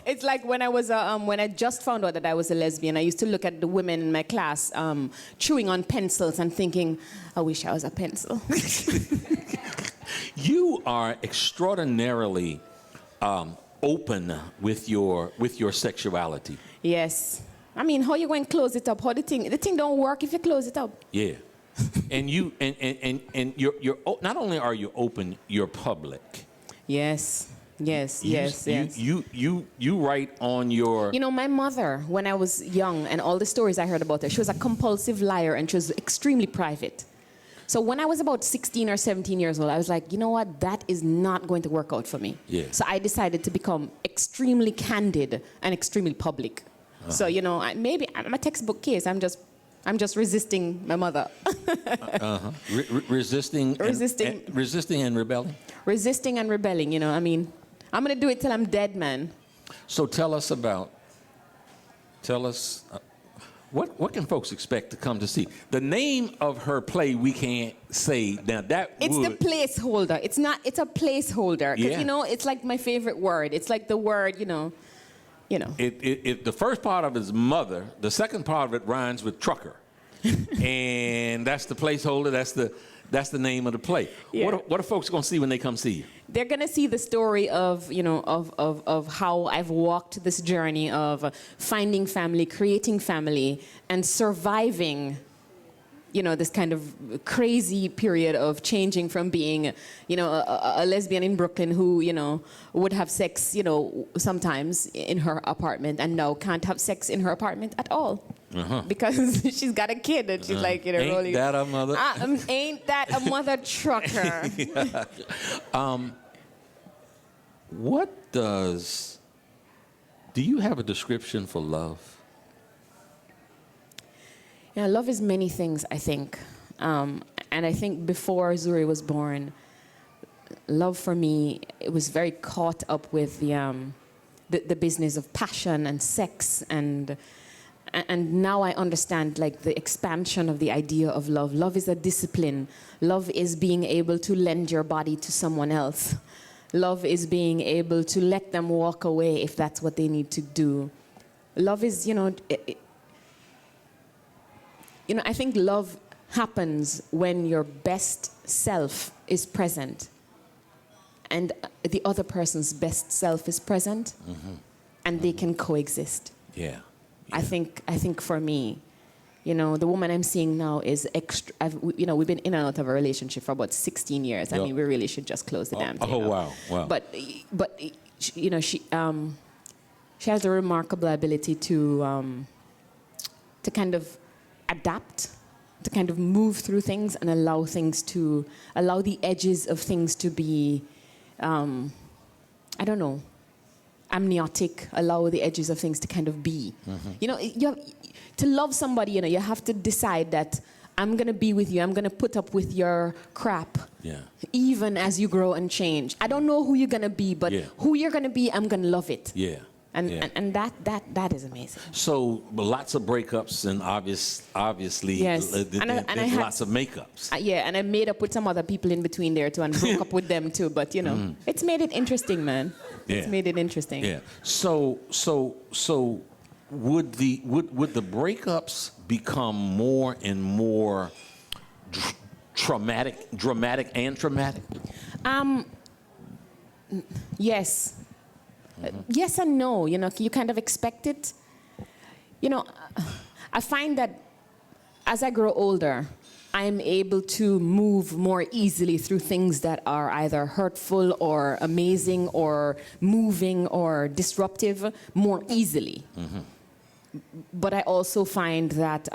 It's like when I just found out that I was a lesbian, I used to look at the women in my class chewing on pencils and thinking, I wish I was a pencil. You are extraordinarily open with your sexuality. Yes. I mean, how you going to close it up? How the thing don't work if you close it up. Yeah. And you're not only are you open, you're public. Yes. Yes, You write on your... You know, my mother, when I was young, and all the stories I heard about her, she was a compulsive liar and she was extremely private. So when I was about 16 or 17 years old, I was like, you know what, that is not going to work out for me. Yeah. So I decided to become extremely candid and extremely public. So, you know, maybe I'm a textbook case. I'm just resisting my mother. Resisting and rebelling? Resisting and rebelling, you know, I mean... I'm going to do it till I'm dead, man. So tell us, what can folks expect to come to see? The name of her play we can't say. Now it's the placeholder. It's a placeholder. Because, you know, it's like my favorite word. It's like the word, you know. The first part of it is mother. The second part of it rhymes with trucker. And that's the placeholder. That's the name of the play. Yeah. What are folks going to see when they come see you? They're going to see the story of, you know, of how I've walked this journey of finding family, creating family, and surviving, you know, this kind of crazy period of changing from being, you know, a lesbian in Brooklyn who, you know, would have sex, you know, sometimes in her apartment and now can't have sex in her apartment at all. Because she's got a kid and she's like, you know, ain't that a mother? Ain't that a mother trucker? Do you have a description for love? Yeah, love is many things, I think. And I think before Zuri was born, love for me, it was very caught up with the business of passion and sex and now I understand like the expansion of the idea of love. Love is a discipline. Love is being able to lend your body to someone else. Love is being able to let them walk away if that's what they need to do. Love is, you know, I think love happens when your best self is present and the other person's best self is present and they can coexist. Yeah. I think for me, you know, the woman I'm seeing now is we've been in and out of a relationship for about 16 years. I mean, we really should just close the damn thing. Wow. But you know, she has a remarkable ability to kind of adapt, to kind of move through things and allow the edges of things to be, I don't know, amniotic, allow the edges of things to kind of be. You know, to love somebody, you know, you have to decide that I'm going to be with you. I'm going to put up with your crap. Yeah. Even as you grow and change. I don't know who you're going to be, but who you're going to be, I'm going to love it. Yeah. And that is amazing. So lots of breakups and obviously yes. There's lots of makeups. And I made up with some other people in between there too and broke up with them too. But you know, it's made it interesting, man. Yeah. It's made it interesting. Yeah. So would the breakups become more and more dramatic and traumatic? Yes. Yes and no, you know, you kind of expect it. You know, I find that as I grow older, I'm able to move more easily through things that are either hurtful or amazing or moving or disruptive more easily. But I also find that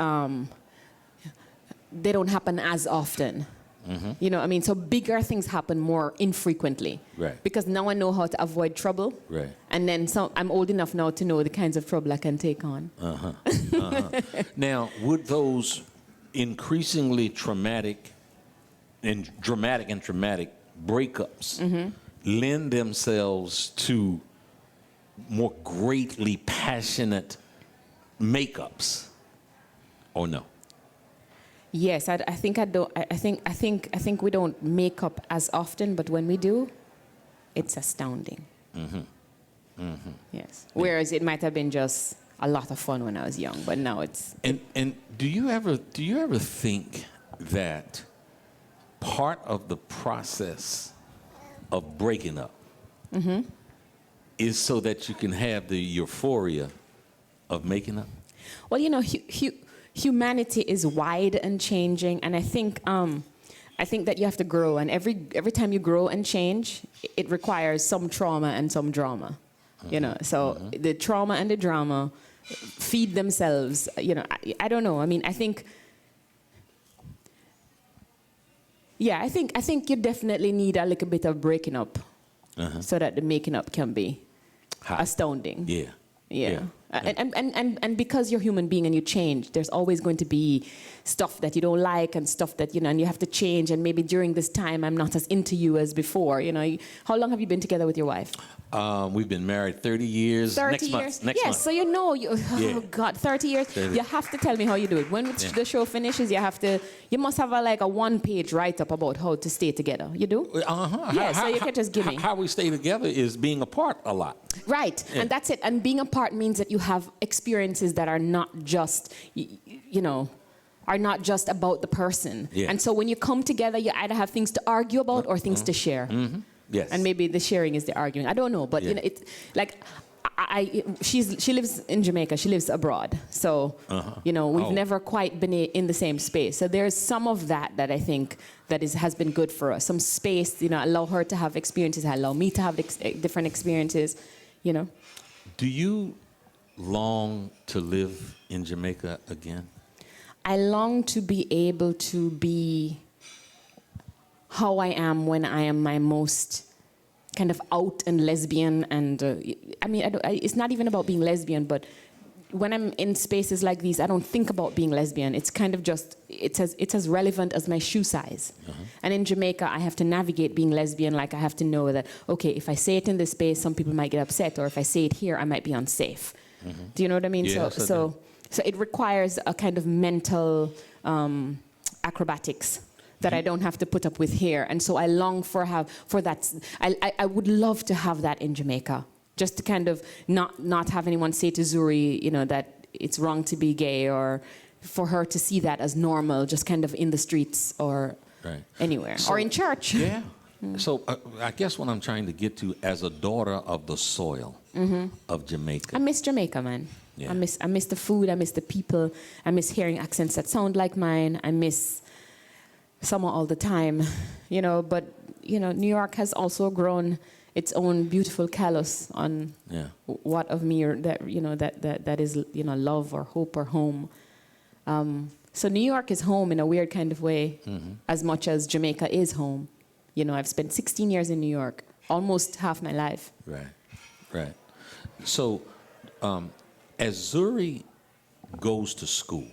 they don't happen as often. You know, I mean, so bigger things happen more infrequently. Right. Because now I know how to avoid trouble. Right. And then I'm old enough now to know the kinds of trouble I can take on. Now, would those increasingly dramatic and traumatic breakups lend themselves to more greatly passionate makeups, or no? Yes, I think we don't make up as often, but when we do, it's astounding. Yes. Whereas it might have been just a lot of fun when I was young, but now it's. And do you ever think that part of the process of breaking up is so that you can have the euphoria of making up? Well, you know, humanity is wide and changing, and I think that you have to grow, and every time you grow and change, it requires some trauma and some drama, you know. So the trauma and the drama feed themselves, you know. I don't know. I mean, I think you definitely need a little bit of breaking up, so that the making up can be astounding. Yeah. And because you're a human being and you change, there's always going to be stuff that you don't like and stuff that, you know, and you have to change. And maybe during this time, I'm not as into you as before. You know, how long have you been together with your wife? We've been married 30 years. 30 next years? Month. Next yes, month. So you know, oh God, 30 years. 30. You have to tell me how you do it. When the show finishes, you must have a one-page write-up about how to stay together. You do? Yeah, so you can just give me. How we stay together is being apart a lot. Right, and that's it. And being apart means that you have experiences that are not just, are not just about the person. Yeah. And so when you come together, you either have things to argue about or things to share. Yes. And maybe the sharing is the arguing. I don't know, but you know, it's like she lives in Jamaica. She lives abroad, so you know we've never quite been in the same space. So there's some of that I think that has been good for us. Some space, you know, allow her to have experiences, allow me to have different experiences. You know. Do you long to live in Jamaica again? I long to be able to be how I am when I am my most kind of out and lesbian. And I mean, it's not even about being lesbian, but when I'm in spaces like these, I don't think about being lesbian. It's kind of just, it's as relevant as my shoe size. And in Jamaica, I have to navigate being lesbian. Like I have to know that, okay, if I say it in this space, some people might get upset, or if I say it here, I might be unsafe. Do you know what I mean? Yeah, so it requires a kind of mental acrobatics that I don't have to put up with here. And so I long for that. I would love to have that in Jamaica. Just to kind of not have anyone say to Zuri, you know, that it's wrong to be gay, or for her to see that as normal, just kind of in the streets or anywhere, or in church. Yeah. So I guess what I'm trying to get to, as a daughter of the soil of Jamaica. I miss Jamaica, man. Yeah. I miss the food. I miss the people. I miss hearing accents that sound like mine. I miss summer all the time, you know. But you know, New York has also grown its own beautiful callus on what of me or that, you know, that is, you know, love or hope or home. So New York is home in a weird kind of way, as much as Jamaica is home. You know, I've spent 16 years in New York, almost half my life. Right. So as Zuri goes to school,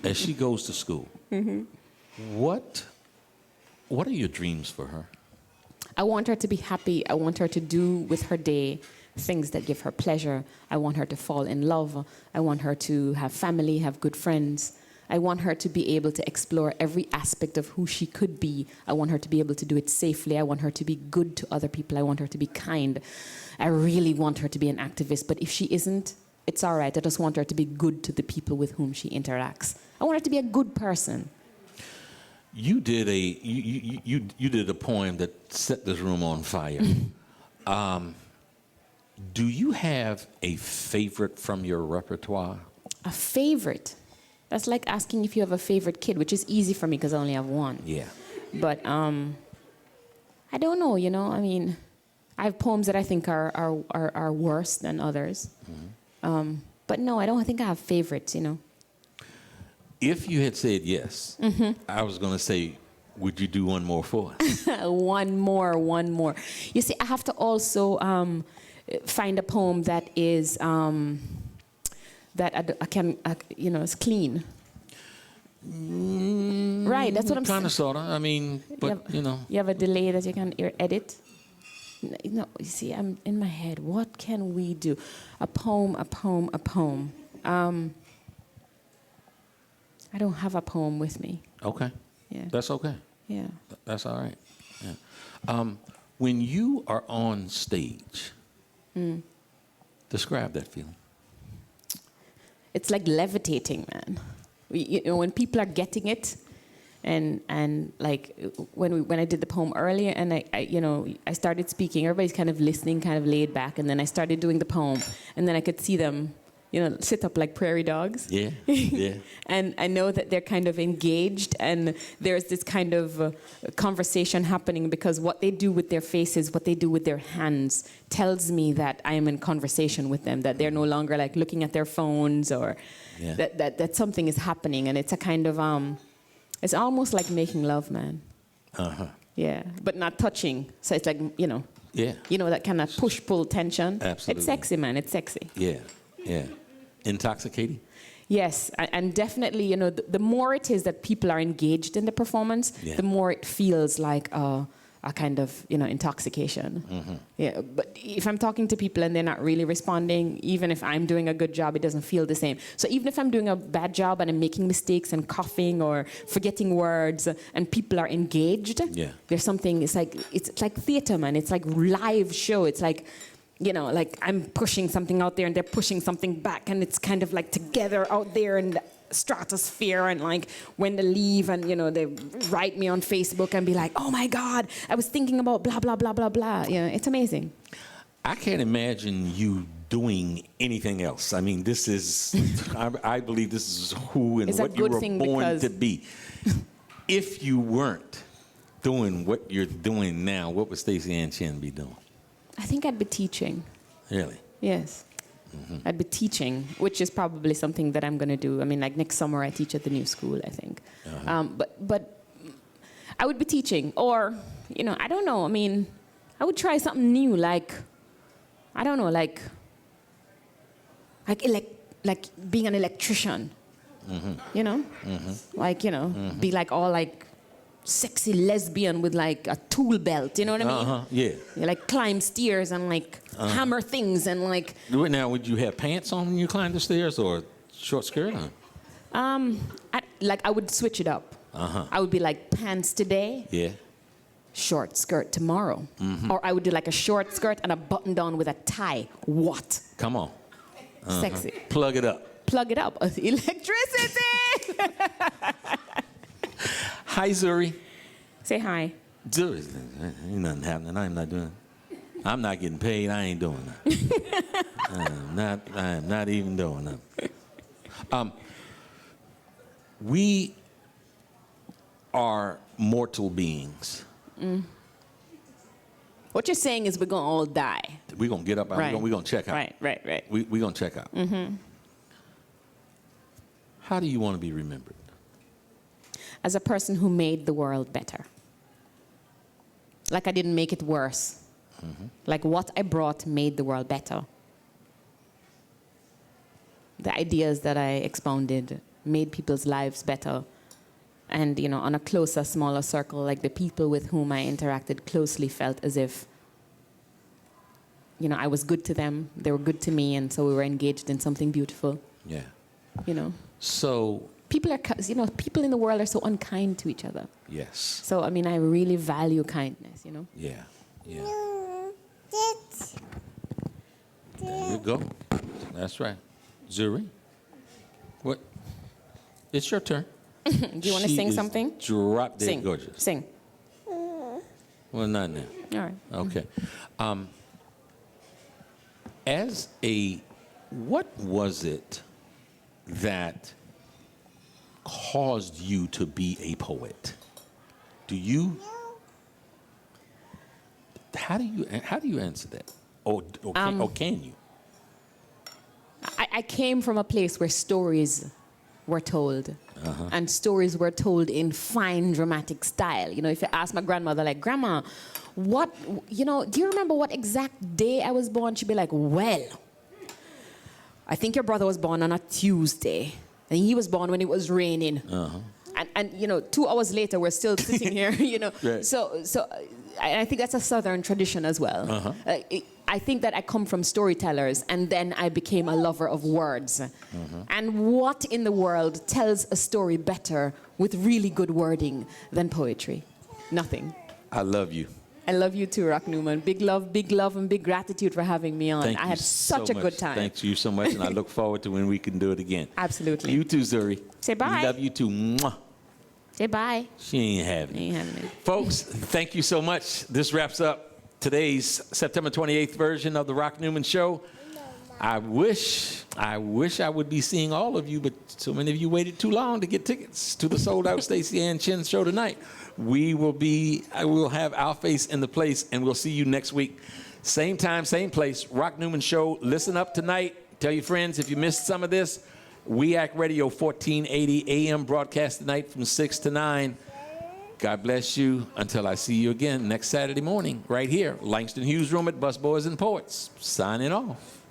as she goes to school, what are your dreams for her? I want her to be happy. I want her to do with her day things that give her pleasure. I want her to fall in love. I want her to have family, have good friends. I want her to be able to explore every aspect of who she could be. I want her to be able to do it safely. I want her to be good to other people. I want her to be kind. I really want her to be an activist. But if she isn't, it's all right. I just want her to be good to the people with whom she interacts. I want her to be a good person. You did you did a poem that set this room on fire. Do you have a favorite from your repertoire? A favorite? That's like asking if you have a favorite kid, which is easy for me because I only have one. Yeah. But I don't know. You know, I mean, I have poems that I think are worse than others. But no, I don't think I have favorites. You know. If you had said yes, I was going to say, would you do one more for us? One more. You see, I have to also find a poem that is that I can, you know, is clean. Right, that's what I'm saying. Kind of, sort of. I mean, but you know. You have a delay that you can edit. No, you see, I'm in my head. What can we do? A poem. I don't have a poem with me. Okay. Yeah. That's okay. Yeah. That's all right. Yeah. When you are on stage, describe that feeling. It's like levitating, man. You know, when people are getting it, and like when I did the poem earlier, and I started speaking, everybody's kind of listening, kind of laid back, and then I started doing the poem, and then I could see them, sit up like prairie dogs. Yeah, yeah. And I know that they're kind of engaged, and there's this kind of conversation happening because what they do with their faces, what they do with their hands, tells me that I am in conversation with them, that they're no longer like looking at their phones, or that something is happening, and it's a kind of, it's almost like making love, man. Uh-huh. Yeah, but not touching. So it's like, Yeah. that kind of push-pull tension. Absolutely. It's sexy, man. It's sexy. Yeah, yeah. Intoxicating? Yes, and definitely, the more it is that people are engaged in the performance, the more it feels like a kind of, intoxication. Mm-hmm. Yeah, but if I'm talking to people and they're not really responding, even if I'm doing a good job, it doesn't feel the same. So even if I'm doing a bad job and I'm making mistakes and coughing or forgetting words, and people are engaged, there's something. It's like theater, man. It's like live show. It's like, like I'm pushing something out there and they're pushing something back, and it's kind of like together out there in the stratosphere. And like when they leave and they write me on Facebook and be like, oh my God, I was thinking about blah blah blah blah blah. It's amazing. I can't imagine you doing anything else. I mean, this is I believe this is who and what you were born to be. If you weren't doing what you're doing now, what would Stacey Ann Chin be doing? I think I'd be teaching. Really? Yes. Mm-hmm. I'd be teaching, which is probably something that I'm going to do. I mean, like next summer I teach at the new school, I think. Uh-huh. But I would be teaching, or, I don't know. I mean, I would try something new, like, I don't know, like being an electrician, Mm-hmm. Be like all like sexy lesbian with like a tool belt, you know what I mean? Uh-huh, yeah. You like climb stairs and like hammer things and like. Now, would you have pants on when you climb the stairs, or short skirt on? I would switch it up. Uh-huh. I would be like pants today. Yeah. Short skirt tomorrow. Mm-hmm. Or I would do like a short skirt and a button down with a tie. What? Come on. Uh-huh. Sexy. Plug it up. Plug it up. Electricity! Hi, Zuri. Say hi. Zuri, ain't nothing happening. I'm not getting paid. I ain't doing that. I'm not even doing that. We are mortal beings. Mm. What you're saying is we're going to all die. We're going to get up. Right. We're going to check out. Right. We're going to check out. Mm-hmm. How do you want to be remembered? As a person who made the world better. Like I didn't make it worse. Mm-hmm. Like what I brought made the world better. The ideas that I expounded made people's lives better. And, on a closer, smaller circle, like the people with whom I interacted closely felt as if, I was good to them, they were good to me, and so we were engaged in something beautiful. Yeah. So people are, people in the world are so unkind to each other. Yes. So, I mean, I really value kindness, Yeah. There you go. That's right. Zuri, what? It's your turn. Do you want to sing something? Drop dead gorgeous. Sing. Well, not now. All right. Okay. What was it that caused you to be a poet? How do you answer that? Or can you? I came from a place where stories were told. Uh-huh. And stories were told in fine dramatic style. If you ask my grandmother, like, Grandma, do you remember what exact day I was born? She'd be like, well, I think your brother was born on a Tuesday. And he was born when it was raining. Uh-huh. And 2 hours later, we're still sitting here, Right. So I think that's a Southern tradition as well. Uh-huh. I think that I come from storytellers, and then I became a lover of words. Uh-huh. And what in the world tells a story better with really good wording than poetry? Nothing. I love you. I love you too, Rock Newman. Big love, and big gratitude for having me on. Thank I you had such so a much. good time. Thank you so much, and I look forward to when we can do it again. Absolutely. You too, Zuri. Say bye. We love you too. Mwah. Say bye. She ain't having it. Folks, thank you so much. This wraps up today's September 28th version of the Rock Newman Show. I wish I would be seeing all of you, but so many of you waited too long to get tickets to the sold-out Stacey Ann Chin show tonight. I will have our face in the place, and we'll see you next week. Same time, same place, Rock Newman Show. Listen up tonight. Tell your friends if you missed some of this. WEAC Radio 1480 AM broadcast tonight from 6 to 9. God bless you until I see you again next Saturday morning right here, Langston Hughes Room at Busboys and Poets. Signing off.